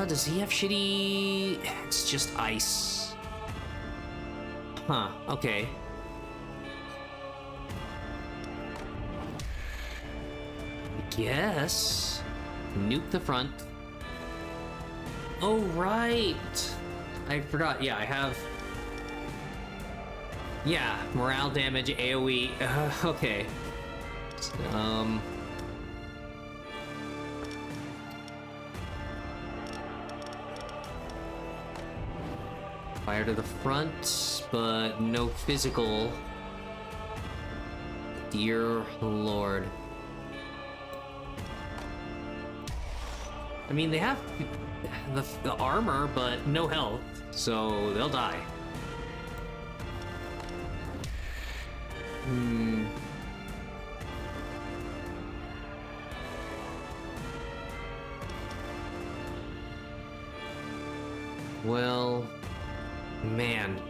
Does he have shitty... It's just ice. Huh, okay. I guess. Nuke the front. Oh, right! I forgot, yeah, I have... Yeah, morale damage, AoE, okay. Fire to the front, but no physical. Dear Lord. I mean, they have the armor, but no health, so they'll die. Well, man.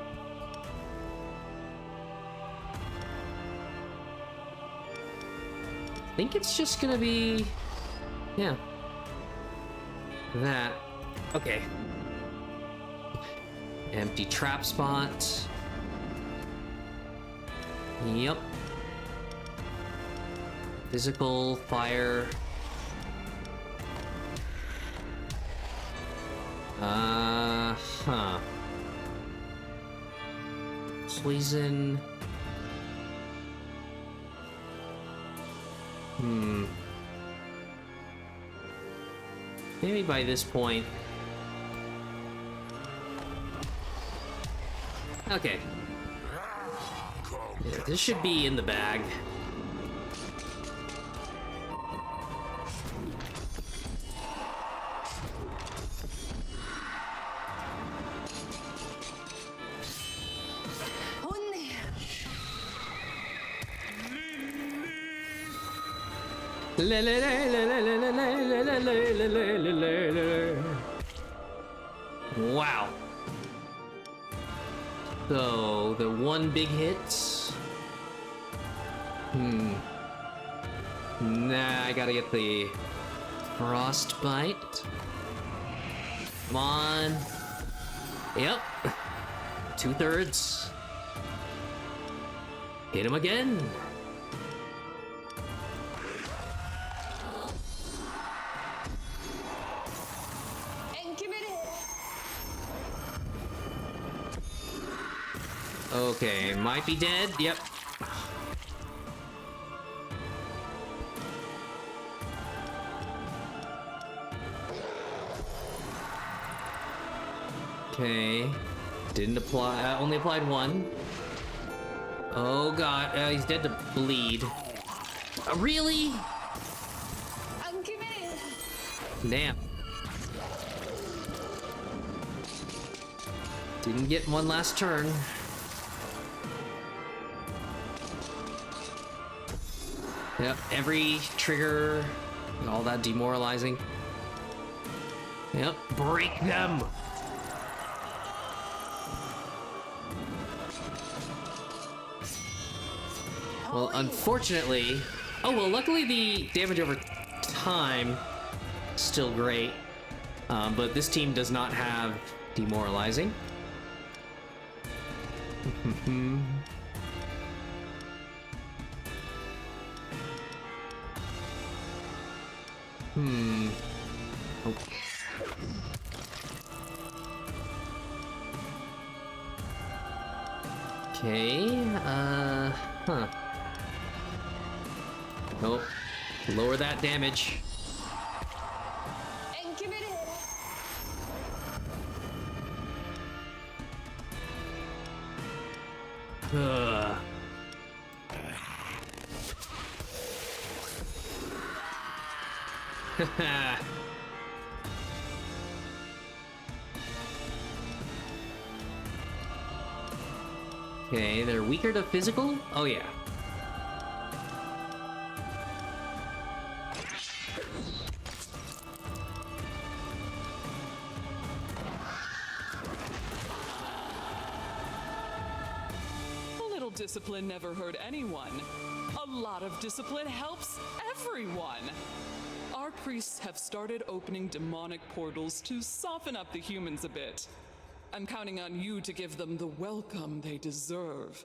I think it's just gonna be, yeah, that. Okay. Empty trap spot. Yep. Physical fire. Huh. Poison. Maybe by this point. Okay. Yeah, this should be in the bag. Wow. So, the one big hit. Nah, I gotta get the frostbite. Come on. Yep. 2/3. Hit him again. Okay, might be dead. Yep. Okay. Didn't apply. Only applied one. Oh god, he's dead to bleed. Really? I'm committed. Damn. Didn't get one last turn. Yep, every trigger, and all that demoralizing. Yep, break them! Well, unfortunately... Oh, well, luckily the damage over time is still great. But this team does not have demoralizing. Oh. Okay, huh. Nope. Lower that damage. I'm committed. Ugh. Okay, they're weaker to physical? Oh yeah. A little discipline never hurt anyone. A lot of discipline helps everyone. Our priests have started opening demonic portals to soften up the humans a bit. I'm counting on you to give them the welcome they deserve.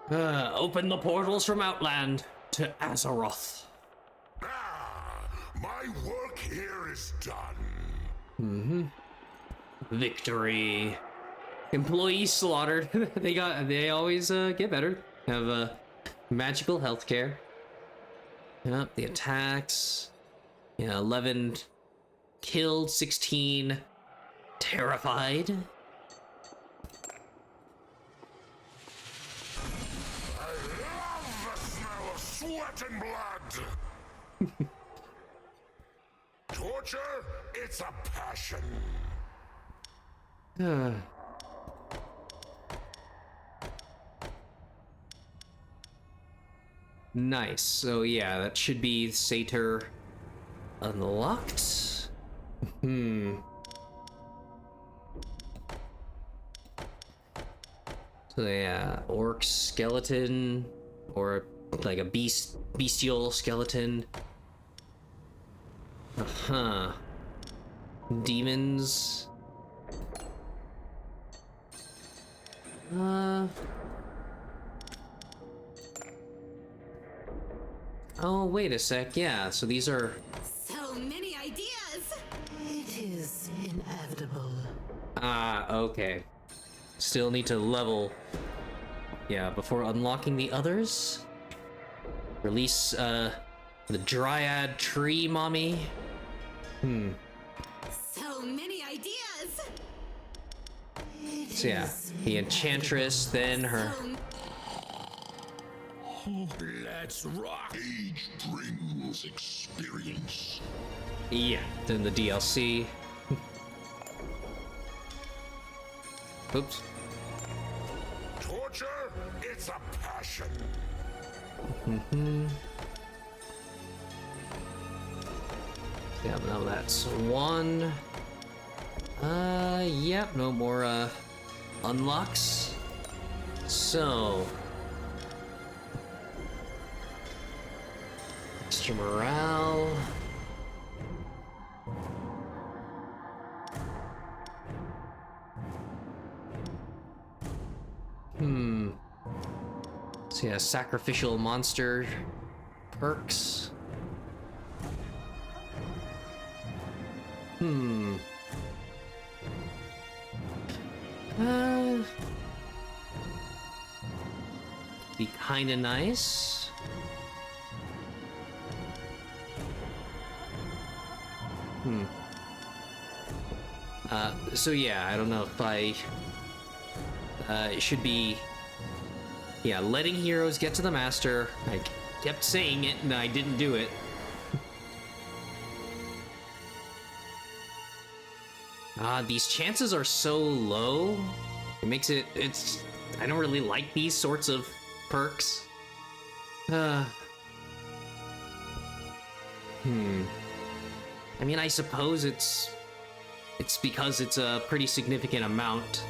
Open the portals from Outland to Azeroth. My work here is done. Victory. Employees slaughtered. They always get better. Have magical healthcare. Yep, the attacks. Yeah, 11 killed, 16 terrified. I love the smell of sweat and blood. Torture, it's a passion. Nice. So yeah, that should be Satyr unlocked. So yeah, orc skeleton, or like a bestial skeleton. Uh-huh. Demons. Oh, wait a sec. Yeah, so these are... So many ideas! It is inevitable. Ah, okay. Still need to level. Yeah, before unlocking the others. Release, the Dryad Tree Mommy. So many ideas! So yeah, the Enchantress, then her... Let's rock. Age brings experience. Yeah, then the DLC. Oops. Torture, it's a passion. Yeah, now that's one. Yep, no more, unlocks. So... extra morale. So yeah, sacrificial monster perks. Be kinda nice. So yeah, I don't know if it should be, yeah, letting heroes get to the master. I kept saying it and I didn't do it. These chances are so low. It makes it's, I don't really like these sorts of perks. I mean, I suppose it's because it's a pretty significant amount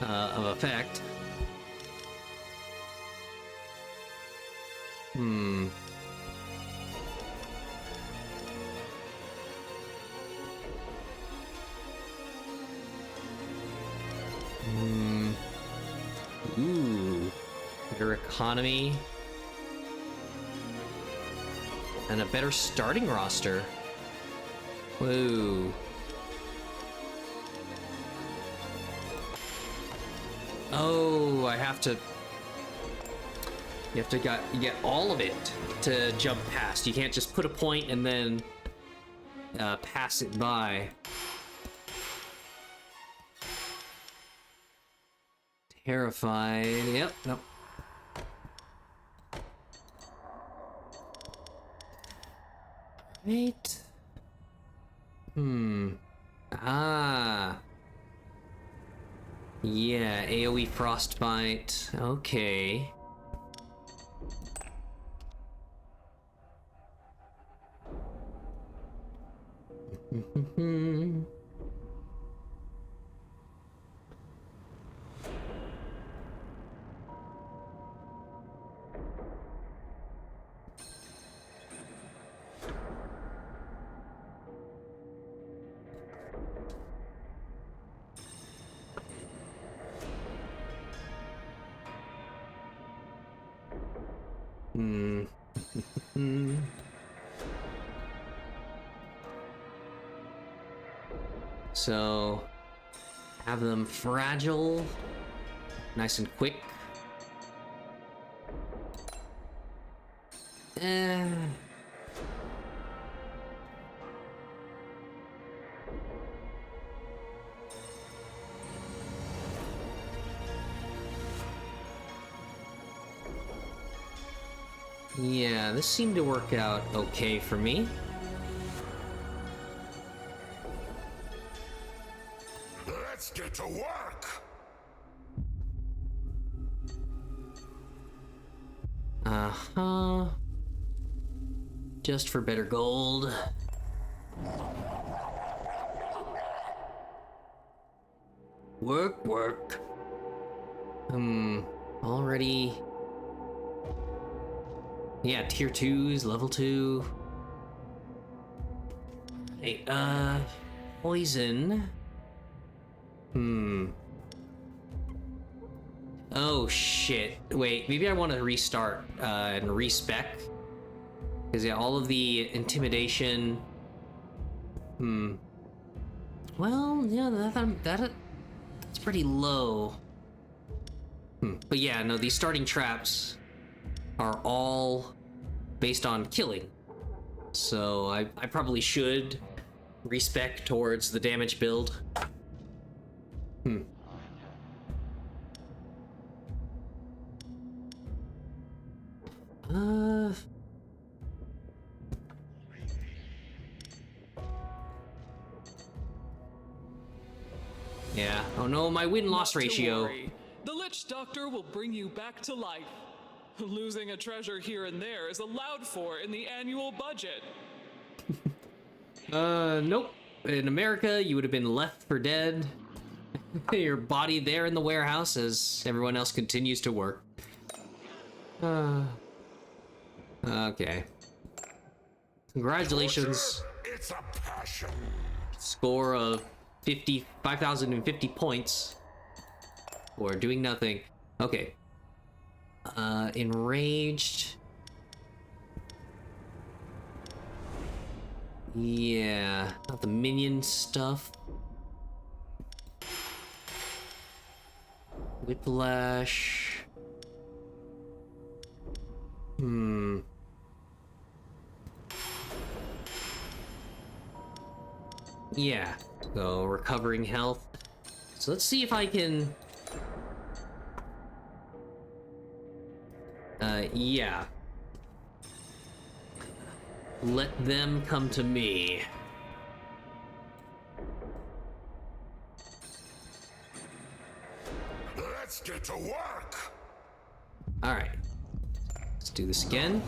of effect. Ooh, better economy. And a better starting roster. Whoa. Oh, I have to... You have to get all of it to jump past. You can't just put a point and then pass it by. Terrified. Yep, nope. Right. Ah. Yeah, AoE Frostbite. Okay. So, have them fragile, nice and quick. Yeah, this seemed to work out okay for me. Let's get to work. Uh-huh. Just for better gold. Work, work. Already. Yeah, tier 2s, level 2. Hey, poison. Oh shit. Wait, maybe I want to restart and respec. Because yeah, all of the intimidation. Well, yeah, that's pretty low. But yeah, no, these starting traps are all based on killing. So I probably should respec towards the damage build. Yeah. Oh no, my win-loss Not to ratio. worry. The Lich Doctor will bring you back to life. Losing a treasure here and there is allowed for in the annual budget. Nope. In America, you would have been left for dead. Your body there in the warehouse as everyone else continues to work. Okay. Congratulations. It's a passion. Score of 5,050 points. Or doing nothing. Okay. Enraged. Yeah, not the minion stuff. Whiplash. Yeah, so recovering health. So let's see if I can... yeah. Let them come to me. Let's get to work. All right. Let's do this again.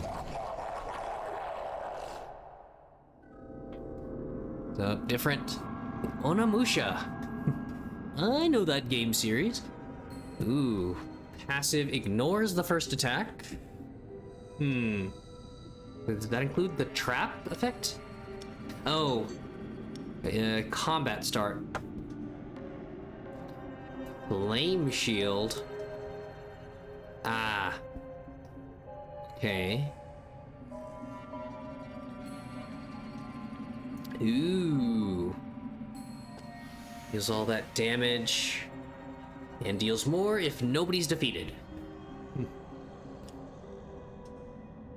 So, different. Onimusha. I know that game series. Ooh. Passive ignores the first attack. Does that include the trap effect? Oh. Combat start. Flame shield. Ah. Okay. Ooh. Deals all that damage. And deals more if nobody's defeated.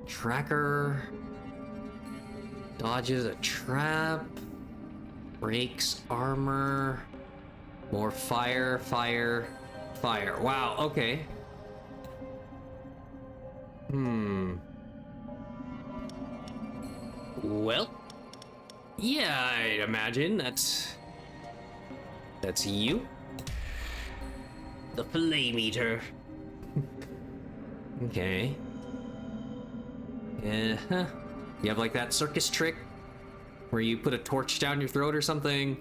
Tracker. Dodges a trap. Breaks armor. More fire, fire, fire. Wow, okay. Well. Yeah, I'd imagine that's you. The Flame Eater. Okay. Yeah. You have like that circus trick where you put a torch down your throat or something.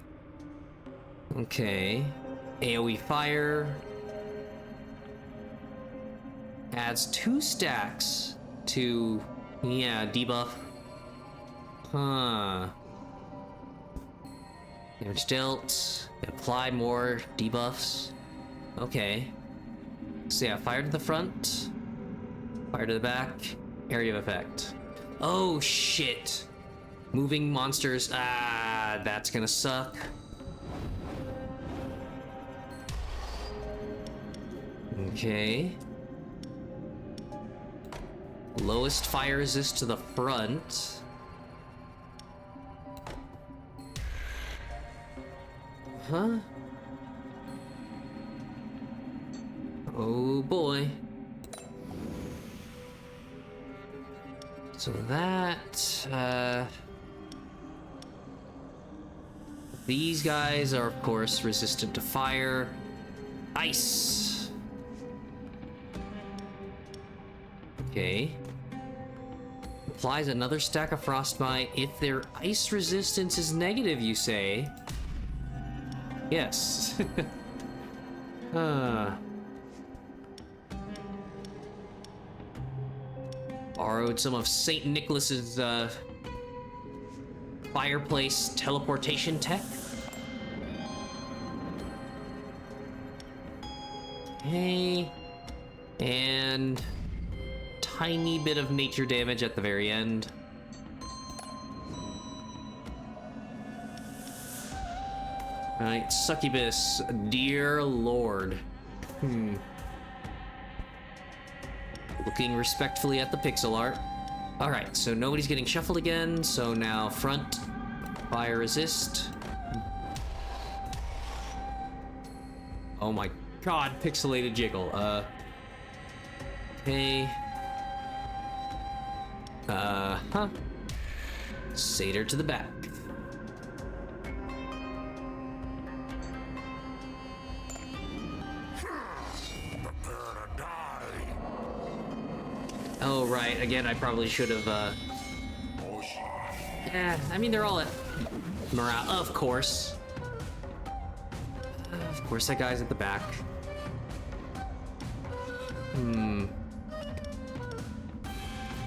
Okay. AoE fire. Adds 2 stacks to, yeah, debuff. Huh. Damage dealt. Apply more debuffs. Okay. So yeah, fire to the front. Fire to the back. Area of effect. Oh shit. Moving monsters. Ah, that's gonna suck. Okay. Lowest fire resist to the front. Huh? Oh boy. So that, these guys are, of course, resistant to fire. Ice. Okay. Applies another stack of frostbite if their ice resistance is negative, you say? Yes. Borrowed some of St. Nicholas's fireplace teleportation tech. Okay. And tiny bit of nature damage at the very end. Alright, succubus, dear lord. Looking respectfully at the pixel art. Alright, so nobody's getting shuffled again, so now front, fire resist. Oh my god, pixelated jiggle. Okay. Satyr to the back. Oh, right. Again, I probably should have, I mean, they're all at morale. Of course. Of course, that guy's at the back.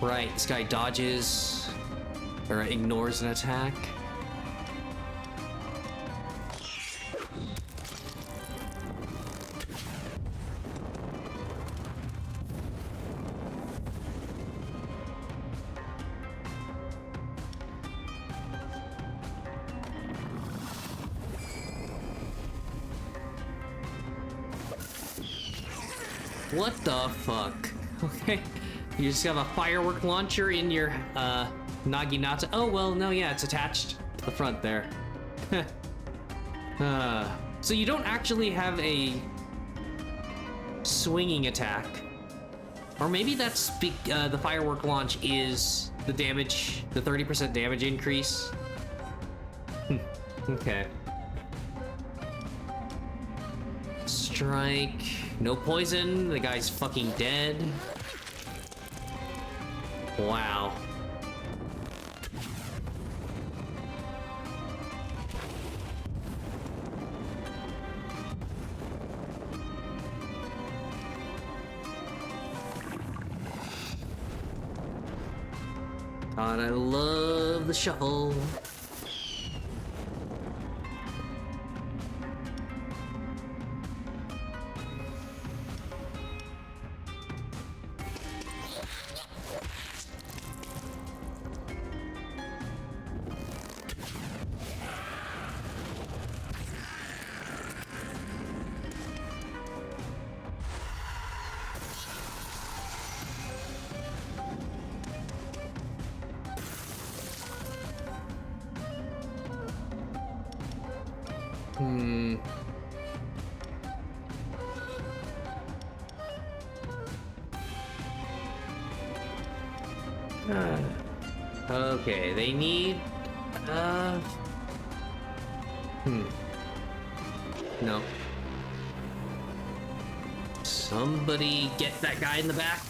Right, this guy dodges or ignores an attack. What the fuck? Okay. You just have a firework launcher in your Naginata. Oh, well, no, yeah, it's attached to the front there. So you don't actually have a swinging attack. Or maybe that's the firework launch is the damage, the 30% damage increase. Okay. Strike. No poison. The guy's fucking dead. Wow. God, I love the shuffle. Okay, they need... No. Somebody get that guy in the back.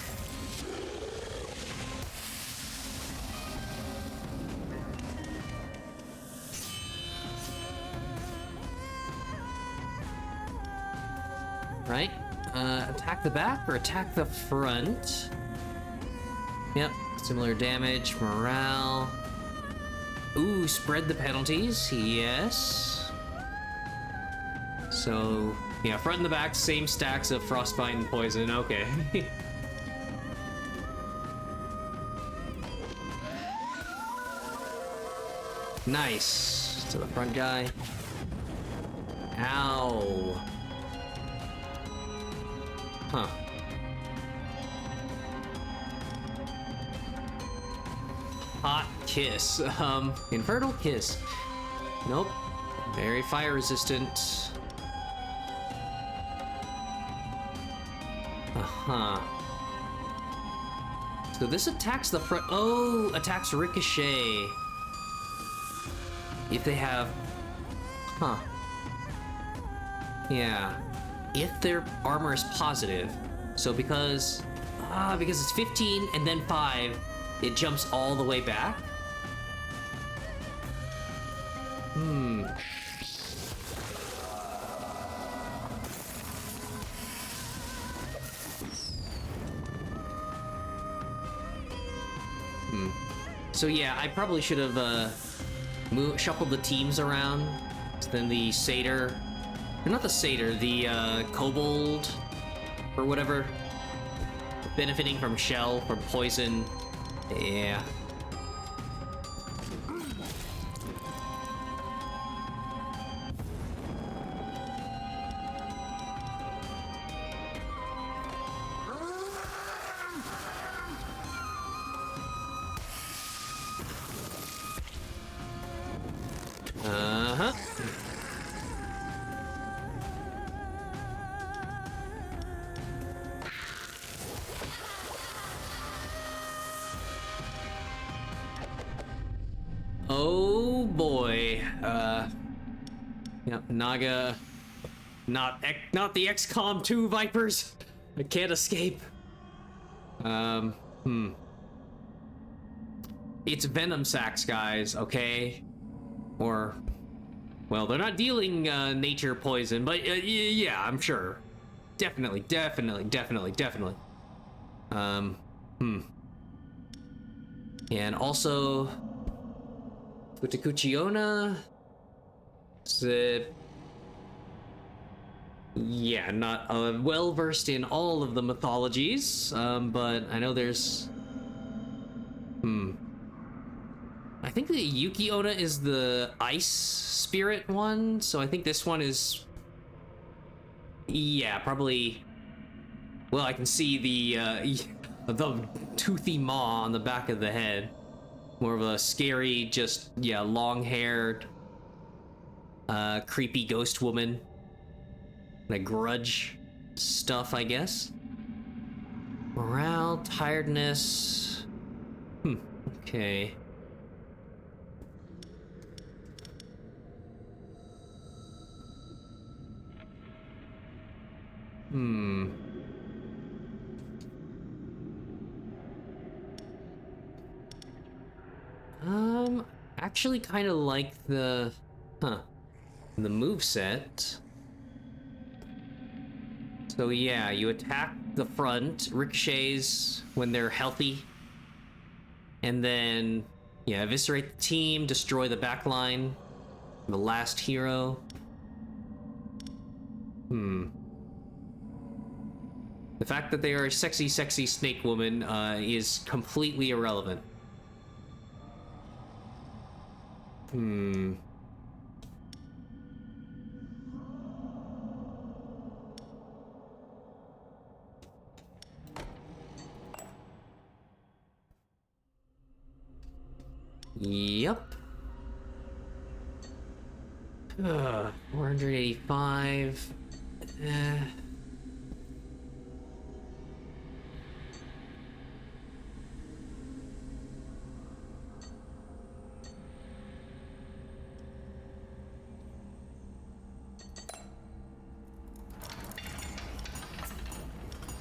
Right? Attack the back or attack the front? Yep, similar damage, morale. Ooh, spread the penalties, yes. So, yeah, front and the back, same stacks of frostbite and poison, okay. Nice. To the front guy. Ow. Huh. Hot kiss. Infernal kiss. Nope. Very fire resistant. Uh-huh. So this attacks the front. Oh, attacks ricochet. If they have. Huh. Yeah. If their armor is positive. So because it's 15 and then 5, it jumps all the way back. So yeah, I probably should have shuffled the teams around. So then the satyr, or not the satyr, the kobold or whatever, benefiting from shell, from poison. Yeah. Uh-huh. Oh boy. Yep, Naga. Not the XCOM 2 Vipers. I can't escape. It's Venom Sacs, guys, okay? Or, well, they're not dealing nature poison, but yeah, I'm sure. Definitely. And also, Futakuchiona. Yeah, not well versed in all of the mythologies, but I know there's. I think the Yuki Onna is the ice spirit one, so I think this one is. Yeah, probably. Well, I can see the toothy maw on the back of the head. More of a scary, just yeah, long-haired, creepy ghost woman. Like grudge stuff, I guess. Morale, tiredness. Okay. Actually kind of like the move set. So yeah, you attack the front, ricochets when they're healthy, and then yeah, eviscerate the team, destroy the back line, the last hero. The fact that they are a sexy snake woman is completely irrelevant. Yep. 485.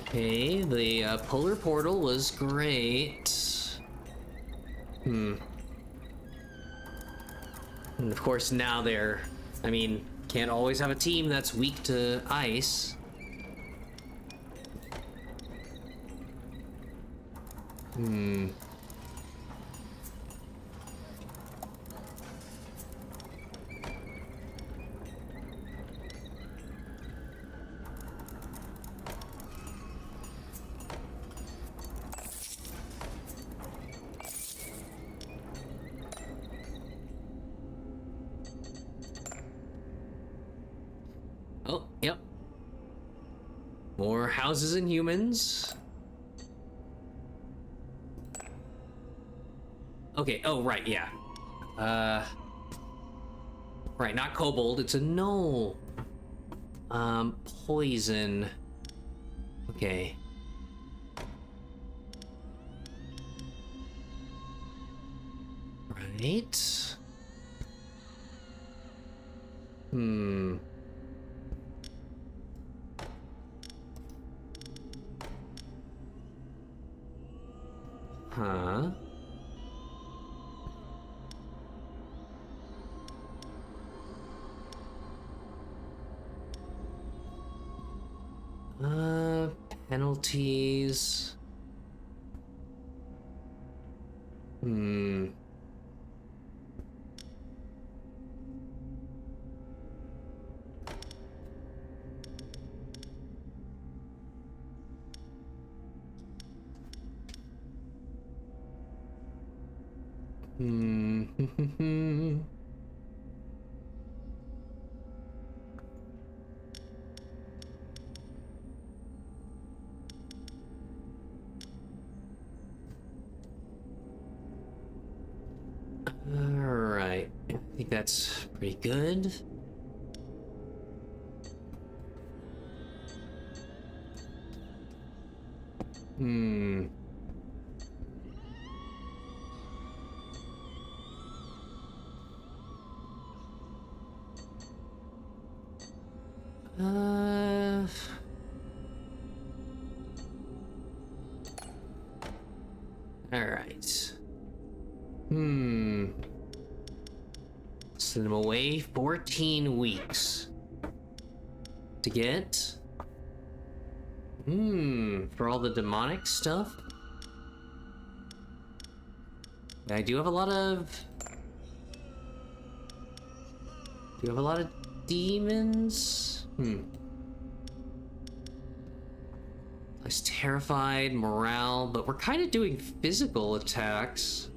Okay, the polar portal was great. And of course now they're, I mean, can't always have a team that's weak to ice. Oh, yep. More houses and humans. Okay, oh, right, yeah. Right, not kobold, it's a gnoll. Poison. Okay. Right. Huh? Penalties. Hmm. Hmm. Alright. I think that's pretty good. Hmm. Uh... Alright. Hmm. Send him away 14 weeks. To get? For all the demonic stuff? I do have a lot of... Do you have a lot of demons? Less terrified, morale, but we're kind of doing physical attacks.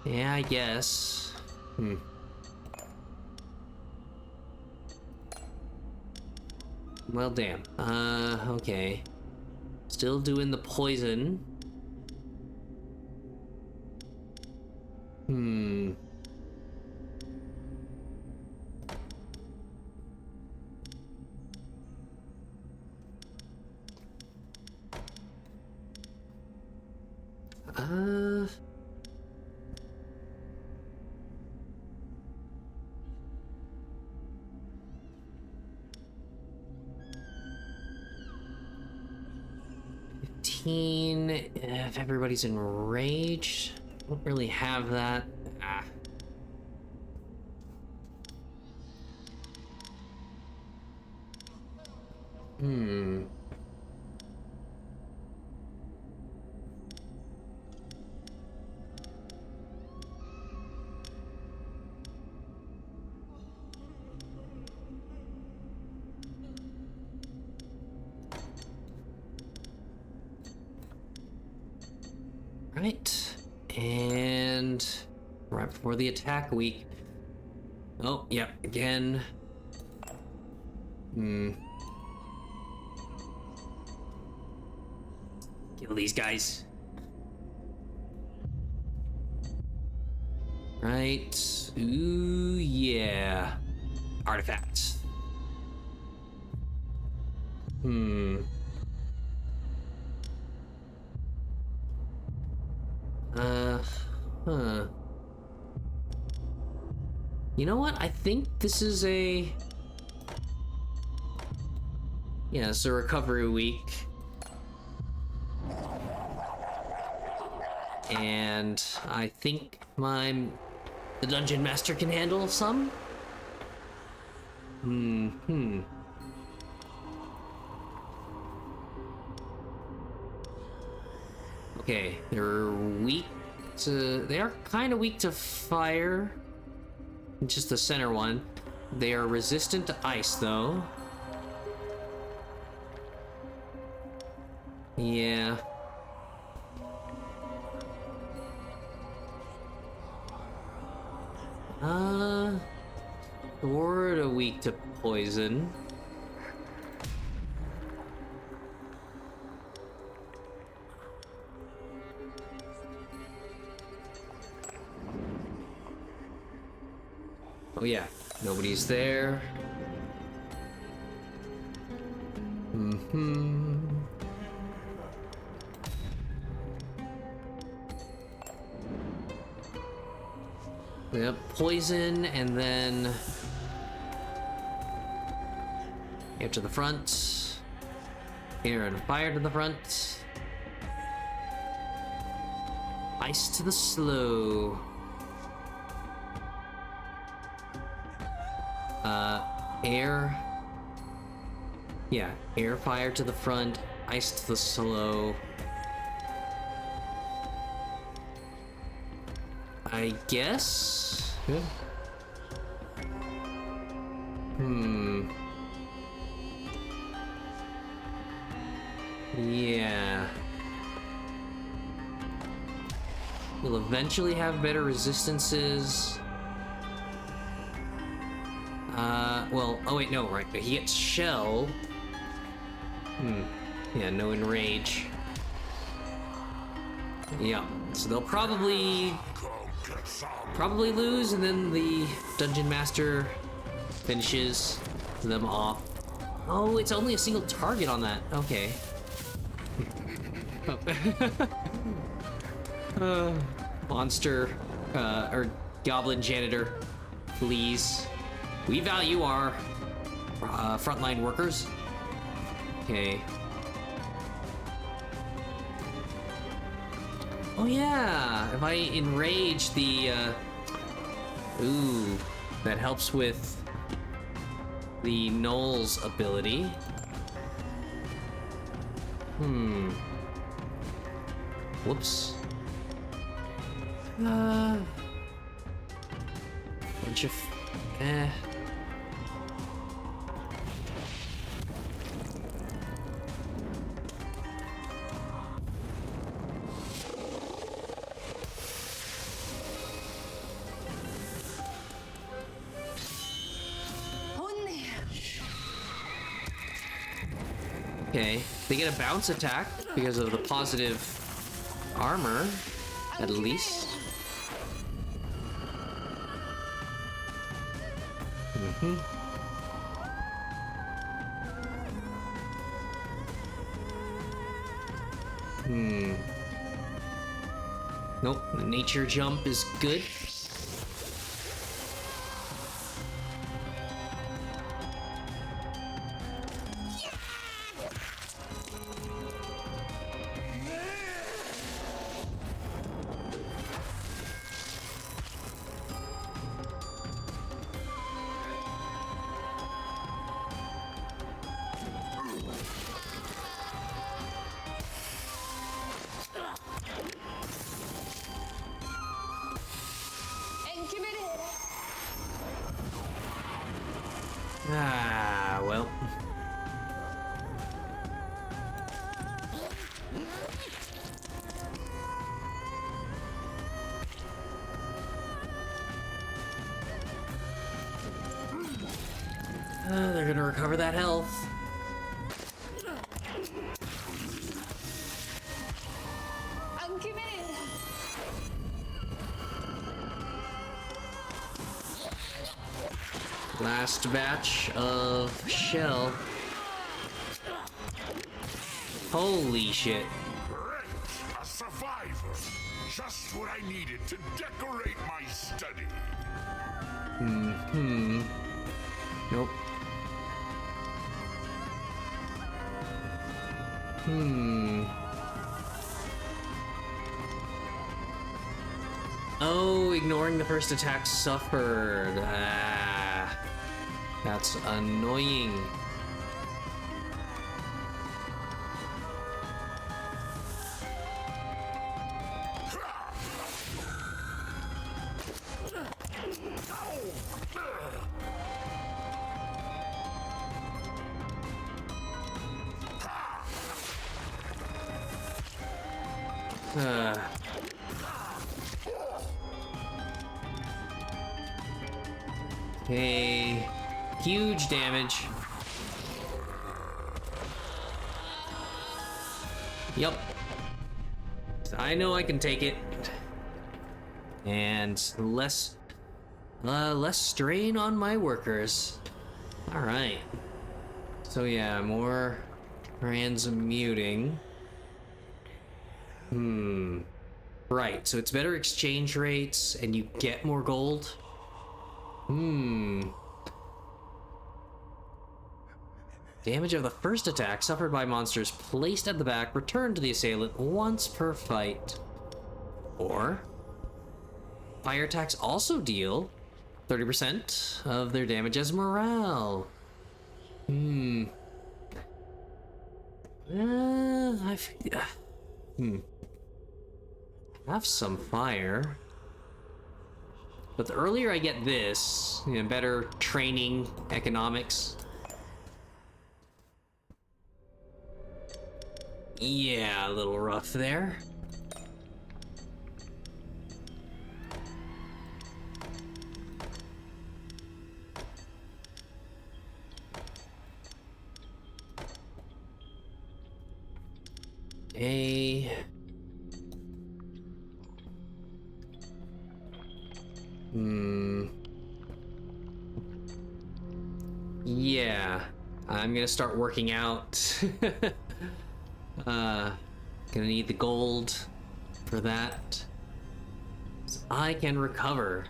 Yeah, I guess. Well, damn. Okay. Still doing the poison. Uh... 15, if everybody's enraged. Don't really have that. Ah. Right. And right before the attack week. Oh, yep, again. Kill these guys. Right. Ooh, yeah. Artifacts. Huh. You know what? I think this is a... Yeah, it's a recovery week. And I think the dungeon master can handle some? Okay, they're weak to... They are kind of weak to fire. Just the center one. They are resistant to ice, though. Yeah. Sort of weak to poison. Oh yeah, nobody's there. Yep, poison, and then air to the front. Air and fire to the front. Ice to the slow. Air Yeah, air fire to the front, ice to the slow. I guess? Good. Yeah. We'll eventually have better resistances. Well, oh wait, no, right, but he gets shell. Yeah, no enrage. Yeah, so they'll probably lose, and then the Dungeon Master finishes them off. Oh, it's only a single target on that. Okay. Monster, or Goblin Janitor, please. We value our frontline workers. Okay. Oh yeah, if I enrage the, ooh, that helps with the Knoll's ability. Whoops. Bunch of, Okay, they get a bounce attack because of the positive armor, at least. Nope, the nature jump is good. Ah, well. They're gonna recover that health. Last batch of shell. Holy shit. Great! A survivor! Just what I needed to decorate my study. Nope. Oh, ignoring the first attack suffered. Ah, that's annoying. Okay, huge damage. Yep. I know I can take it. And less strain on my workers. All right. So yeah, more transmuting. Right, so it's better exchange rates and you get more gold. Damage of the first attack suffered by monsters placed at the back returned to the assailant once per fight. Or fire attacks also deal 30% of their damage as morale. Have some fire. But the earlier I get this, you know, better training, economics. Yeah, a little rough there. A. Yeah, I'm gonna start working out. Gonna need the gold for that. So I can recover.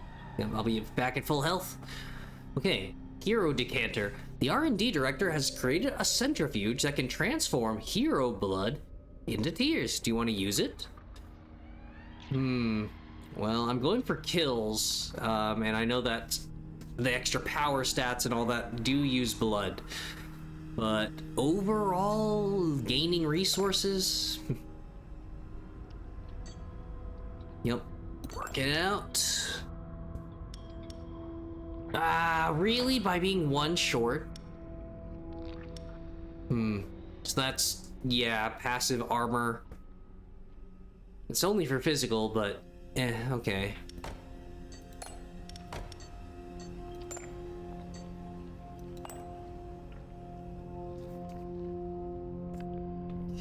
I'll be back at full health. Okay, Hero Decanter. The R&D director has created a centrifuge that can transform hero blood into tears. Do you want to use it? Well, I'm going for kills, and I know that the extra power stats and all that do use blood. But overall, gaining resources? Yep, working it out. Really? By being one short? So that's, yeah, passive armor. It's only for physical, but, okay.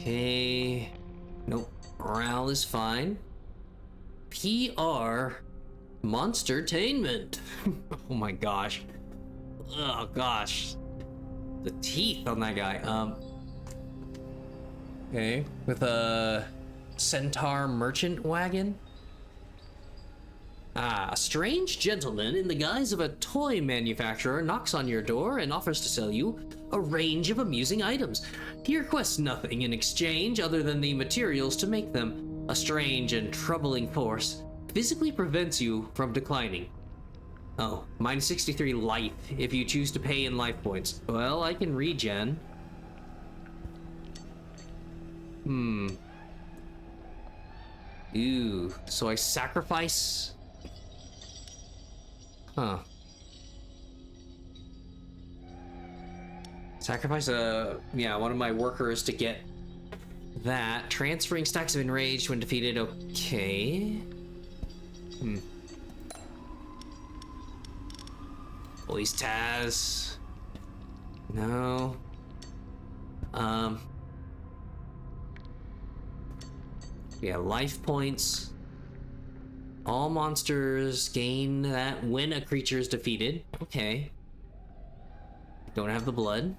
Okay. Nope. Morale is fine. PR. Monstertainment. Oh my gosh. Oh gosh. The teeth on that guy. Okay. With a centaur merchant wagon. A strange gentleman in the guise of a toy manufacturer knocks on your door and offers to sell you a range of amusing items. He requests nothing in exchange other than the materials to make them. A strange and troubling force physically prevents you from declining. Oh, minus 63 life if you choose to pay in life points. Well, I can regen. Ooh, so I sacrifice? Huh. Sacrifice one of my workers to get that. Transferring stacks of enraged when defeated, okay. Police Taz. No. Yeah, life points. All monsters gain that when a creature is defeated. Okay. Don't have the blood.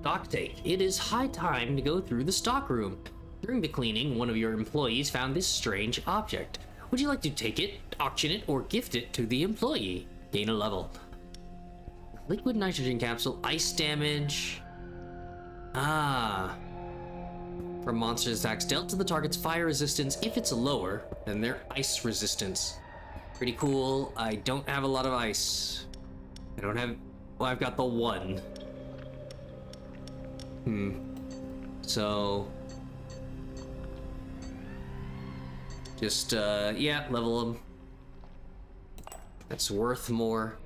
Stock take. It is high time to go through the stock room. During the cleaning, one of your employees found this strange object. Would you like to take it, auction it, or gift it to the employee? Gain a level. Liquid nitrogen capsule, ice damage. For monsters attacks dealt to the target's fire resistance if it's lower than their ice resistance. Pretty cool. I don't have a lot of ice. I don't have, well, I've got the one. So just yeah, level them. That's worth more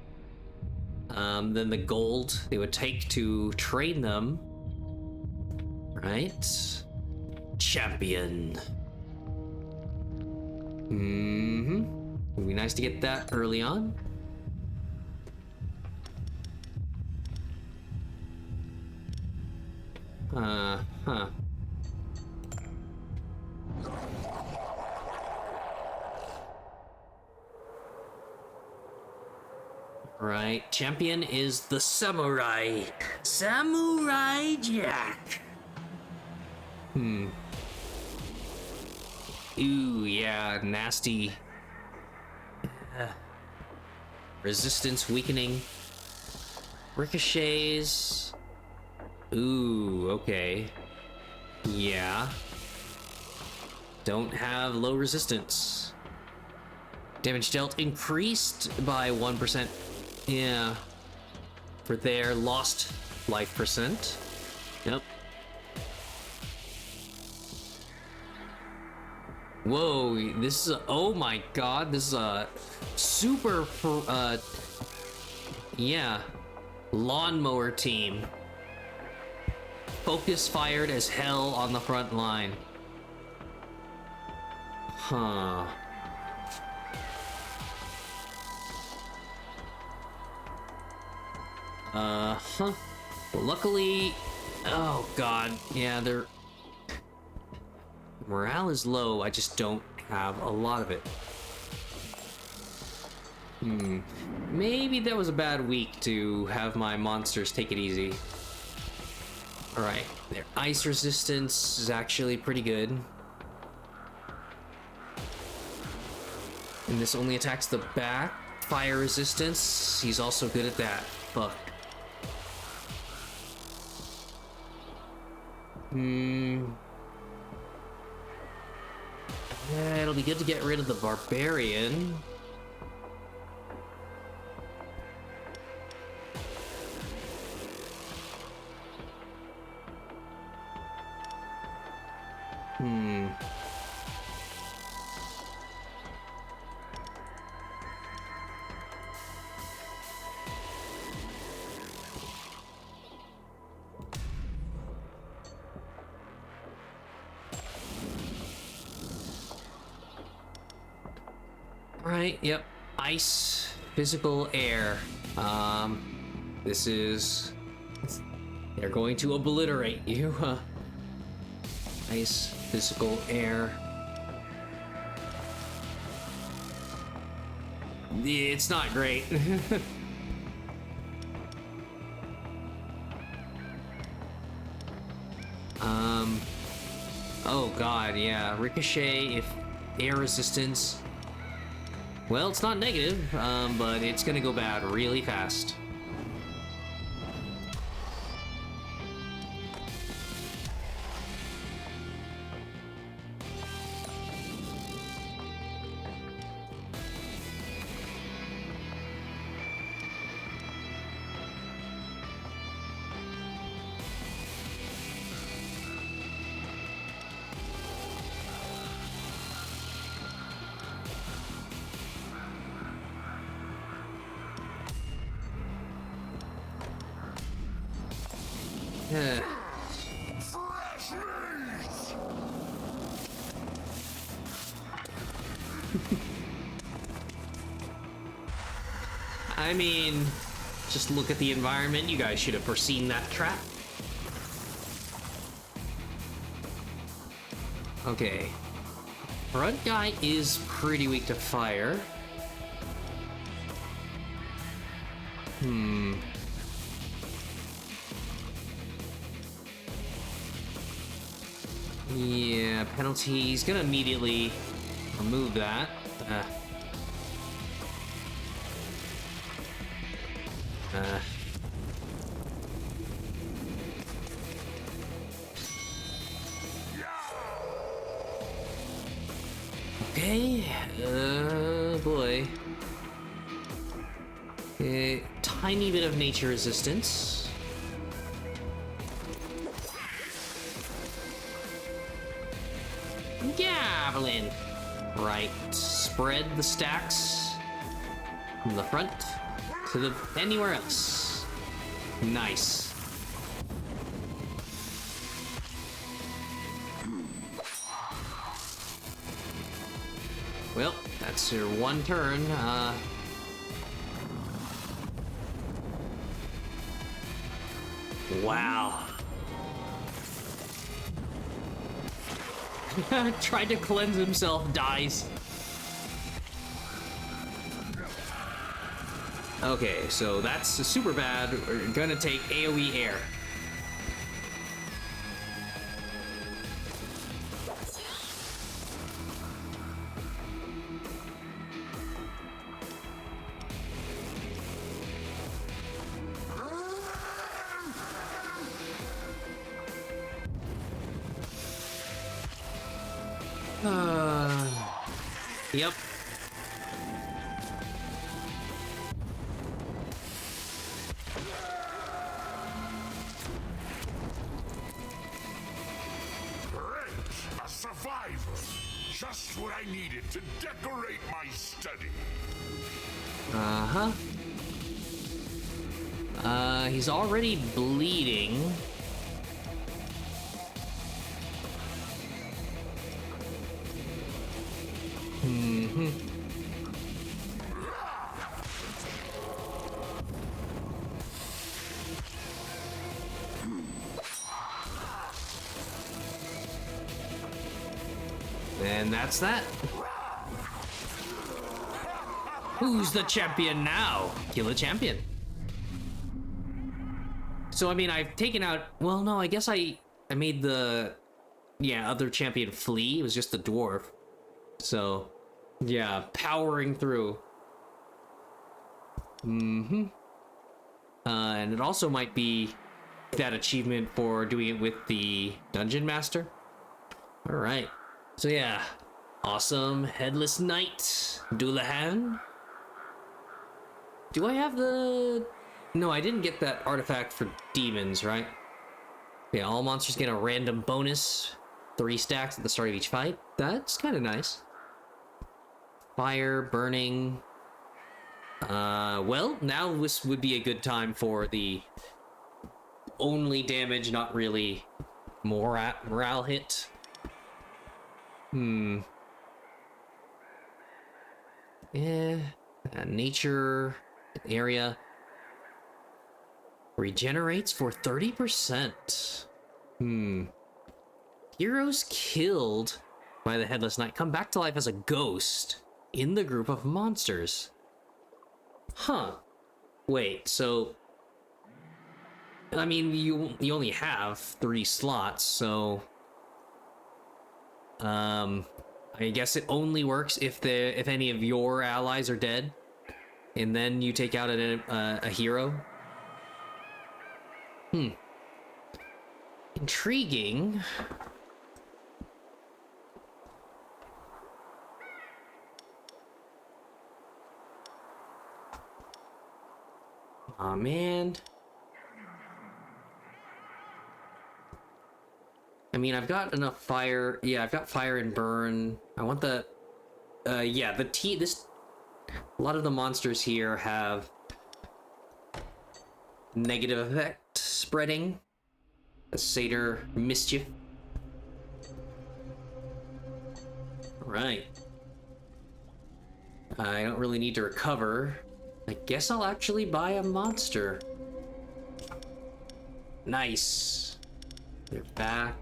than the gold they would take to train them. Right? Champion. It'd be nice to get that early on. Right, champion is the samurai. Samurai Jack. Ooh, yeah, nasty. Resistance weakening. Ricochets. Ooh, okay. Yeah. Don't have low resistance. Damage dealt increased by 1%. Yeah. For their lost life percent. Yep. Whoa, this is a, oh my god, this is a super, yeah, lawnmower team. Focus fired as hell on the front line. Huh. Huh. Luckily, oh god, yeah, their morale is low, I just don't have a lot of it. Maybe that was a bad week to have my monsters take it easy. Alright, their ice resistance is actually pretty good. And this only attacks the back. Fire resistance, he's also good at that. Fuck. Yeah, it'll be good to get rid of the barbarian. Right, yep. Ice, physical, air. This is... They're going to obliterate you. Ice, physical, air. It's not great. Oh god, yeah. Ricochet, if air resistance... Well, it's not negative, but it's gonna go bad really fast. I mean, just look at the environment. You guys should have foreseen that trap. Okay. Front guy is pretty weak to fire. Yeah, penalty. He's gonna immediately remove that. Okay, boy. A tiny bit of nature resistance. Javelin. Right, spread the stacks from the front to the anywhere else. Nice. Well, that's your one turn. Wow. Tried to cleanse himself, dies. Okay, so that's super bad. We're gonna take AoE air. Yep. Great! A survivor! Just what I needed to decorate my study. Uh-huh. He's already bleeding. Mm-hmm. And that's that. Who's the champion now? Kill the champion. So, I mean, I've taken out... Well, no, I guess I made the... Yeah, other champion flee. It was just the dwarf. So, yeah, powering through. Mm-hmm. And it also might be that achievement for doing it with the Dungeon Master. All right. So, yeah. Awesome Headless Knight. Dullahan. Do I have the... No, I didn't get that artifact for demons, right? Yeah, all monsters get a random bonus. 3 stacks at the start of each fight. That's kind of nice. Fire, burning. Well, now this would be a good time for the only damage, not really morale hit. Yeah. Nature area. Regenerates for 30%. Heroes killed by the Headless Knight come back to life as a ghost in the group of monsters. Huh. Wait, so... I mean, you only have 3 slots, so... I guess it only works if any of your allies are dead. And then you take out a hero. Intriguing. Aw, man. I mean, I've got enough fire. Yeah, I've got fire and burn. I want the... yeah, this... A lot of the monsters here have... negative effect spreading. The Satyr Mischief. Right. I don't really need to recover. I guess I'll actually buy a monster. Nice. They're back.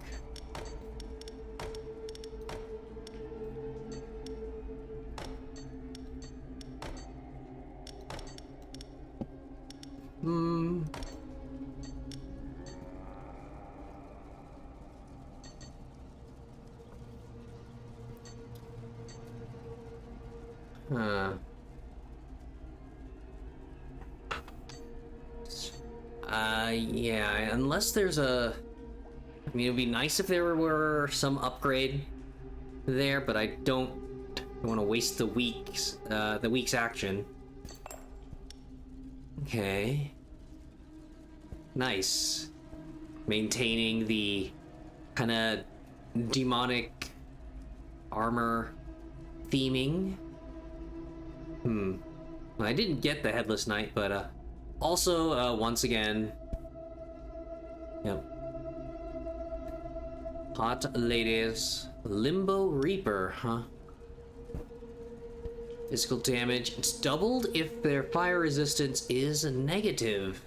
Yeah, unless there's a... I mean, it would be nice if there were some upgrade there, but I don't want to waste the week's action. Okay. Nice. Maintaining the kind of demonic armor theming. Well, I didn't get the Headless Knight, but also, once again... Yep. Hot ladies. Limbo Reaper, huh? Physical damage. It's doubled if their fire resistance is negative.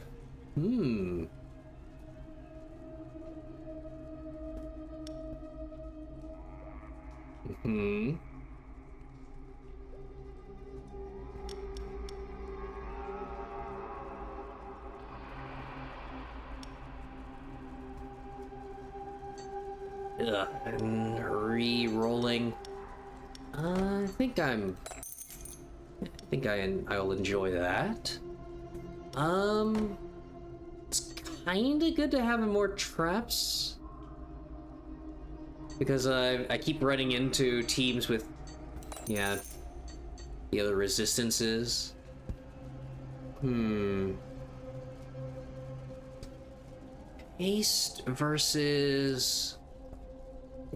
Ugh, and re-rolling. I think I'll enjoy that. It's kinda good to have more traps. Because I keep running into teams with, yeah, the other resistances. Haste versus...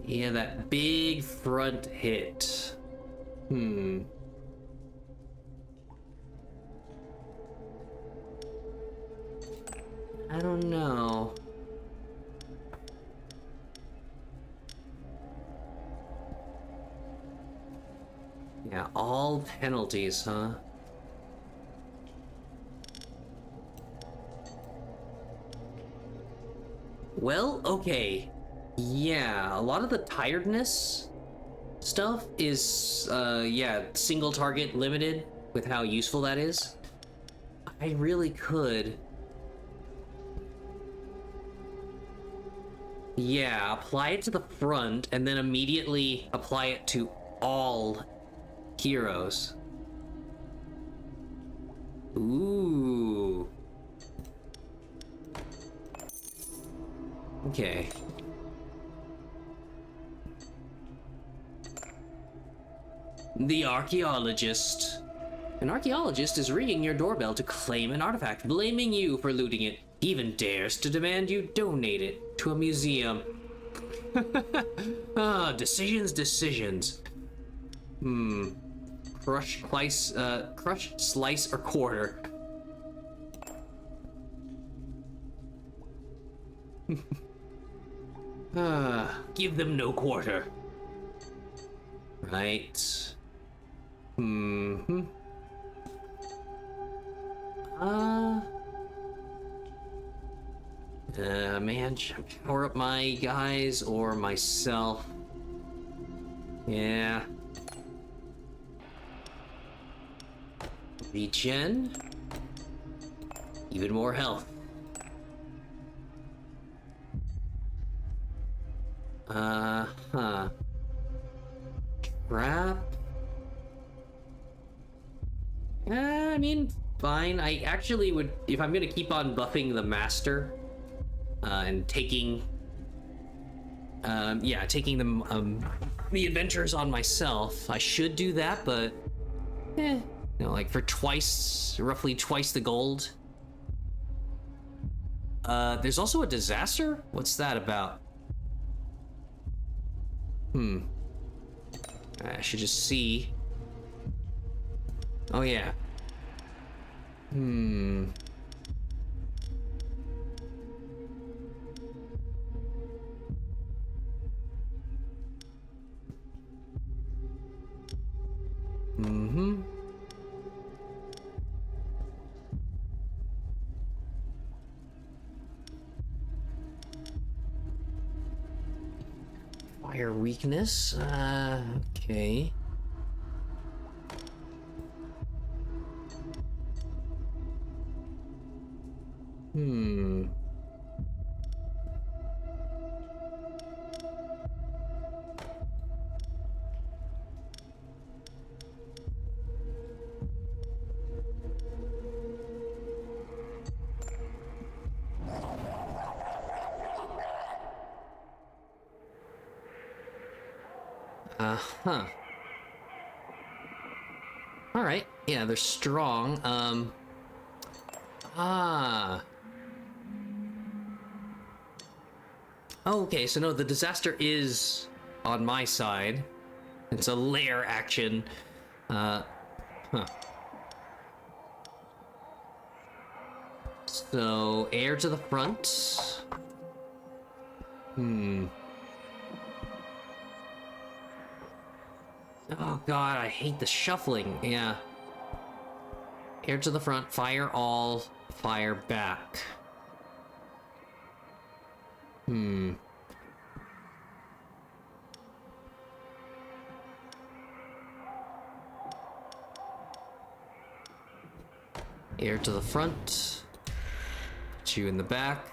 yeah, that big front hit. I don't know. Yeah, all penalties, huh? Well, okay. Yeah, a lot of the tiredness stuff is, yeah, single target limited with how useful that is. I really could... yeah, apply it to the front and then immediately apply it to all heroes. Ooh. Okay. The archaeologist. An archaeologist is ringing your doorbell to claim an artifact, blaming you for looting it. He even dares to demand you donate it to a museum. Decisions. Crush, slice, or quarter. Give them no quarter. Right. Man, should I power up my guys or myself? Yeah. Regen. Even more health. Trap. I mean, fine. I actually would, if I'm gonna keep on buffing the master, and taking, yeah, taking the adventures on myself, I should do that, but, you know, like for roughly twice the gold. There's also a disaster? What's that about? I should just see. Oh, yeah. Fire weakness. Okay. Huh. All right. Yeah, they're strong. Oh, okay, so no, the disaster is on my side. It's a lair action. So, air to the front. Oh god, I hate the shuffling. Yeah. Air to the front, fire all, fire back. Air to the front. Put you in the back.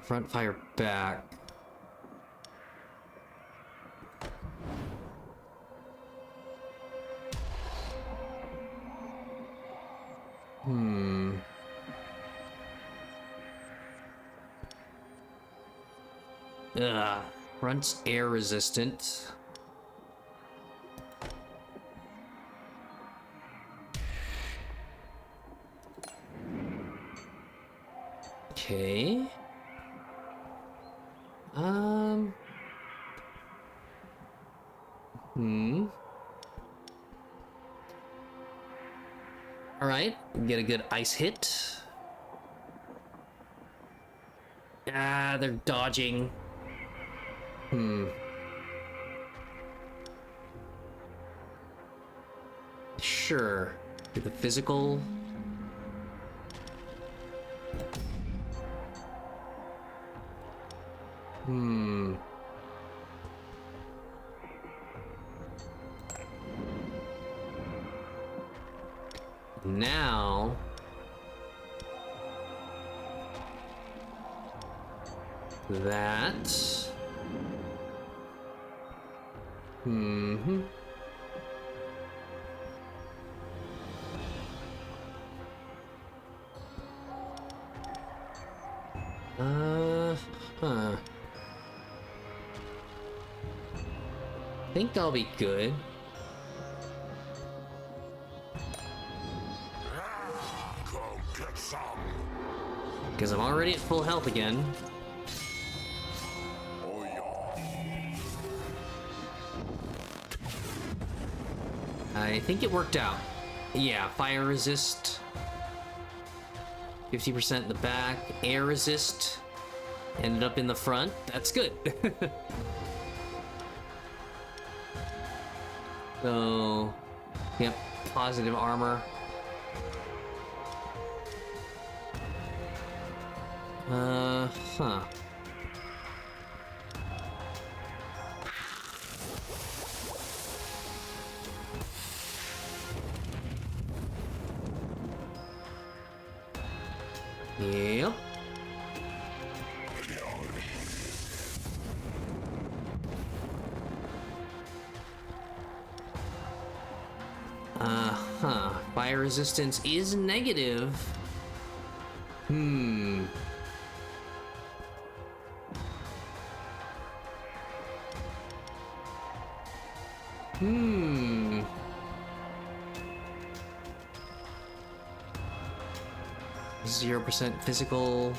Front, fire back. Front's air resistant. Okay. All right, get a good ice hit. Ah, they're dodging. Sure. Do the physical. Now. That. Huh. Think I'll be good. Go get some. Because I'm already at full health again. Oh, yeah. I think it worked out. Yeah, fire resist. 50% in the back. Air resist. Ended up in the front. That's good. So, yep, positive armor. Huh. Yep. Fire resistance is negative. Hmm. 0% physical.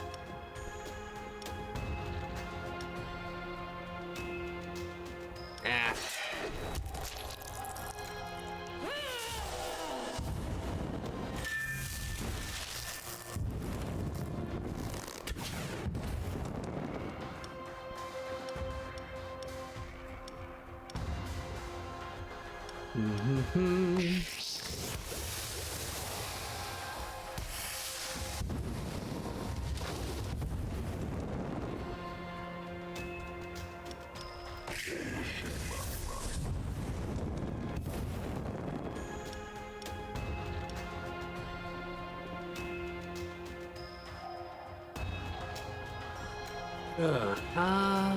Ah.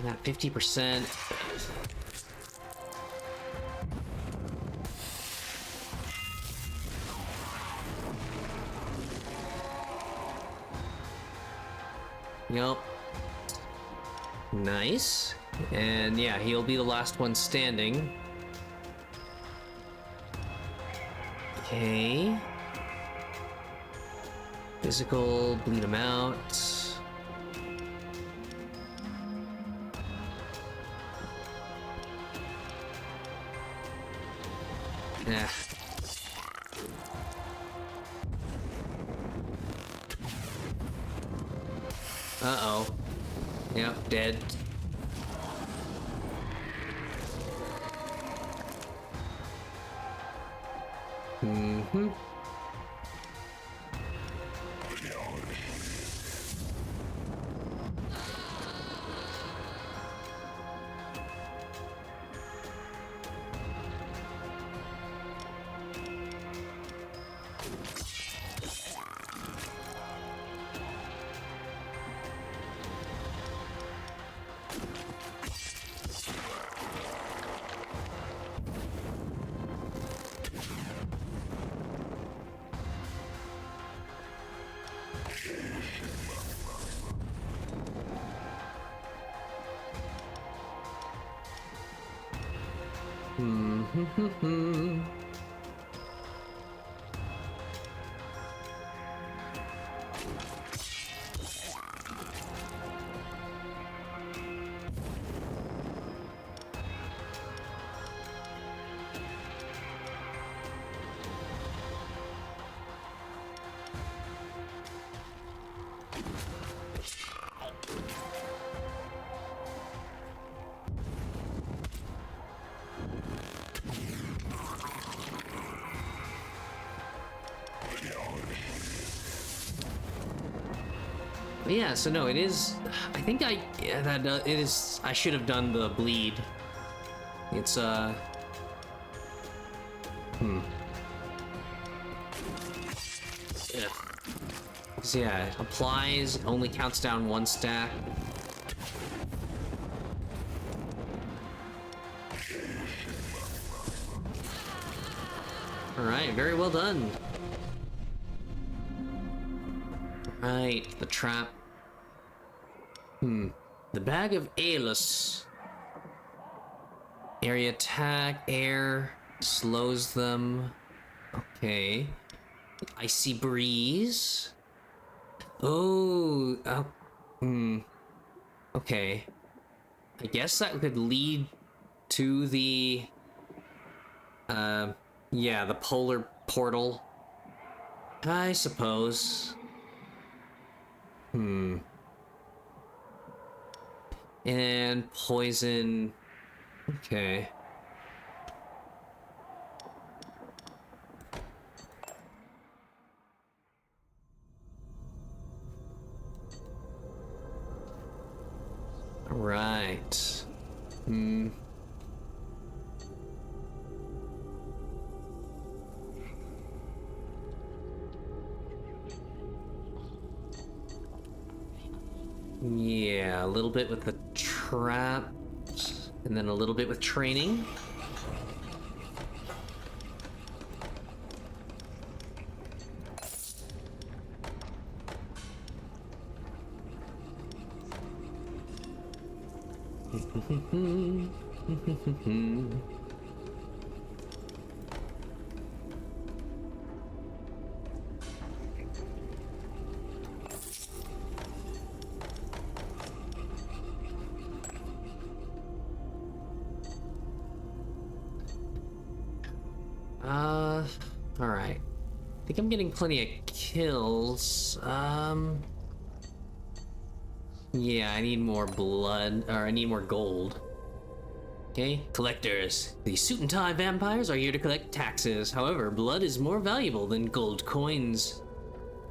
That 50%. Yep. Nice. And yeah, he'll be the last one standing. Okay. Physical, bleed him out. Yeah. Uh-oh. Yep, dead. Yeah, so no, it is. I think it is. I should have done the bleed. It's Yeah. So yeah, it applies, only counts down one stack. Alright, very well done. Right, the trap. The bag of Aelus. Area attack, air, slows them. Okay. Icy breeze. Oh, okay. I guess that could lead to the, yeah, the polar portal. I suppose. And poison. Okay. Right. Yeah, a little bit with the trap, and then a little bit with training. All right. I think I'm getting plenty of kills. Yeah, I need more blood, or I need more gold. Okay, collectors. The suit and tie vampires are here to collect taxes. However, blood is more valuable than gold coins.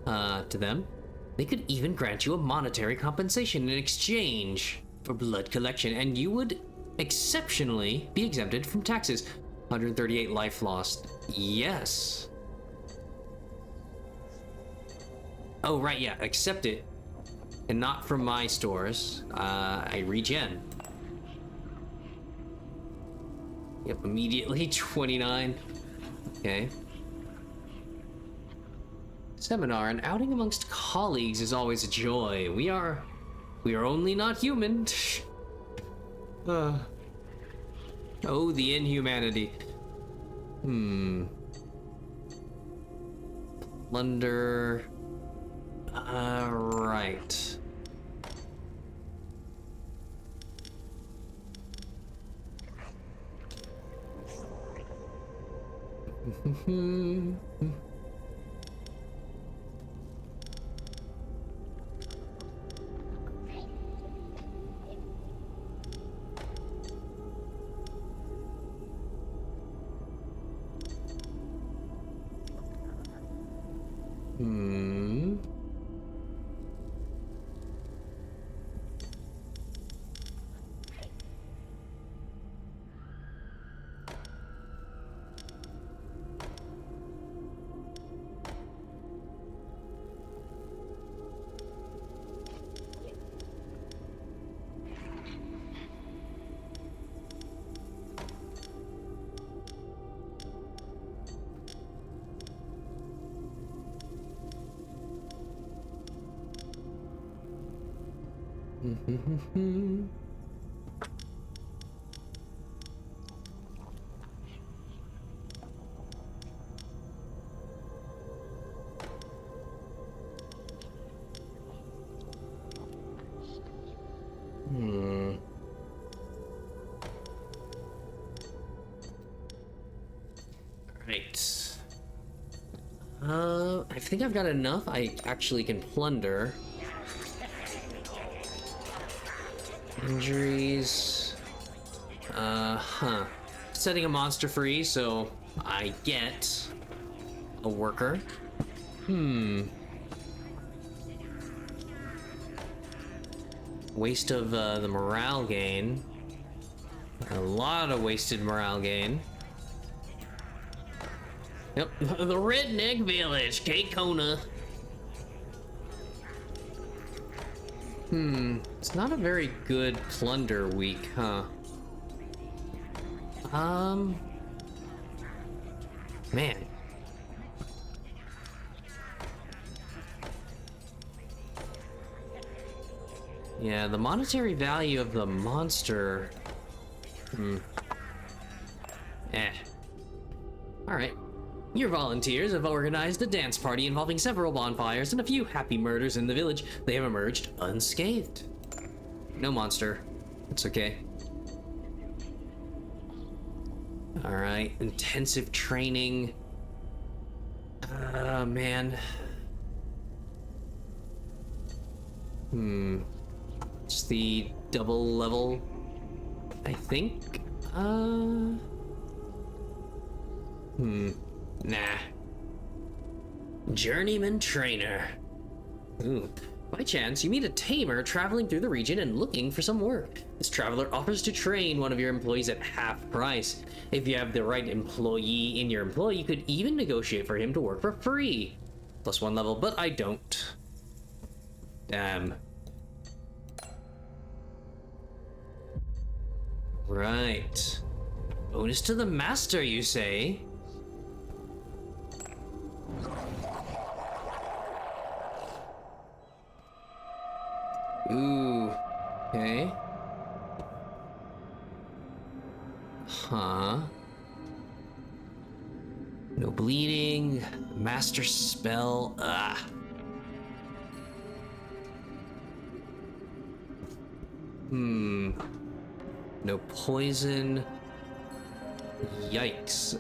To them. They could even grant you a monetary compensation in exchange for blood collection, and you would exceptionally be exempted from taxes. 138 life lost. Yes. Oh, right, yeah, accept it. And not from my stores. I regen. Yep, immediately 29. Okay. Seminar, an outing amongst colleagues is always a joy. We are only not human. Oh, the inhumanity. Plunder. Right. Right. I think I've got enough. I actually can plunder. Injuries. Setting a monster free, so I get a worker. Waste of the morale gain. A lot of wasted morale gain. Yep, the redneck village, Cape Kona. It's not a very good plunder week, huh? Man. Yeah, the monetary value of the monster. Alright. Your volunteers have organized a dance party involving several bonfires and a few happy murders in the village. They have emerged unscathed. No monster. It's okay. Alright, intensive training. Man. It's the double level, I think. Nah. Journeyman trainer. Ooh. By chance, you meet a tamer traveling through the region and looking for some work. This traveler offers to train one of your employees at half price. If you have the right employee in your employ, you could even negotiate for him to work for free. +1 level, but I don't. Damn. Right. Bonus to the master, you say? Ooh. Okay. Huh. No bleeding. Master spell. No poison. Yikes.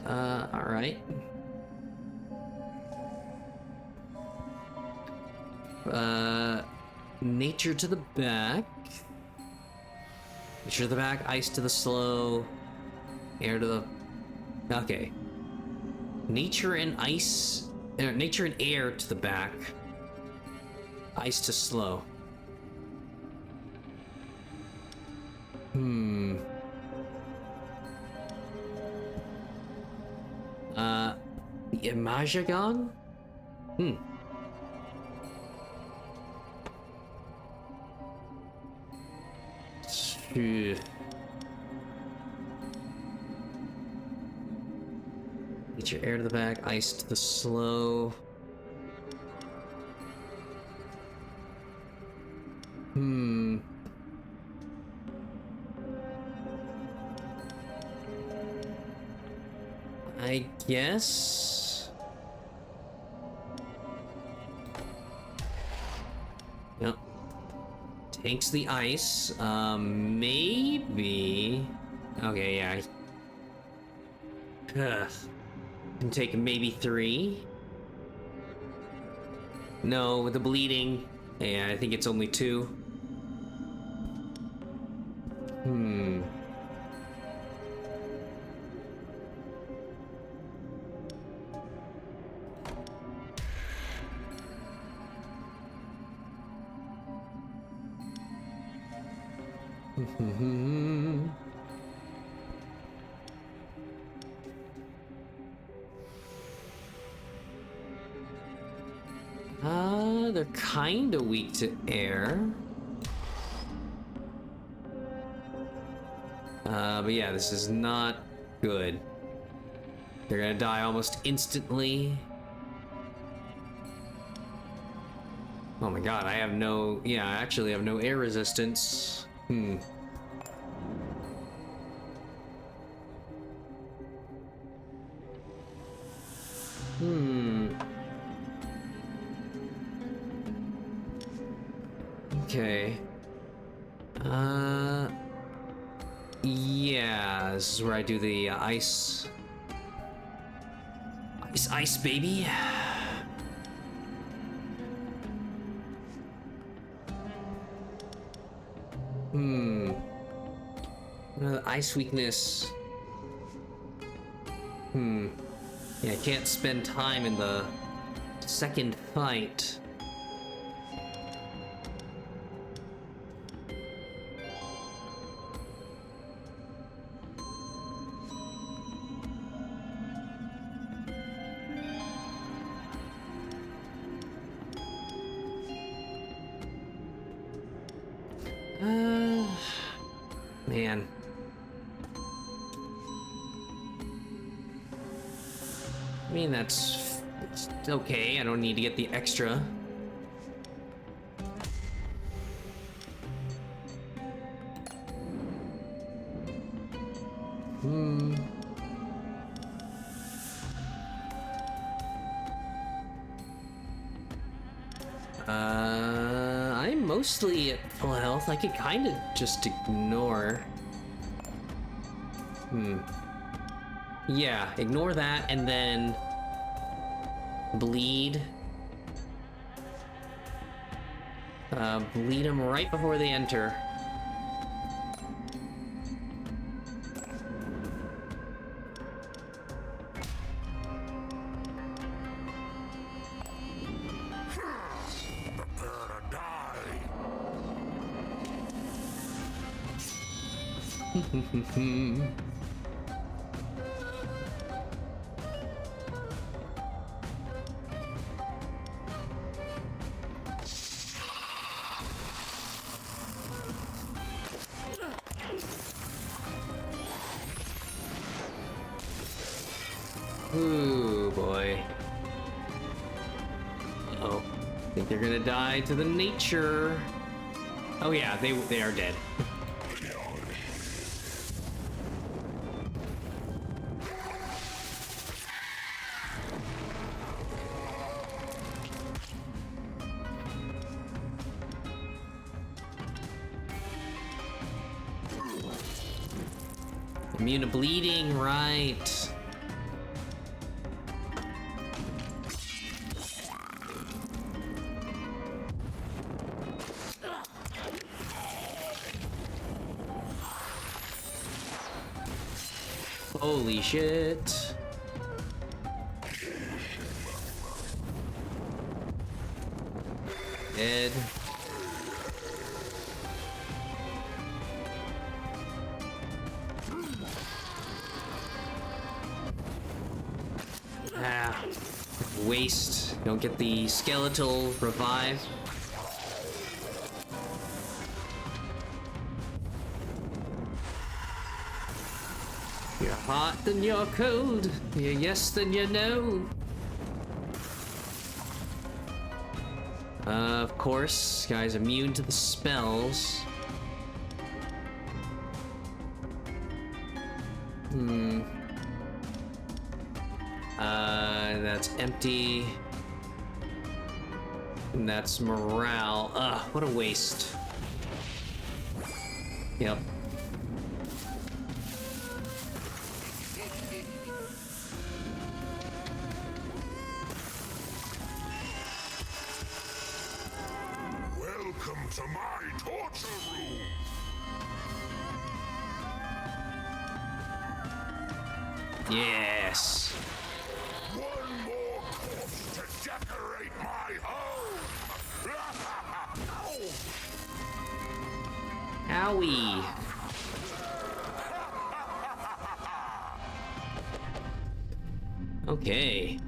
Alright. Nature to the back. Nature to the back, ice to the slow. Air to the... Okay. Nature and ice... nature and air to the back. Ice to slow. The Imajagon? Phew. Get your air to the back, ice to the slow. I guess. Yep. Takes the ice. Maybe. Okay, yeah. Can take maybe 3. No, with the bleeding. Yeah, I think it's only 2. They're kinda weak to air. But yeah, this is not good. They're gonna die almost instantly. Oh my god, I have no... Yeah, I actually have no air resistance. Okay. Yeah, this is where I do the ice. Ice, baby. Ice weakness. Yeah, I can't spend time in the second fight. Man. I mean, it's okay. I don't need to get the extra. I'm mostly at full health. I could kind of just ignore. Yeah, ignore that and then bleed. Bleed them right before they enter. Prepare to die. Ooh, boy. Oh, think they're gonna die to the nature. Oh yeah, they are dead. Immune to bleeding, right? Holy shit. Dead. Ah. Waste. Don't get the skeletal revive. You're hot, then you're cold. You're yes, then you're no. Of course, this guy's immune to the spells. That's empty. And that's morale. Ugh, what a waste. Yep. Welcome to my torture room. Yes. One more corpse to decorate my home. Owie. Okay.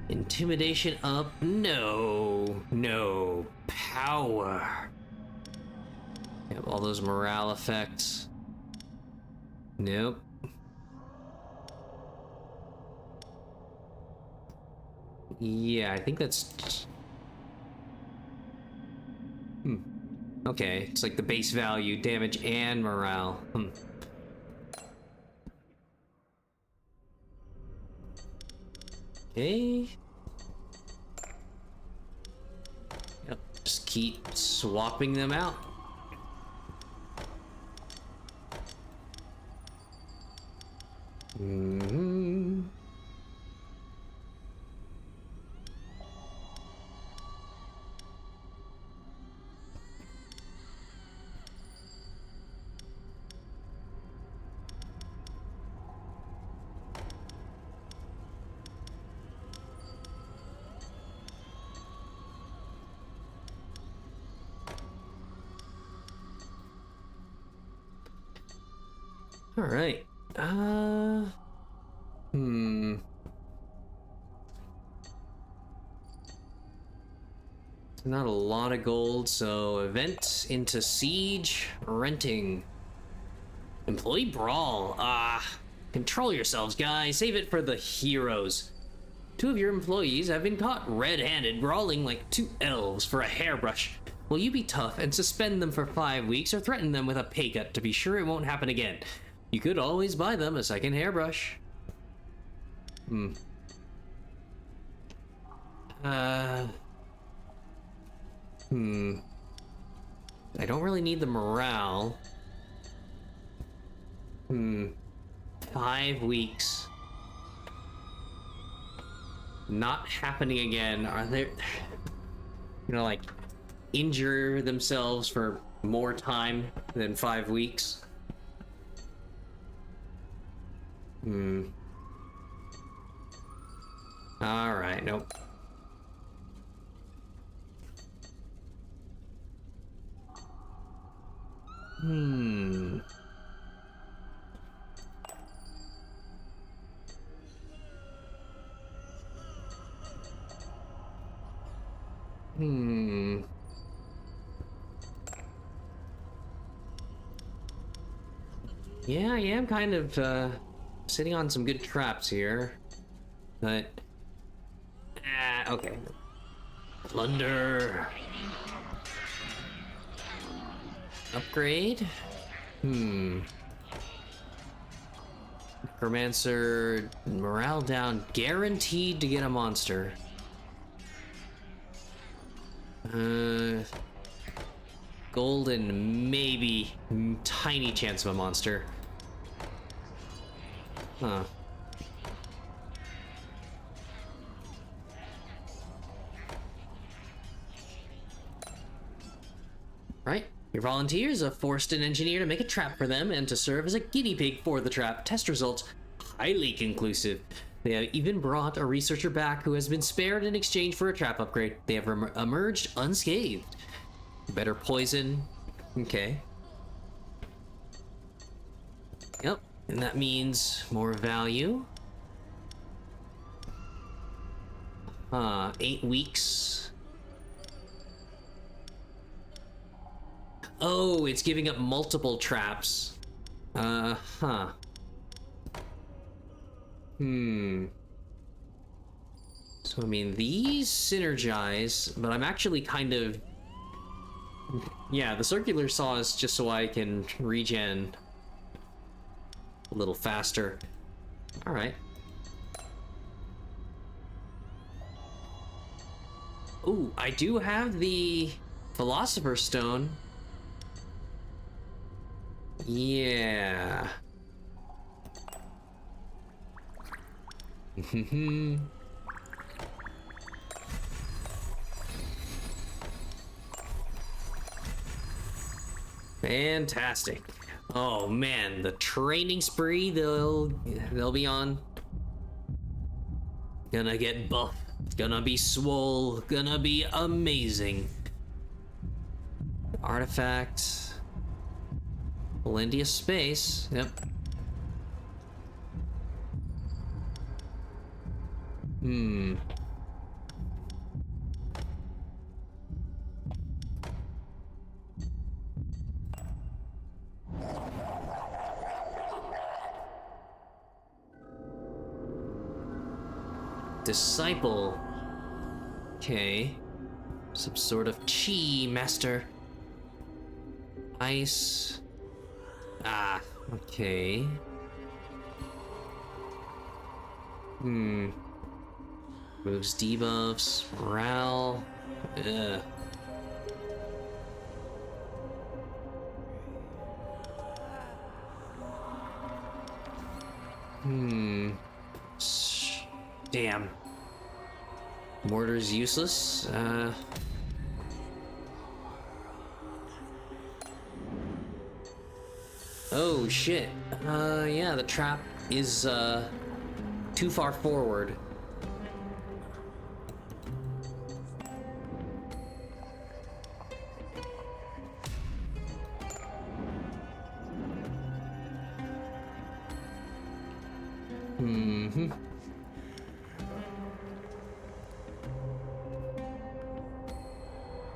Intimidation up. No. No. Power. Yep, all those morale effects. Nope. Yeah, I think that's... Okay, it's like the base value, damage and morale. Okay. Yep, just keep swapping them out. All right. Not a lot of gold, so event into siege, renting. Employee brawl. Control yourselves, guys. Save it for the heroes. 2 of your employees have been caught red-handed brawling like 2 elves for a hairbrush. Will you be tough and suspend them for 5 weeks or threaten them with a pay cut to be sure it won't happen again? You could always buy them a second hairbrush. I don't really need the morale. 5 weeks. Not happening again. Are they, like, injure themselves for more time than 5 weeks? Alright, nope. Yeah, I am kind of sitting on some good traps here, but okay. Plunder. Upgrade. Necromancer, morale down, guaranteed to get a monster. Golden, maybe tiny chance of a monster. Huh. Right. Your volunteers have forced an engineer to make a trap for them and to serve as a guinea pig for the trap. Test results highly conclusive. They have even brought a researcher back who has been spared in exchange for a trap upgrade. They have emerged unscathed. Better poison. Okay. Yep. And that means more value. 8 weeks. Oh, it's giving up multiple traps. So, I mean, these synergize, but I'm actually kind of... Yeah, the circular saw is just so I can regen a little faster. Alright. Ooh, I do have the Philosopher's Stone. Yeah. Fantastic. Oh man, the training spree they'll be on. Gonna get buff. Gonna be swole. Gonna be amazing. Artifact. Valendia space. Yep. Disciple. Okay. Some sort of chi master. Ice. Okay. Moves debuffs. Morale. Ugh. Damn. Mortar's useless. Oh shit. Yeah, the trap is too far forward.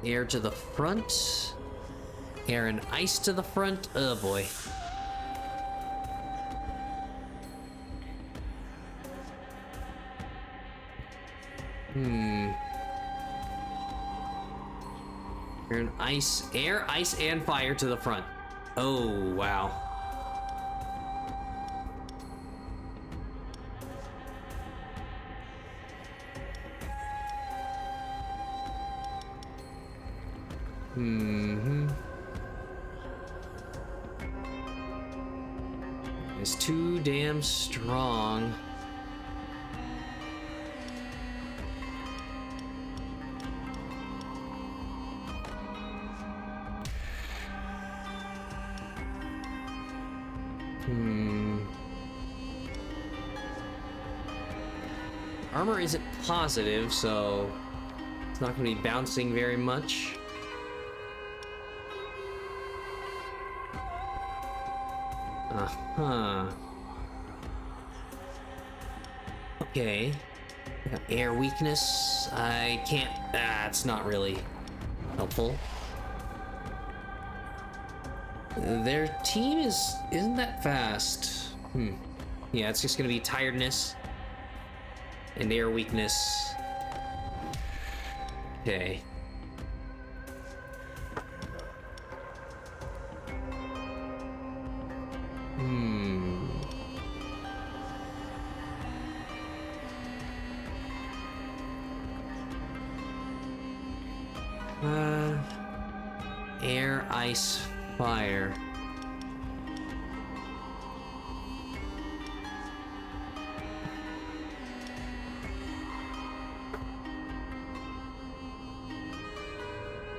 Air to the front. Air and ice to the front. Oh boy. Air, ice, and fire to the front. Oh, wow. It's too damn strong. Armor isn't positive, so it's not going to be bouncing very much. Uh-huh. Okay. Air weakness. I can't... it's not really helpful. Their team isn't that fast. Yeah, it's just gonna be tiredness and air weakness. Okay. Air, ice, fire.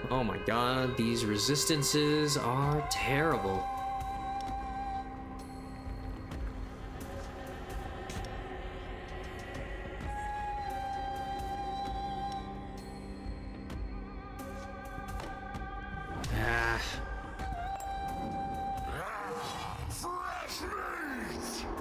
Oh my god, these resistances are terrible. Fresh meat!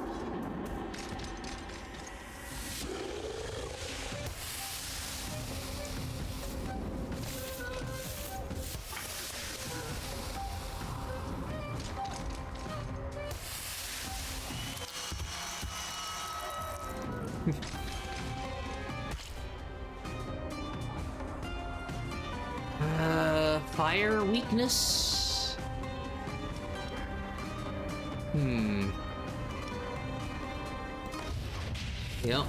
Fire weakness? Yep.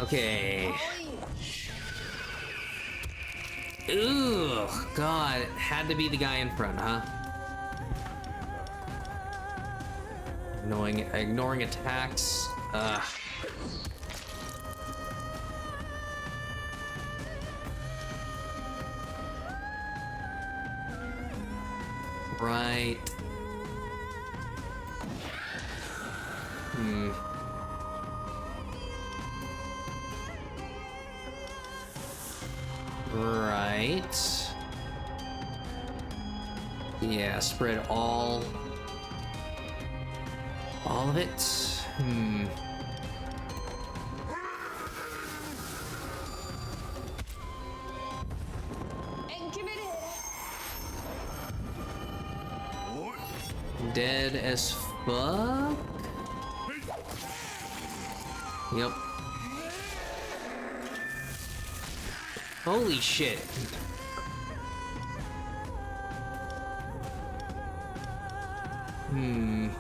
Okay. Ooh, God, it had to be the guy in front, huh? Ignoring attacks. Right. Right. Yeah, spread all of it. Dead as fuck? Yep. Holy shit. Man.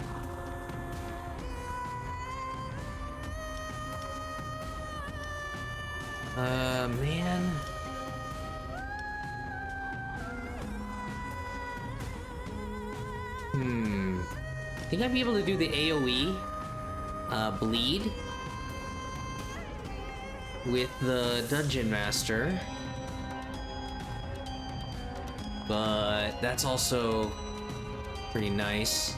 Think I'd be able to do the AoE bleed with the Dungeon Master, but that's also pretty nice.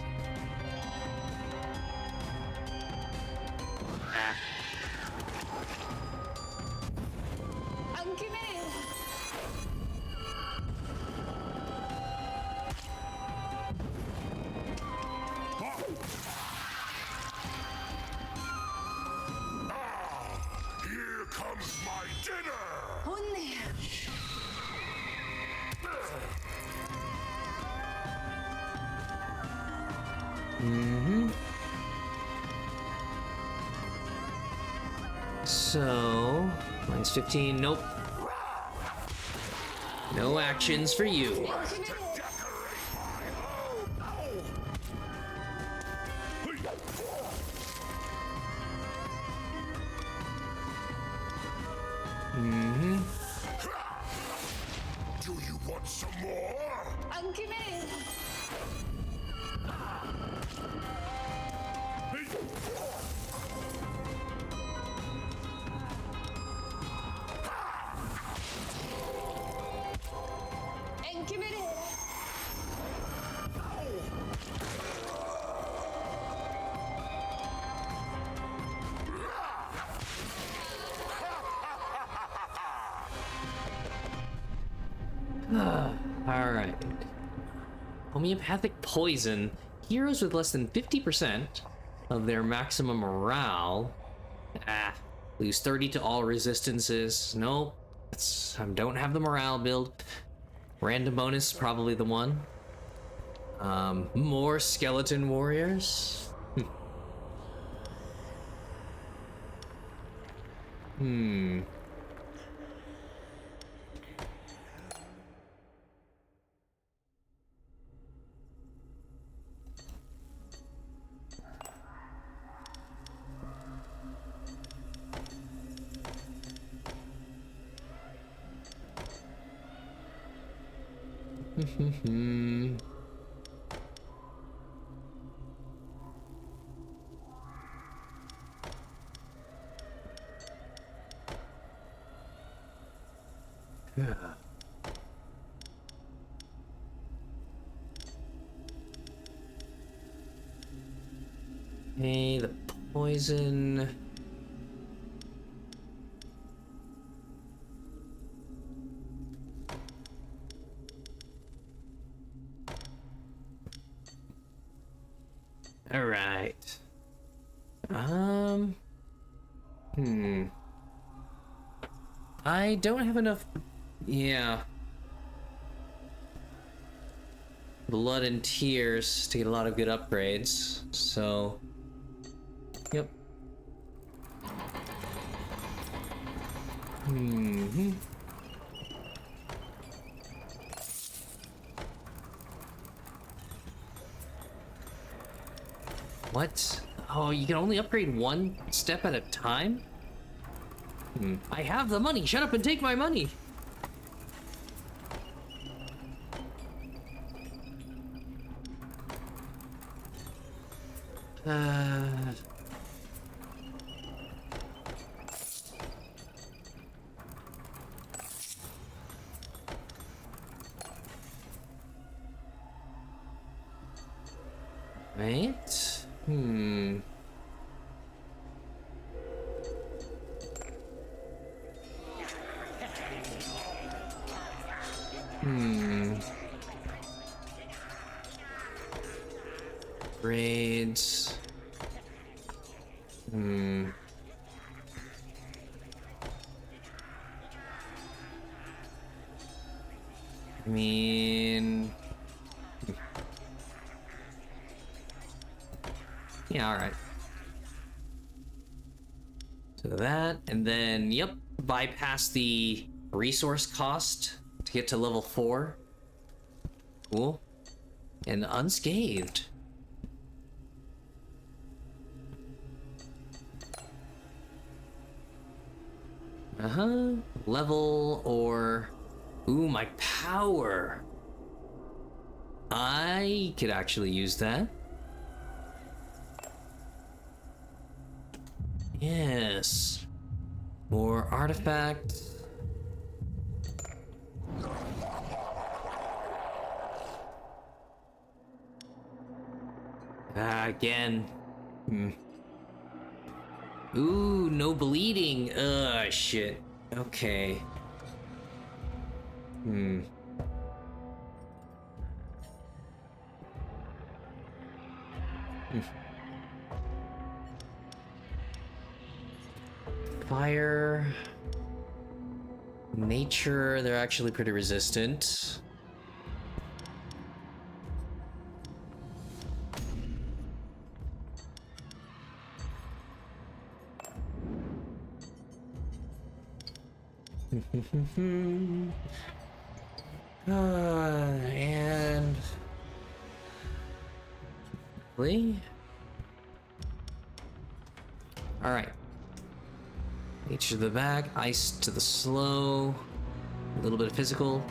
Here comes my So, mine's 15. Nope. No actions for you. Do you want some more? I'm committed. I'm committed. Alright. Homeopathic poison. Heroes with less than 50% of their maximum morale. Lose 30 to all resistances. Nope. I don't have the morale build. Random bonus, probably the one. More skeleton warriors. Okay, the poison. All right. I don't have enough. Yeah. Blood and tears to get a lot of good upgrades. So. Yep. What? Oh, you can only upgrade one step at a time? I have the money. Shut up and take my money. Right? Raids. I mean... Yeah, alright. So that, and then, yep, bypass the resource cost to get to level 4. Cool. And unscathed. Level or... Ooh, my power. I could actually use that. Yes. More artifacts. Again. Ooh, no bleeding. Ugh, shit. Okay. Fire. Nature, they're actually pretty resistant. And Lee. All right. Nature to the back, ice to the slow, a little bit of physical.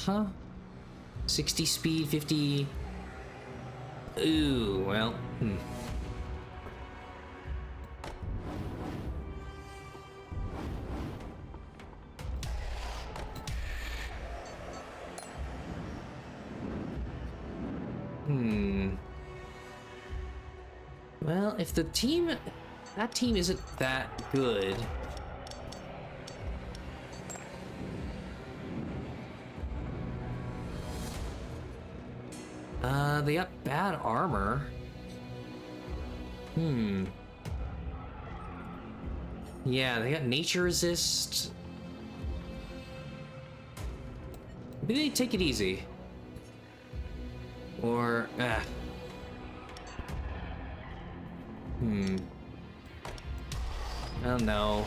Huh. 60 speed, 50. Ooh, well. Well, if that team isn't that good. They got bad armor. Yeah, they got nature resist. Maybe they take it easy. Or, I don't know.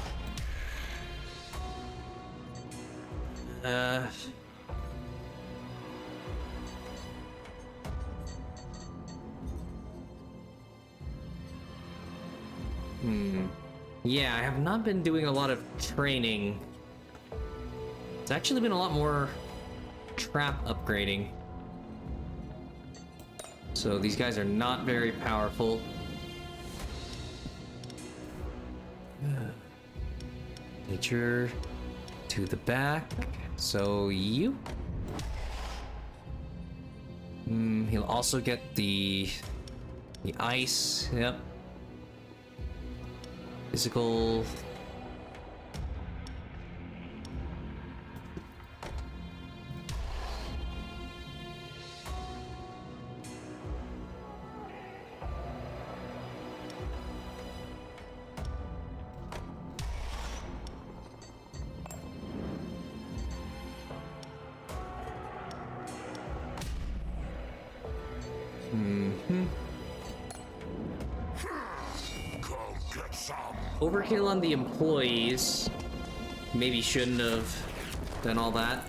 Yeah, I have not been doing a lot of training. It's actually been a lot more trap upgrading. So these guys are not very powerful. Nature to the back. So you. He'll also get the ice. Yep. Physical. Go get some. Overkill on the employees. Maybe shouldn't have done all that.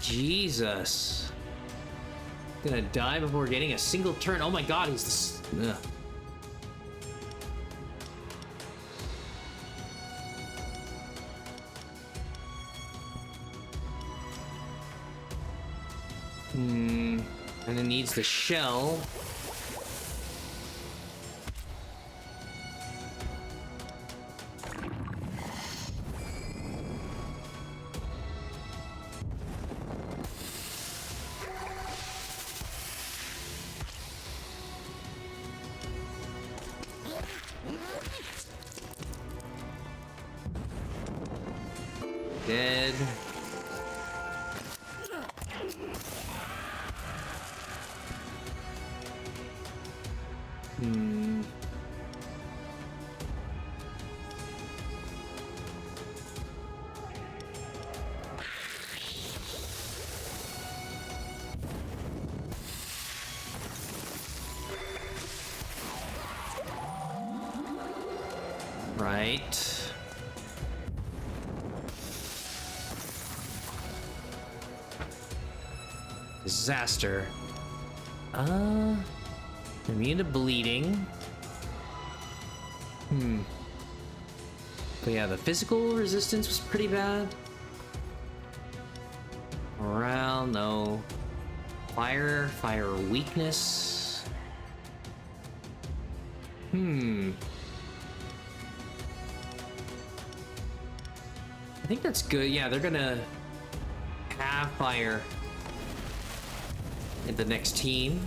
Jesus. Gonna die before getting a single turn. Oh my god, he's this. Ugh. And it needs the shell. Dead. Right. Disaster. Immune to bleeding. But yeah, the physical resistance was pretty bad. Morale, no. Fire weakness. I think that's good. Yeah, they're gonna have fire in the next team.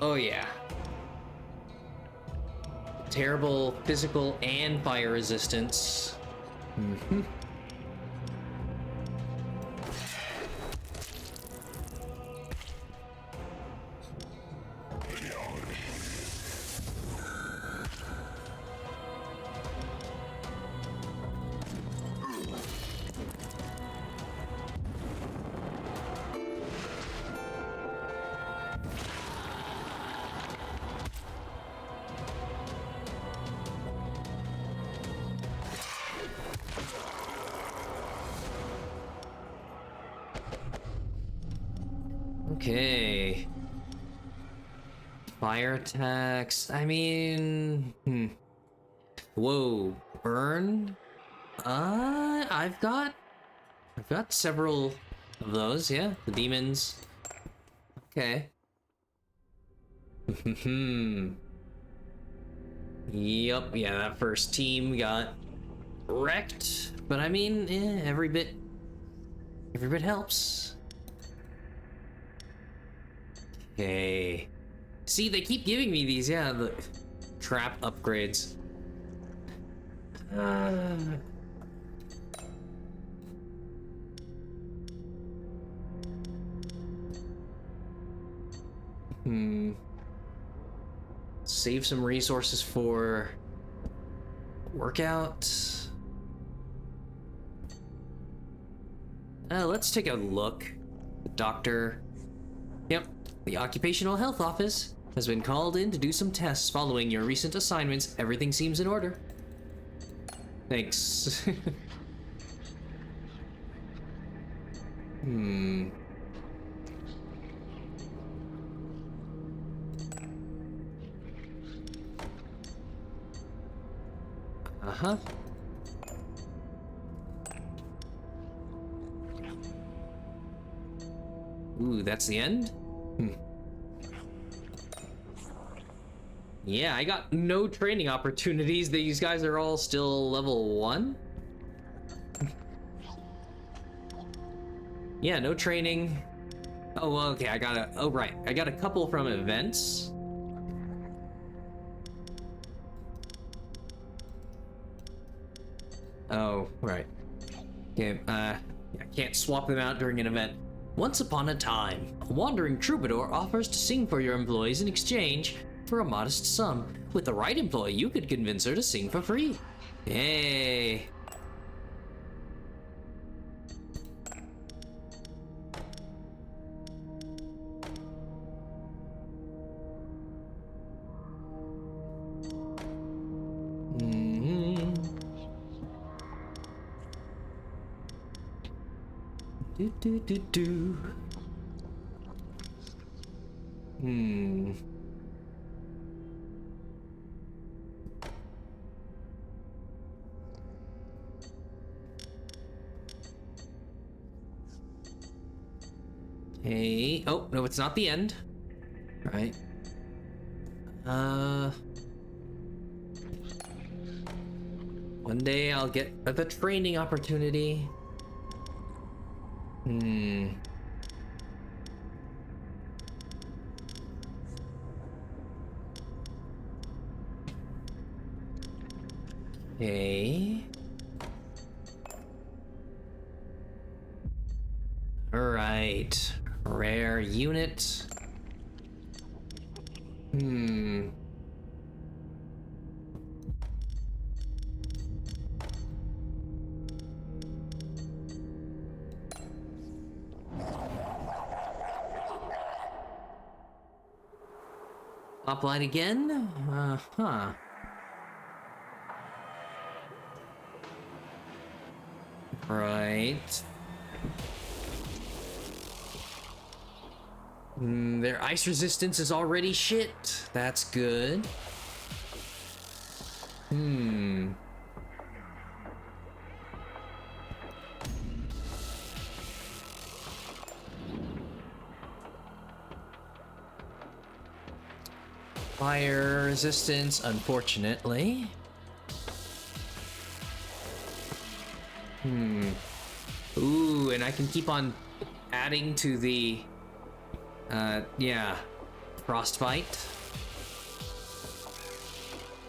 Oh yeah. Terrible physical and fire resistance. Mm-hmm. Okay. Fire attacks. I mean, Whoa, burn? I've got several of those, yeah. The demons. Okay. Yup, yeah, that first team got wrecked. But I mean, every bit helps. Okay. See, they keep giving me these, yeah, the trap upgrades. Save some resources for workout. Let's take a look. Doctor. Yep, the Occupational Health Office has been called in to do some tests following your recent assignments. Everything seems in order. Thanks. Uh-huh. Ooh, that's the end? Yeah, I got no training opportunities. These guys are all still level 1? Yeah, no training. Oh, well, okay, oh, right. I got a couple from events. Oh, right. Okay, I can't swap them out during an event. Once upon a time, a wandering troubadour offers to sing for your employees in exchange for a modest sum. With the right employee, you could convince her to sing for free. Yay. Do. Hey, oh, no, it's not the end. Right. One day I'll get the training opportunity. Okay. Alright. Rare unit. Top line again? Huh. Right. Their ice resistance is already shit. That's good. Fire resistance, unfortunately. Ooh, and I can keep on adding to the, yeah, Frostbite.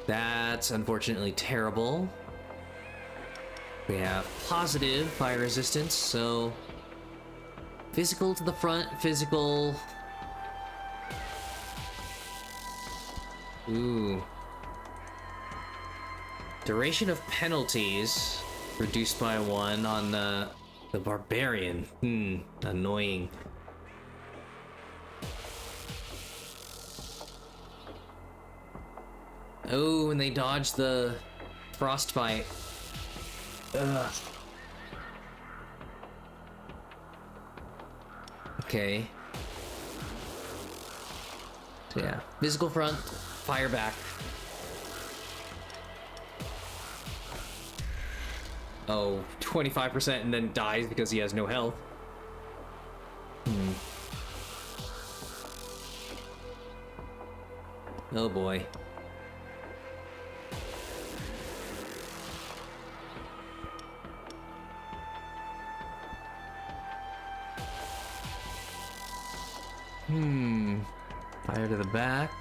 That's unfortunately terrible. We have positive fire resistance, so physical to the front, physical. Ooh. Duration of penalties reduced by 1 on the barbarian. Annoying. Oh, and they dodged the frostbite. Ugh. Okay. So yeah, physical front, fire back. Oh, 25% and then dies because he has no health. Oh boy. Fire to the back.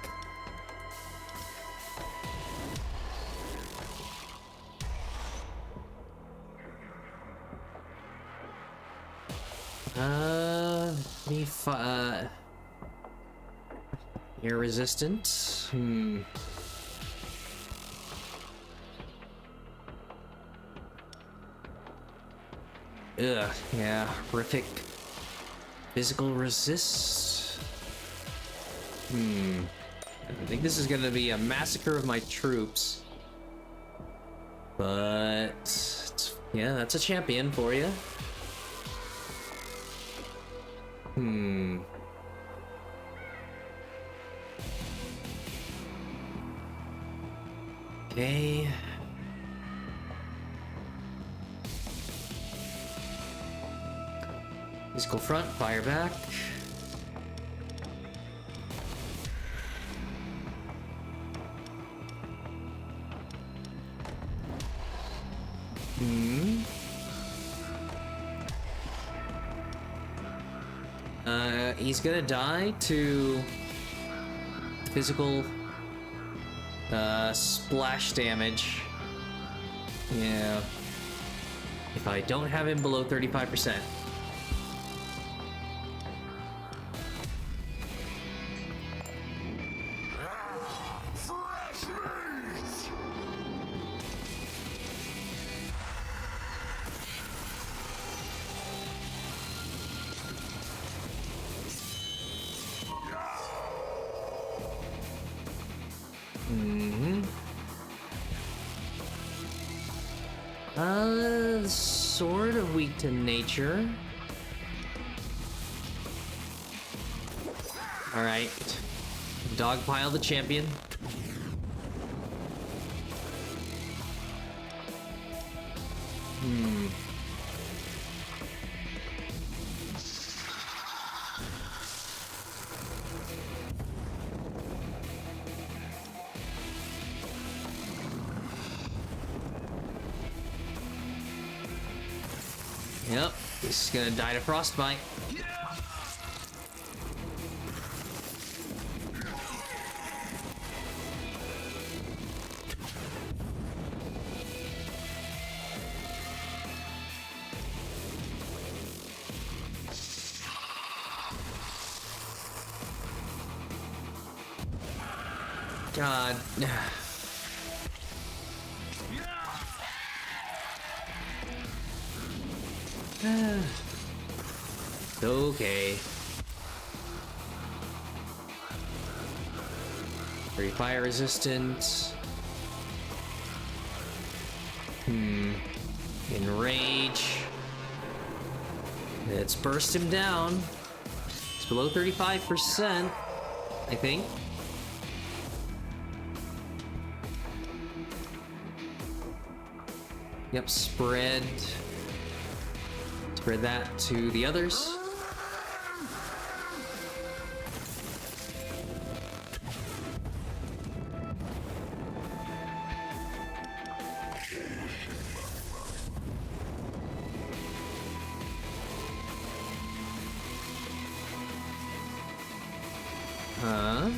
Air resistant. Ugh, yeah, horrific. Physical resist. I think this is gonna be a massacre of my troops. But yeah, that's a champion for you. Okay. Physical front, fire back. He's gonna die to physical splash damage. Yeah. If I don't have him below 35%. Fresh meat! Sort of weak to nature. Alright. Dogpile the champion. Yep, this is gonna die to frostbite. God. Okay. Very fire resistant. Enrage. Let's burst him down. It's below 35%, I think. Yep, spread that to the others. Huh? Huh?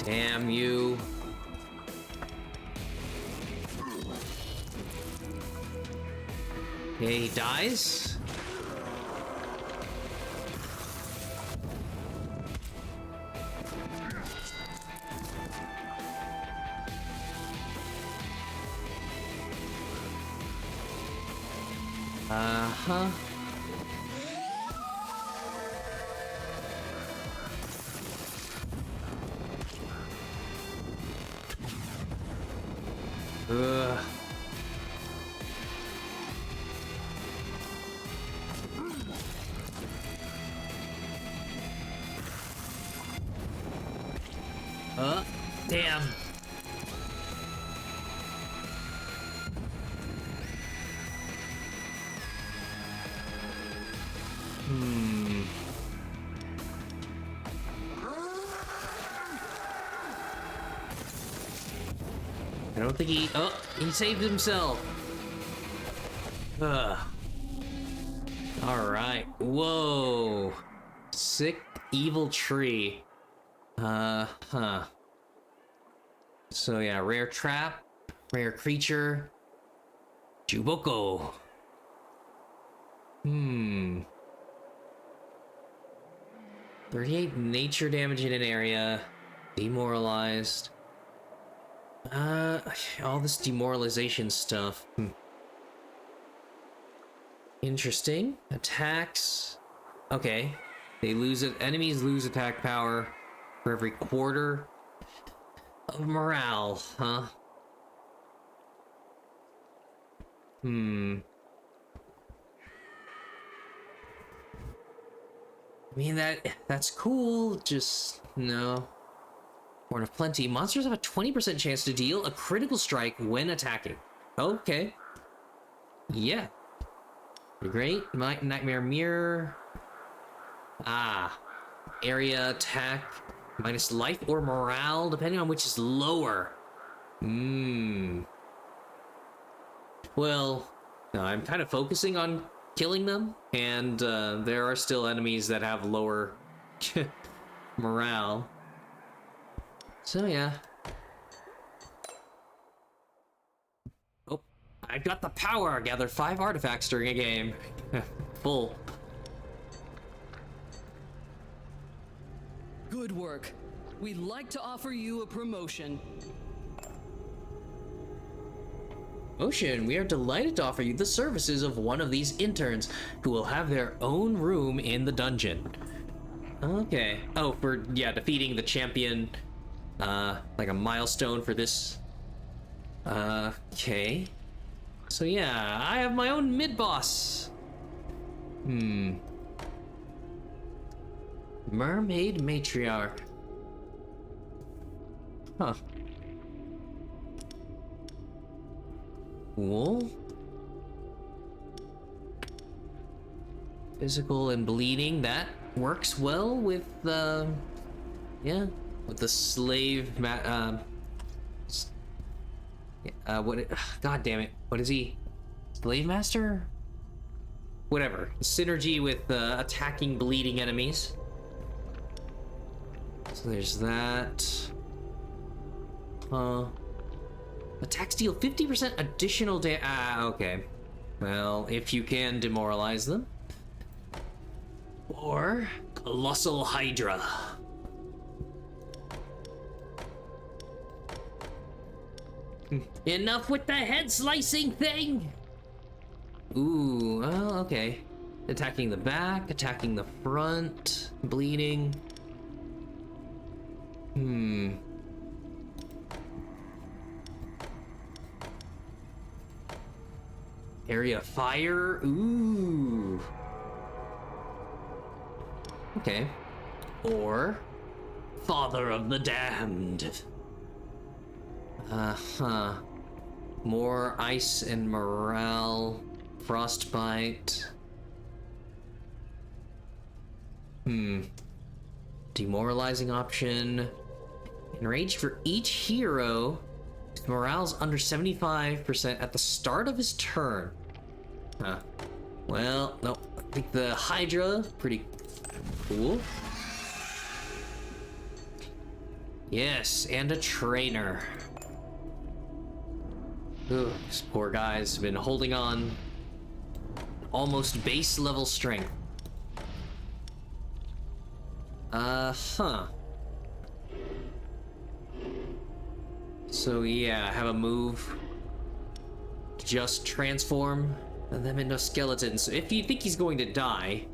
Damn you. Okay, he dies. Uh-huh. Ugh. Damn. I don't think he... Oh, he saved himself. Ugh. Alright. Whoa. Sick evil tree. Huh. So yeah, rare trap, rare creature, Juboko. 38 nature damage in an area, demoralized. All this demoralization stuff. Interesting. Attacks. Okay. They lose it. Enemies lose attack power for every quarter of morale, huh? I mean, that's cool, just no. Horn of Plenty. Monsters have a 20% chance to deal a critical strike when attacking. Okay. Yeah. Great. Nightmare Mirror. Ah. Area attack. Minus life or morale, depending on which is lower. Well, I'm kind of focusing on killing them, and there are still enemies that have lower morale. So yeah. Oh, I got the power! Gather 5 artifacts during a game. Full. Good work. We'd like to offer you a promotion. Ocean, we are delighted to offer you the services of one of these interns who will have their own room in the dungeon. Okay. Oh, for, yeah, defeating the champion, like a milestone for this. Okay. So yeah, I have my own mid-boss. Mermaid Matriarch. Huh. Cool. Physical and bleeding, that works well with yeah, with the slave god damn it, what is he? Slave master? Whatever. Synergy with attacking bleeding enemies. So there's that. Attacks deal 50% additional damage. Ah, okay. Well, if you can demoralize them. Or Colossal Hydra. Enough with the head slicing thing! Ooh, oh, okay. Attacking the back, attacking the front, bleeding. Area fire? Ooh. Okay. Or father of the damned. Uh-huh. More ice and morale. Frostbite. Demoralizing option. Enraged for each hero. His morale's under 75% at the start of his turn. Huh. Well, no. I think the Hydra, pretty cool. Yes, and a trainer. Ugh, these poor guys have been holding on. Almost base level strength. Huh. So yeah, have a move. Just transform them into skeletons. So if you think he's going to die,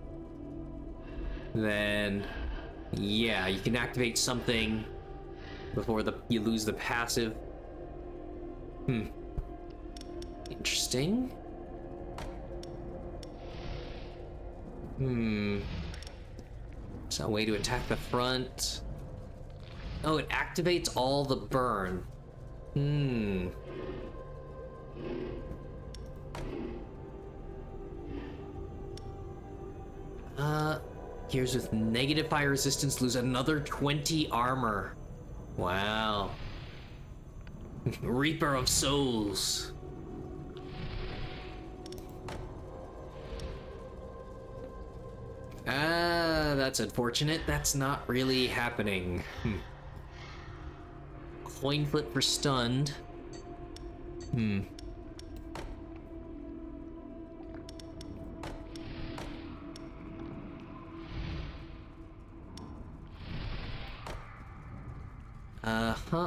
then yeah, you can activate something before you lose the passive. Interesting. It's a way to attack the front. Oh, it activates all the burn. Here's with negative fire resistance, lose another 20 armor. Wow. Reaper of Souls. That's unfortunate. That's not really happening. Coin flip for stunned.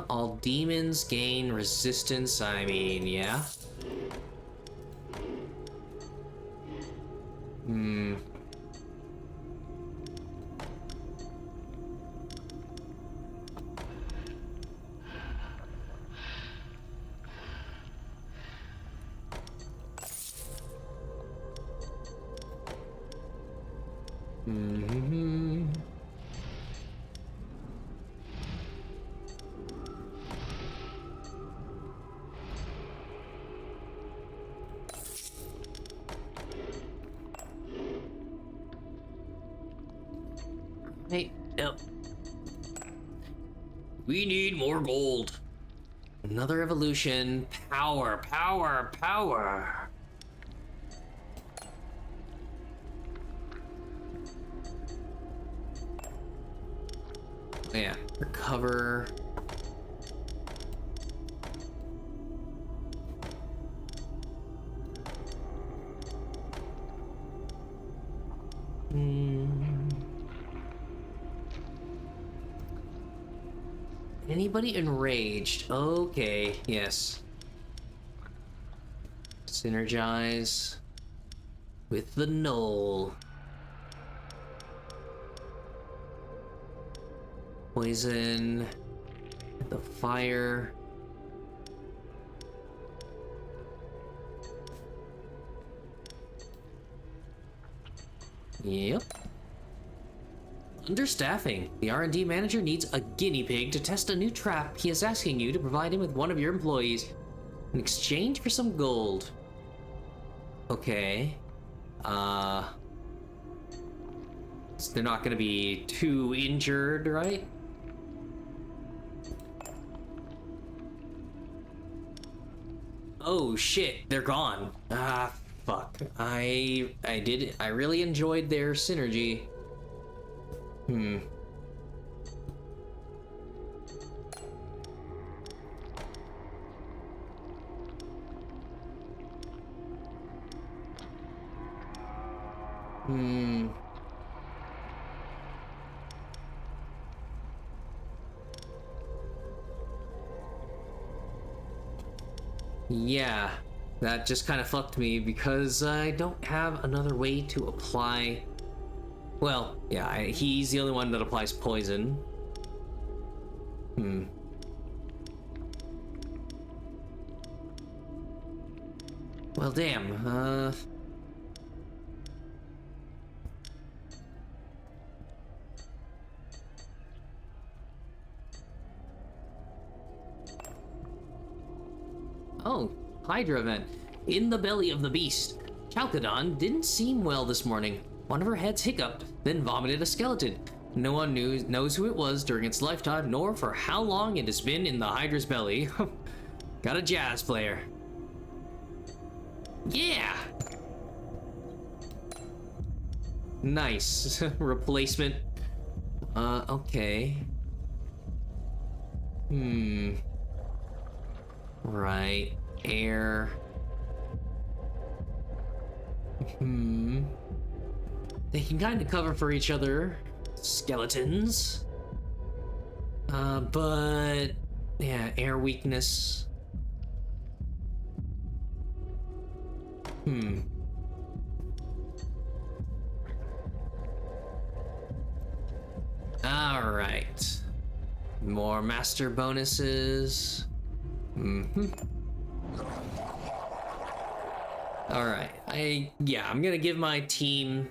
All demons gain resistance. I mean, yeah. Hey, no. We need more gold. Another evolution. Power, power, power. Yeah, recover. Anybody enraged? Okay, yes. Synergize with the knoll. Poison. The fire. Yep. Understaffing. The R&D manager needs a guinea pig to test a new trap. He is asking you to provide him with one of your employees in exchange for some gold. Okay. So they're not gonna be too injured, right? Oh shit, they're gone. Ah, fuck. I really enjoyed their synergy. Yeah, that just kind of fucked me because I don't have another way to apply. Well, yeah, he's the only one that applies poison. Well, damn. Hydra event in the belly of the beast. Chalcedon didn't seem well this morning. One of her heads hiccuped, then vomited a skeleton. No one knows who it was during its lifetime, nor for how long it has been in the Hydra's belly. Got a jazz player. Yeah! Nice. Replacement. Okay. Right. Air. They can kind of cover for each other. Skeletons. But... yeah, air weakness. Alright. More master bonuses. Alright. I'm gonna give my team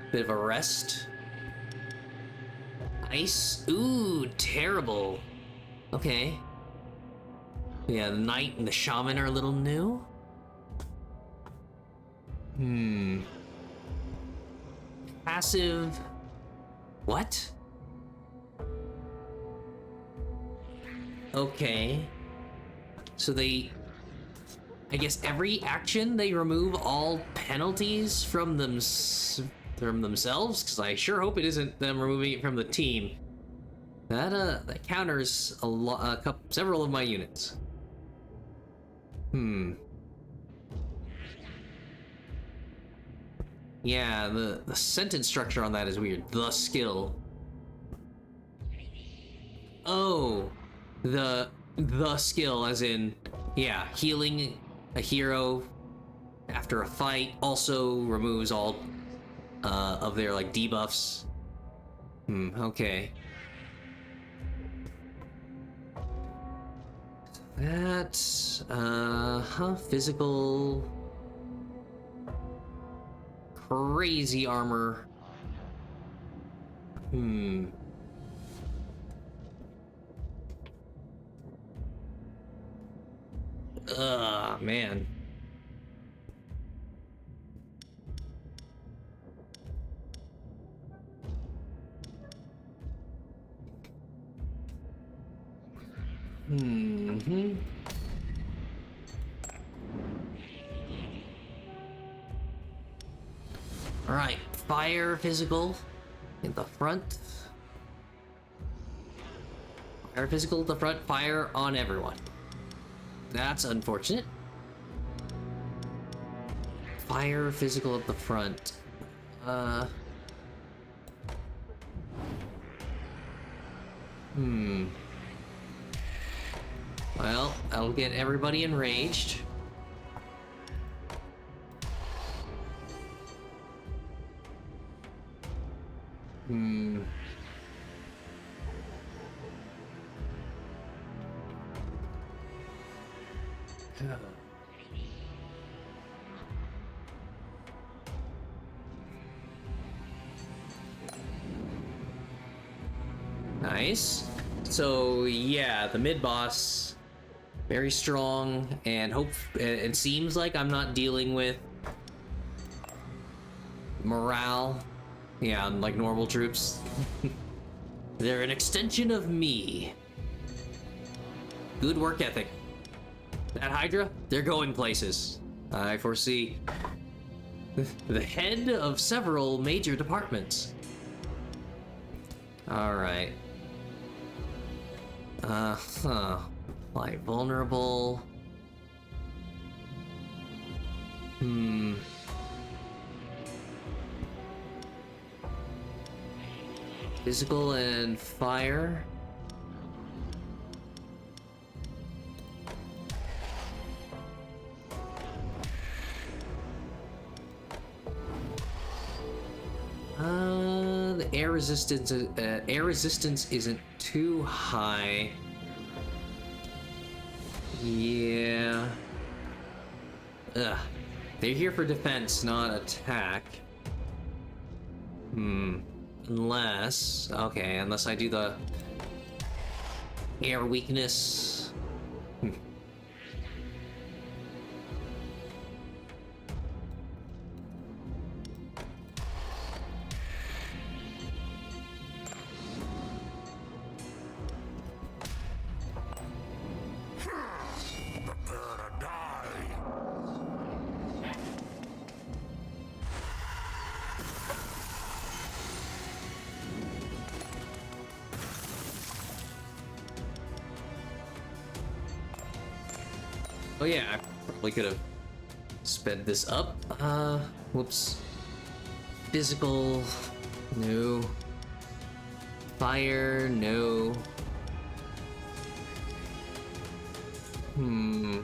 a bit of a rest. Ice. Ooh, terrible. Okay. Yeah, the knight and the shaman are a little new. Passive. What? Okay. So I guess every action they remove all penalties from themselves, because I sure hope it isn't them removing it from the team. That counters several of my units. Yeah, the sentence structure on that is weird. The skill. Oh, the skill, as in, yeah, healing a hero after a fight also removes all of their like debuffs. Okay. That's physical. Crazy armor. Man. Alright, fire physical in the front. Fire physical at the front, fire on everyone. That's unfortunate. Fire physical at the front. Well, that'll get everybody enraged. Nice. So yeah, the mid boss, very strong, and it seems like I'm not dealing with morale. Yeah, like normal troops. They're an extension of me. Good work ethic. That Hydra, they're going places. I foresee the head of several major departments. Alright. Like vulnerable. Physical and fire. The air resistance isn't too high. Yeah. Ugh. They're here for defense, not attack. Unless I do the air weakness. Oh yeah, I probably could have sped this up. Whoops. Physical, no. Fire, no. Hmm.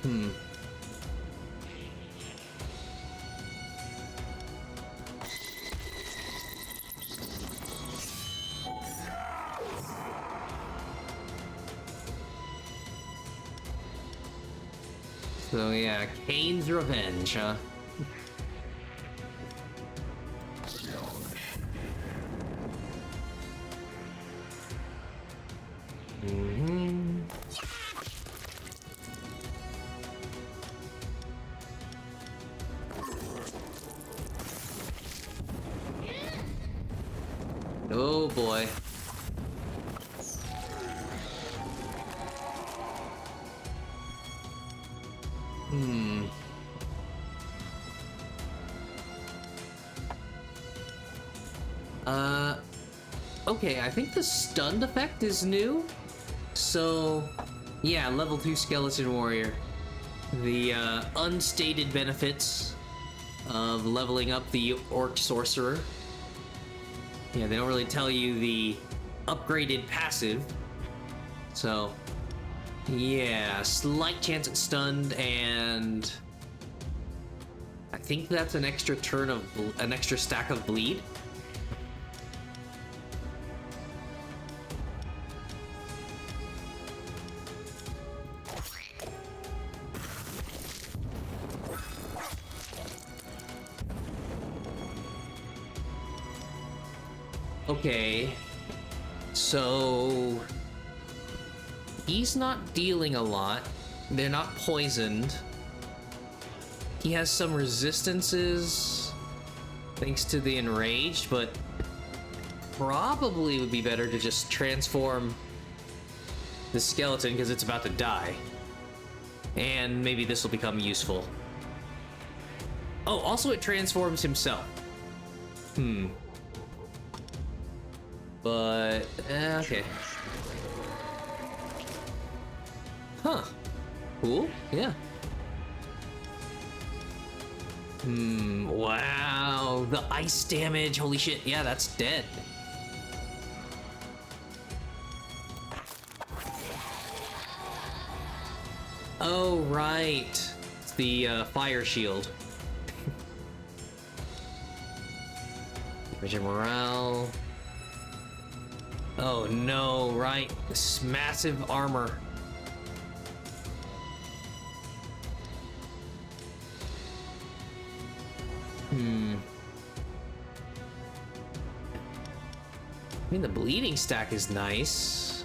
Hmm. So yeah, Kane's Revenge, huh? Mm-hmm. Oh boy. Hmm. Okay, I think the stunned effect is new. So, yeah, level 2 Skeleton Warrior. The unstated benefits of leveling up the Orc Sorcerer. Yeah, they don't really tell you the upgraded passive. So, yeah, slight chance at stunned, and I think that's an extra turn of an extra stack of bleed. Okay, so he's not dealing a lot. They're not poisoned. He has some resistances thanks to the enraged, but probably would be better to just transform the skeleton because it's about to die. And maybe this will become useful. Oh, also it transforms himself. But, okay. Huh. Cool, yeah. Wow. The ice damage, holy shit. Yeah, that's dead. Oh, right. It's the fire shield. Damage and morale. Oh no, right. This massive armor. I mean, the bleeding stack is nice.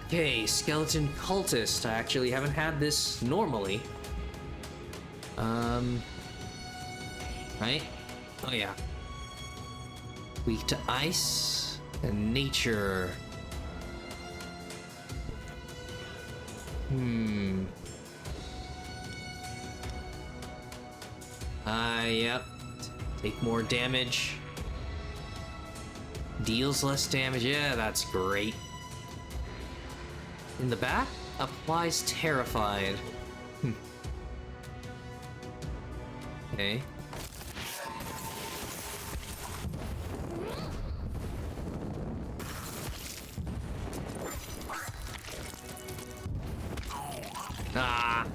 Okay, skeleton cultist. I actually haven't had this normally. Right? Oh yeah. Weak to ice and nature. Yep. Take more damage. Deals less damage. Yeah, that's great. In the back, applies terrified. Okay. Ah.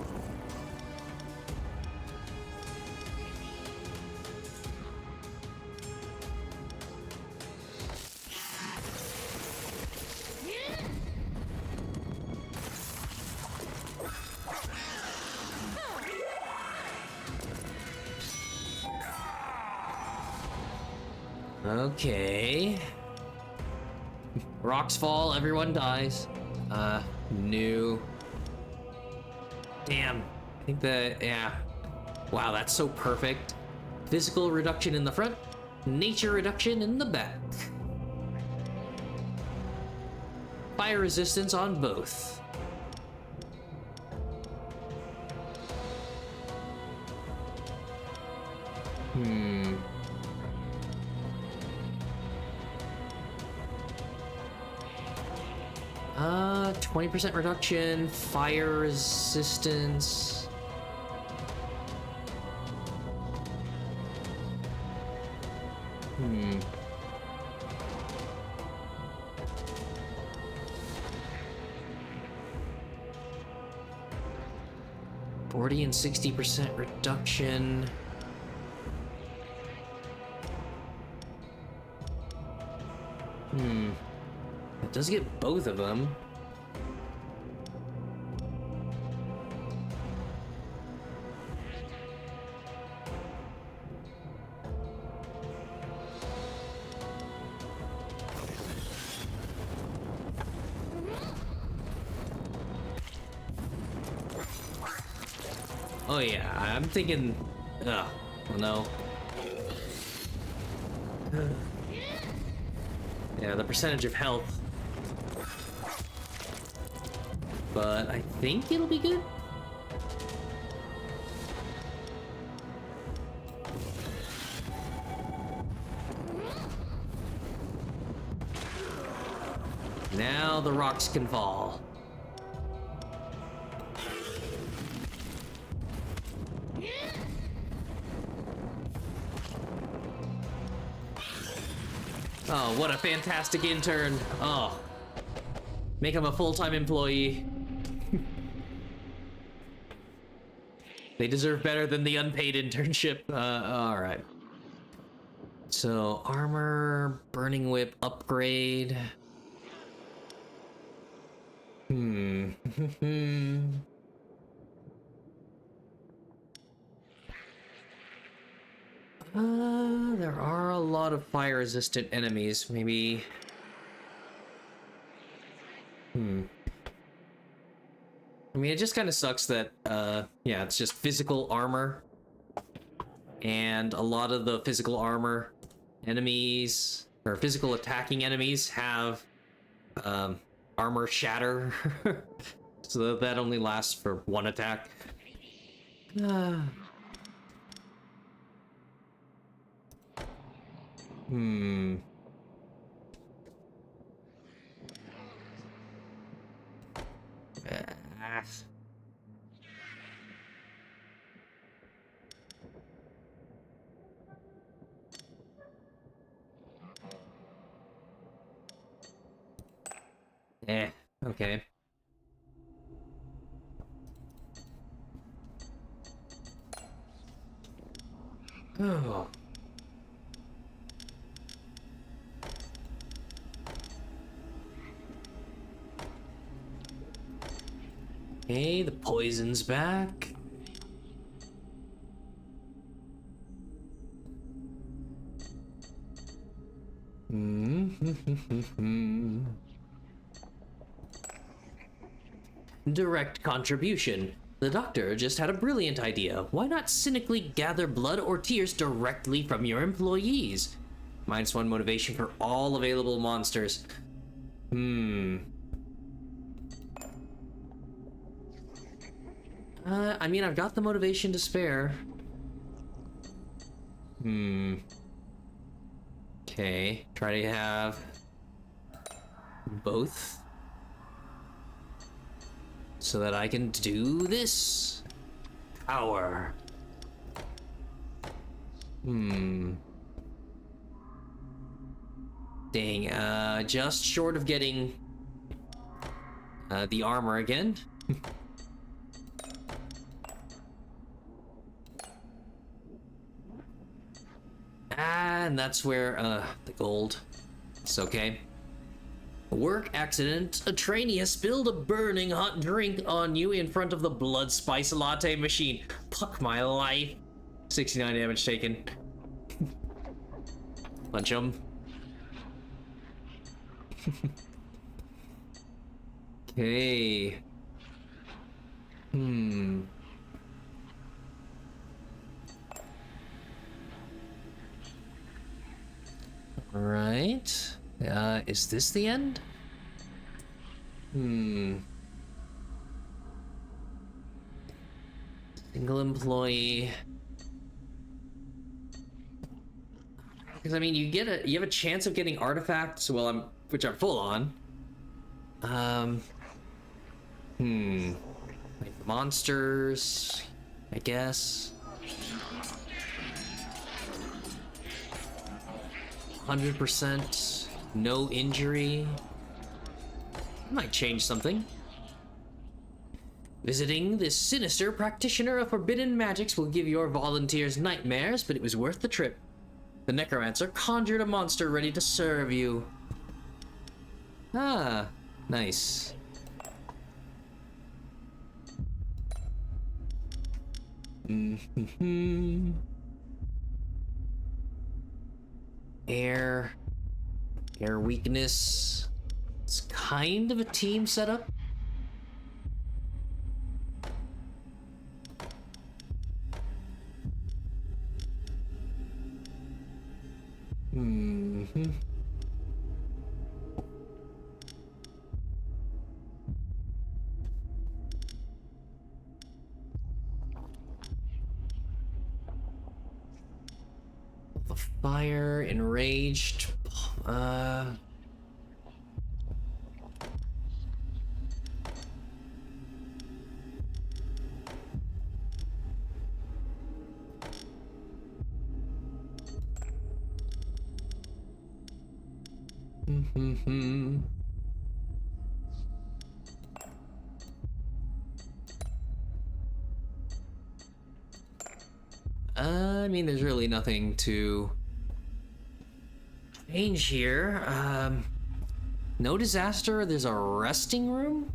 Okay. Rocks fall, everyone dies. New. Damn. I think that, yeah. Wow, that's so perfect. Physical reduction in the front, nature reduction in the back. Fire resistance on both. Hmm. 20% reduction, fire resistance. Hmm. And 60% reduction. It does get both of them. Oh yeah, I'm thinking... Ugh, well, no. Yeah, the percentage of health. But I think it'll be good. Now the rocks can fall. Oh, what a fantastic intern. Oh. Make him a full-time employee. They deserve better than the unpaid internship. Alright. So, armor, burning whip, upgrade. There are a lot of fire-resistant enemies. Maybe... I mean, it just kind of sucks that, yeah, it's just physical armor. And a lot of the physical armor enemies, or physical attacking enemies, have, armor shatter. So that only lasts for one attack. Okay. Oh. Okay, the poison's back. Direct contribution. The doctor just had a brilliant idea. Why not cynically gather blood or tears directly from your employees? -1 motivation for all available monsters. I mean, I've got the motivation to spare. Okay, try to have both. So that I can do this. Power. Dang, just short of getting the armor again. And that's where, the gold. It's okay. Work accident. A trainee has spilled a burning hot drink on you in front of the blood spice latte machine. Fuck my life. 69 damage taken. Punch him. Okay. Right. Is this the end? Single employee. Because I mean, you have a chance of getting artifacts. Well, which I'm full on. Like monsters, I guess. 100%, no injury. Might change something. Visiting this sinister practitioner of forbidden magics will give your volunteers nightmares, but it was worth the trip. The necromancer conjured a monster ready to serve you. Ah, nice. Air weakness. It's kind of a team setup. The fire, enraged. I mean, there's really nothing to change here. No disaster. There's a resting room?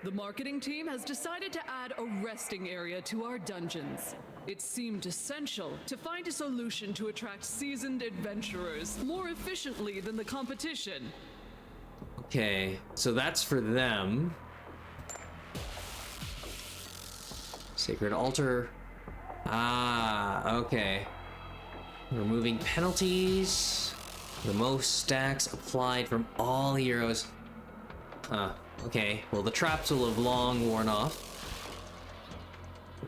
The marketing team has decided to add a resting area to our dungeons. It seemed essential to find a solution to attract seasoned adventurers more efficiently than the competition. Okay, so that's for them. Sacred altar. Ah, okay. Removing penalties. The most stacks applied from all heroes. Huh. Okay, well the traps will have long worn off.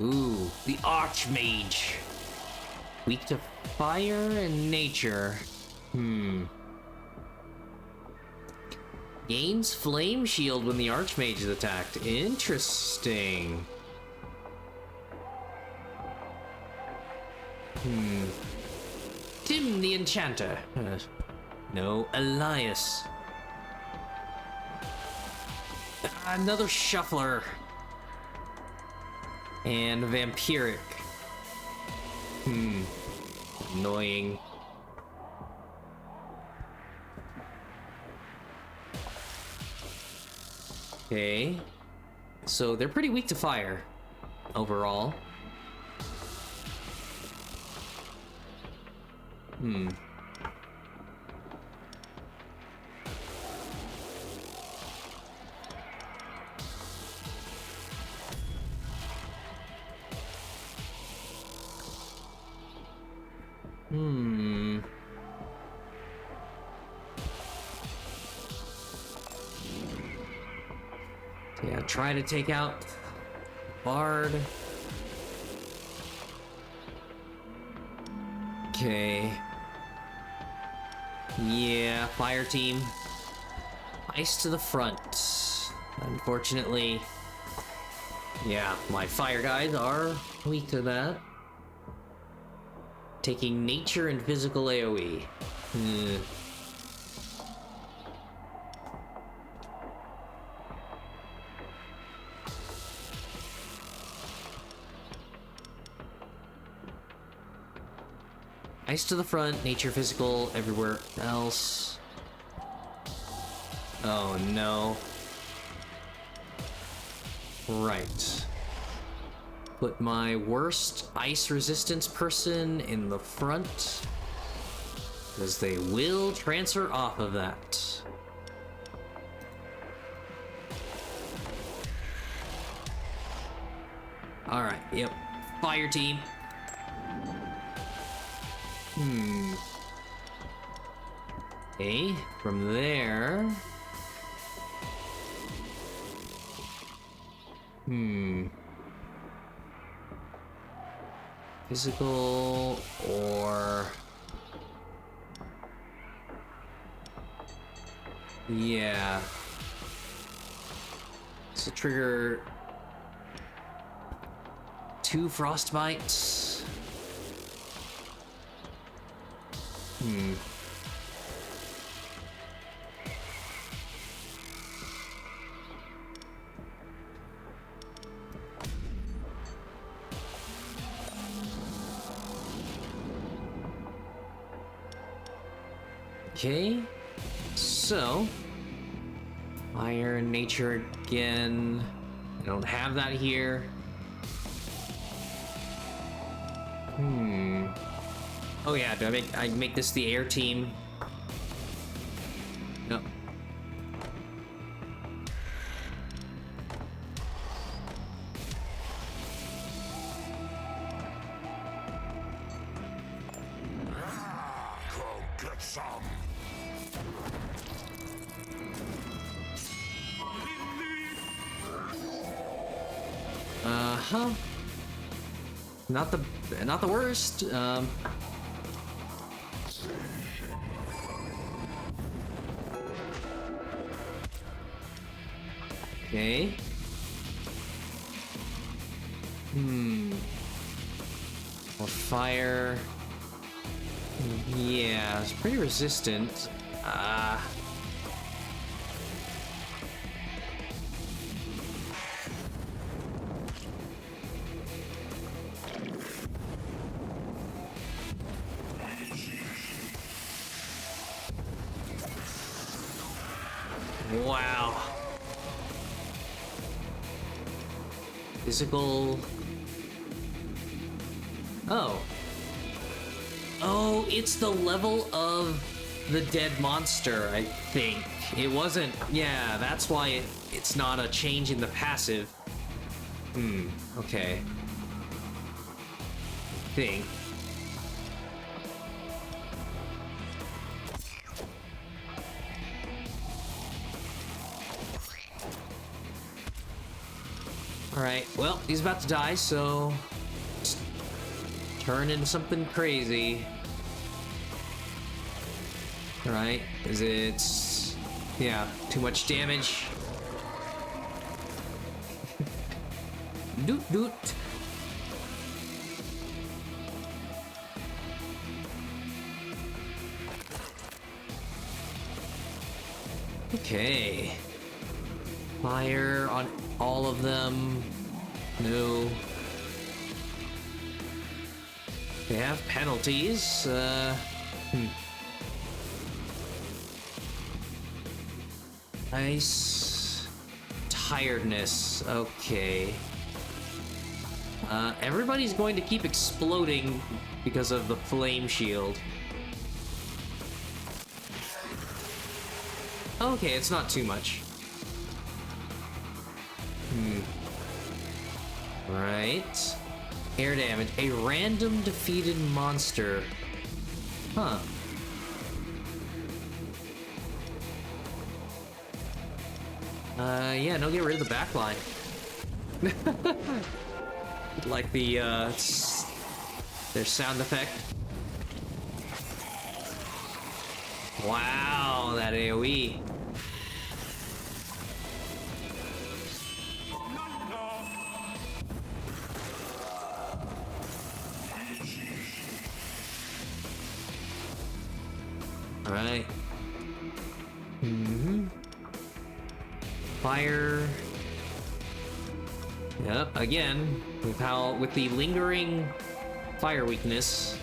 Ooh, the Archmage. Weak to fire and nature. Gains flame shield when the Archmage is attacked. Interesting. Tim the Enchanter. No, Elias. Another Shuffler. And Vampiric. Annoying. Okay. So they're pretty weak to fire, overall. Yeah, try to take out Bard. Okay. Yeah, fire team. Ice to the front. Unfortunately, yeah, my fire guys are weak to that. Taking nature and physical AoE. Ice to the front, nature, physical, everywhere else. Oh no. Right. Put my worst ice resistance person in the front, because they will transfer off of that. Alright, yep. Fire team. Okay, from there... Physical or... Yeah. So trigger 2 frostbites. Okay, so fire and nature again. I don't have that here. Oh yeah, do I make this the air team? No. Go get some. Uh-huh. Not the worst. Okay. More fire. Yeah, it's pretty resistant. Wow. Physical. Oh. Oh, it's the level of the dead monster, I think. It wasn't... Yeah, that's why it's not a change in the passive. Okay. Thing. Alright, well, he's about to die, so... turn into something crazy. Alright, is it... yeah, too much damage. Doot doot. Okay. Fire on all of them. No. They have penalties. Nice. Tiredness. Okay. Everybody's going to keep exploding because of the flame shield. Okay, it's not too much. Right. Air damage. A random defeated monster. Huh. Yeah, no, get rid of the backline. Like the, their sound effect. Wow, that AoE. Alright. Fire. Yep, again, with the lingering fire weakness.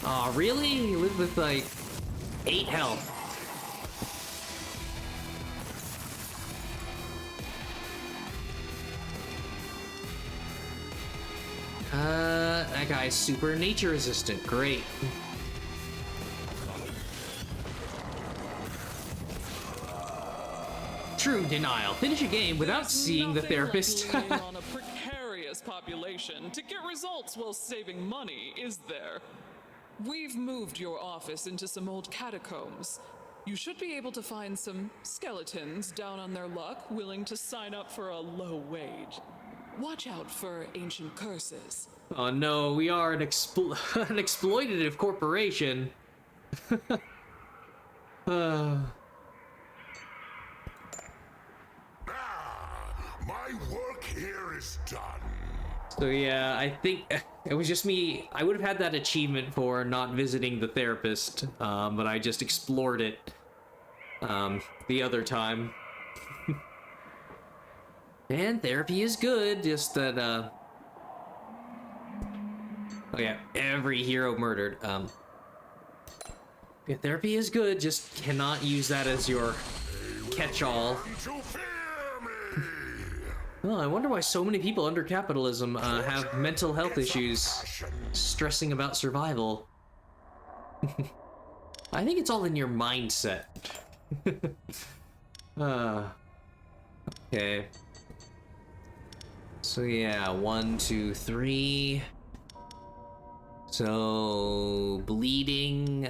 Aw, really? You live with like 8 health. That guy's super nature resistant. Great. True denial. Finish a game without There's seeing the nothing like therapist. leaning on a precarious population to get results while saving money, is there? We've moved your office into some old catacombs. You should be able to find some skeletons down on their luck willing to sign up for a low wage. Watch out for ancient curses. Oh no, we are an exploitative corporation. My work here is done. So yeah, I think it was just me. I would have had that achievement for not visiting the therapist, but I just explored it the other time. And therapy is good, just that, oh yeah, every hero murdered. Yeah, therapy is good, just cannot use that as your catch-all. To fear me! Well, I wonder why so many people under capitalism have mental health issues, stressing about survival. I think it's all in your mindset. Okay. So yeah, 1, 2, 3. So bleeding.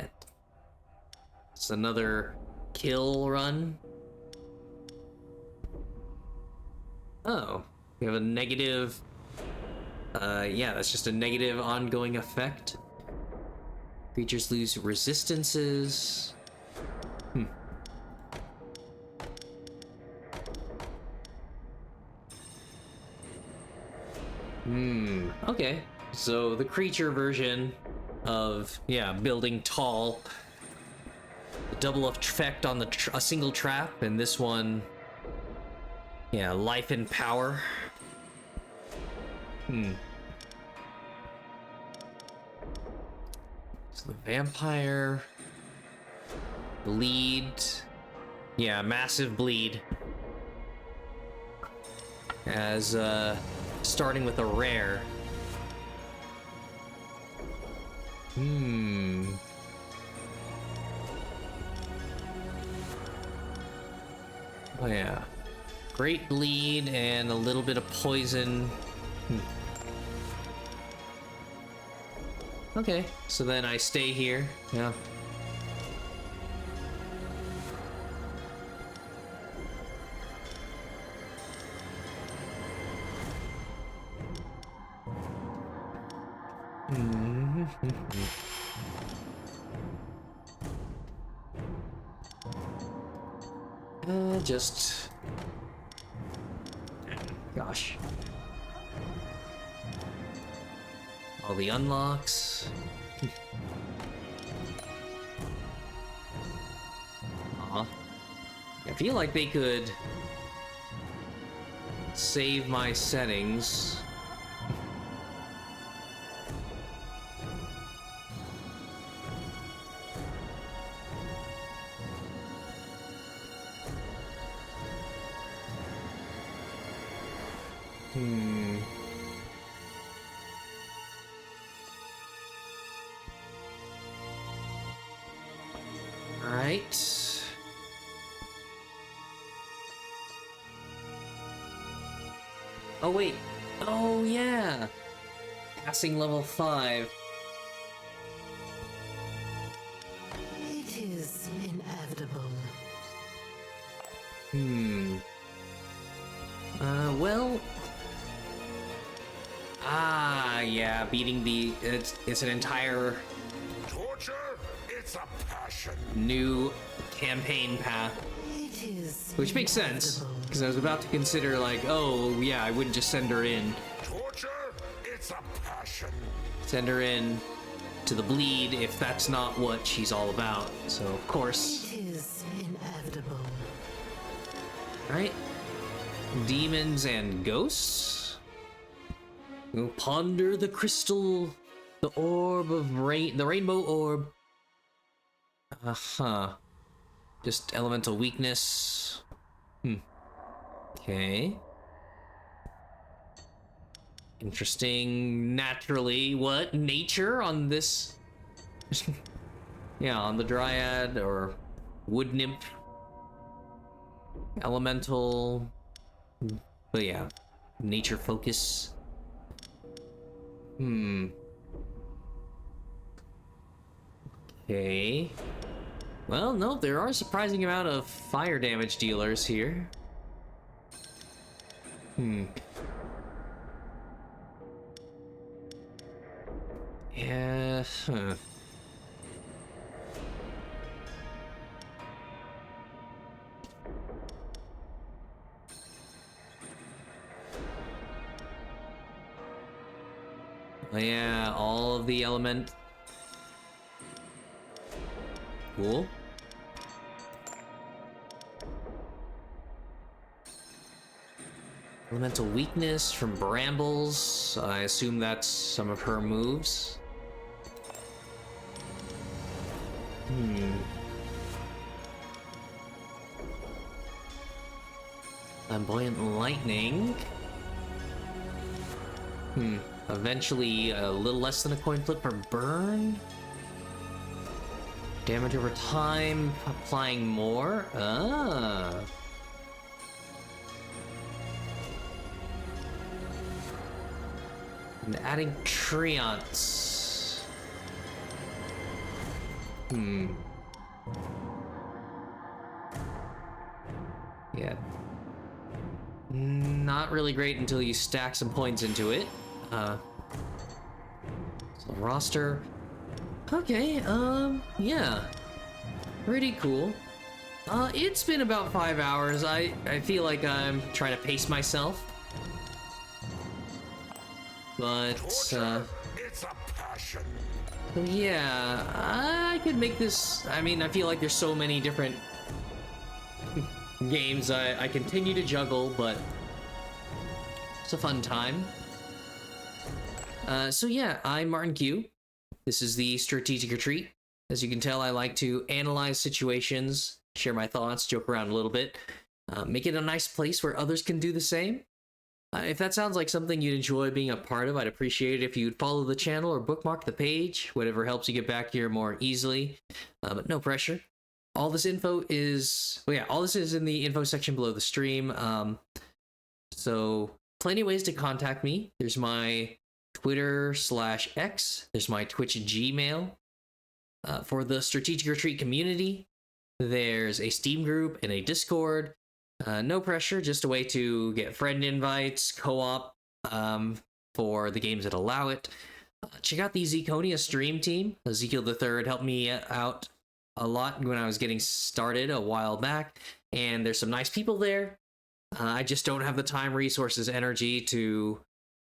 It's another kill run. Oh, we have a negative. Yeah, that's just a negative ongoing effect. Creatures lose resistances. Okay. So the creature version of, yeah, building tall. Double effect on a single trap, and this one, yeah, life and power. So the vampire, bleed, yeah, massive bleed. As starting with a rare. Oh yeah. Great bleed and a little bit of poison. Okay, so then I stay here. Yeah. Just... Gosh. All the unlocks. Aw. I feel like they could save my settings. Alright. Oh wait. Oh yeah. Passing level 5. It is inevitable. Well. Yeah, beating the it's an entire Torture? It's a passion. new campaign path. It is Which makes sense, because I was about to consider, like, oh, yeah, I wouldn't just send her in. Torture? It's a passion. Send her in to the bleed if that's not what she's all about. So, of course. It is inevitable. Right? Demons and ghosts? We'll ponder the crystal, the orb of rain, the rainbow orb. Just elemental weakness. Okay. Interesting. Naturally, what? Nature on this? Yeah, on the dryad or wood nymph. elemental, but yeah, nature focus. Okay. Well, no, there are a surprising amount of fire damage dealers here. Yeah, yeah, all of the element. Cool. Elemental weakness from brambles. I assume that's some of her moves. Flamboyant lightning. Eventually, a little less than a coin flip for burn. Damage over time, applying more. Ah. And adding treants. Yeah. Not really great until you stack some points into it. So roster. Okay, yeah. Pretty cool. It's been about 5 hours. I feel like I'm trying to pace myself. But, Torture, it's a passion. yeah, I could make this. I mean, I feel like there's so many different games I continue to juggle, but it's a fun time. So yeah, I'm Martin Q. This is the Strategic Retreat. As you can tell, I like to analyze situations, share my thoughts, joke around a little bit, make it a nice place where others can do the same. If that sounds like something you'd enjoy being a part of, I'd appreciate it if you'd follow the channel or bookmark the page, whatever helps you get back here more easily, but no pressure. All this info is, all this is in the info section below the stream. So plenty of ways to contact me. There's my Twitter/X. There's my Twitch Gmail. For the Strategic Retreat community, there's a Steam group and a Discord. No pressure, just a way to get friend invites, co-op for the games that allow it. Check out the Zconia stream team. Ezekiel III helped me out a lot when I was getting started a while back, and there's some nice people there. I just don't have the time, resources, energy to,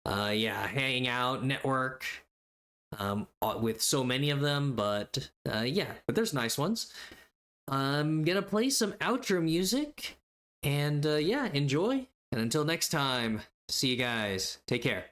hang out, network with so many of them, but but there's nice ones. I'm gonna play some outro music. And enjoy. And until next time, see you guys. Take care.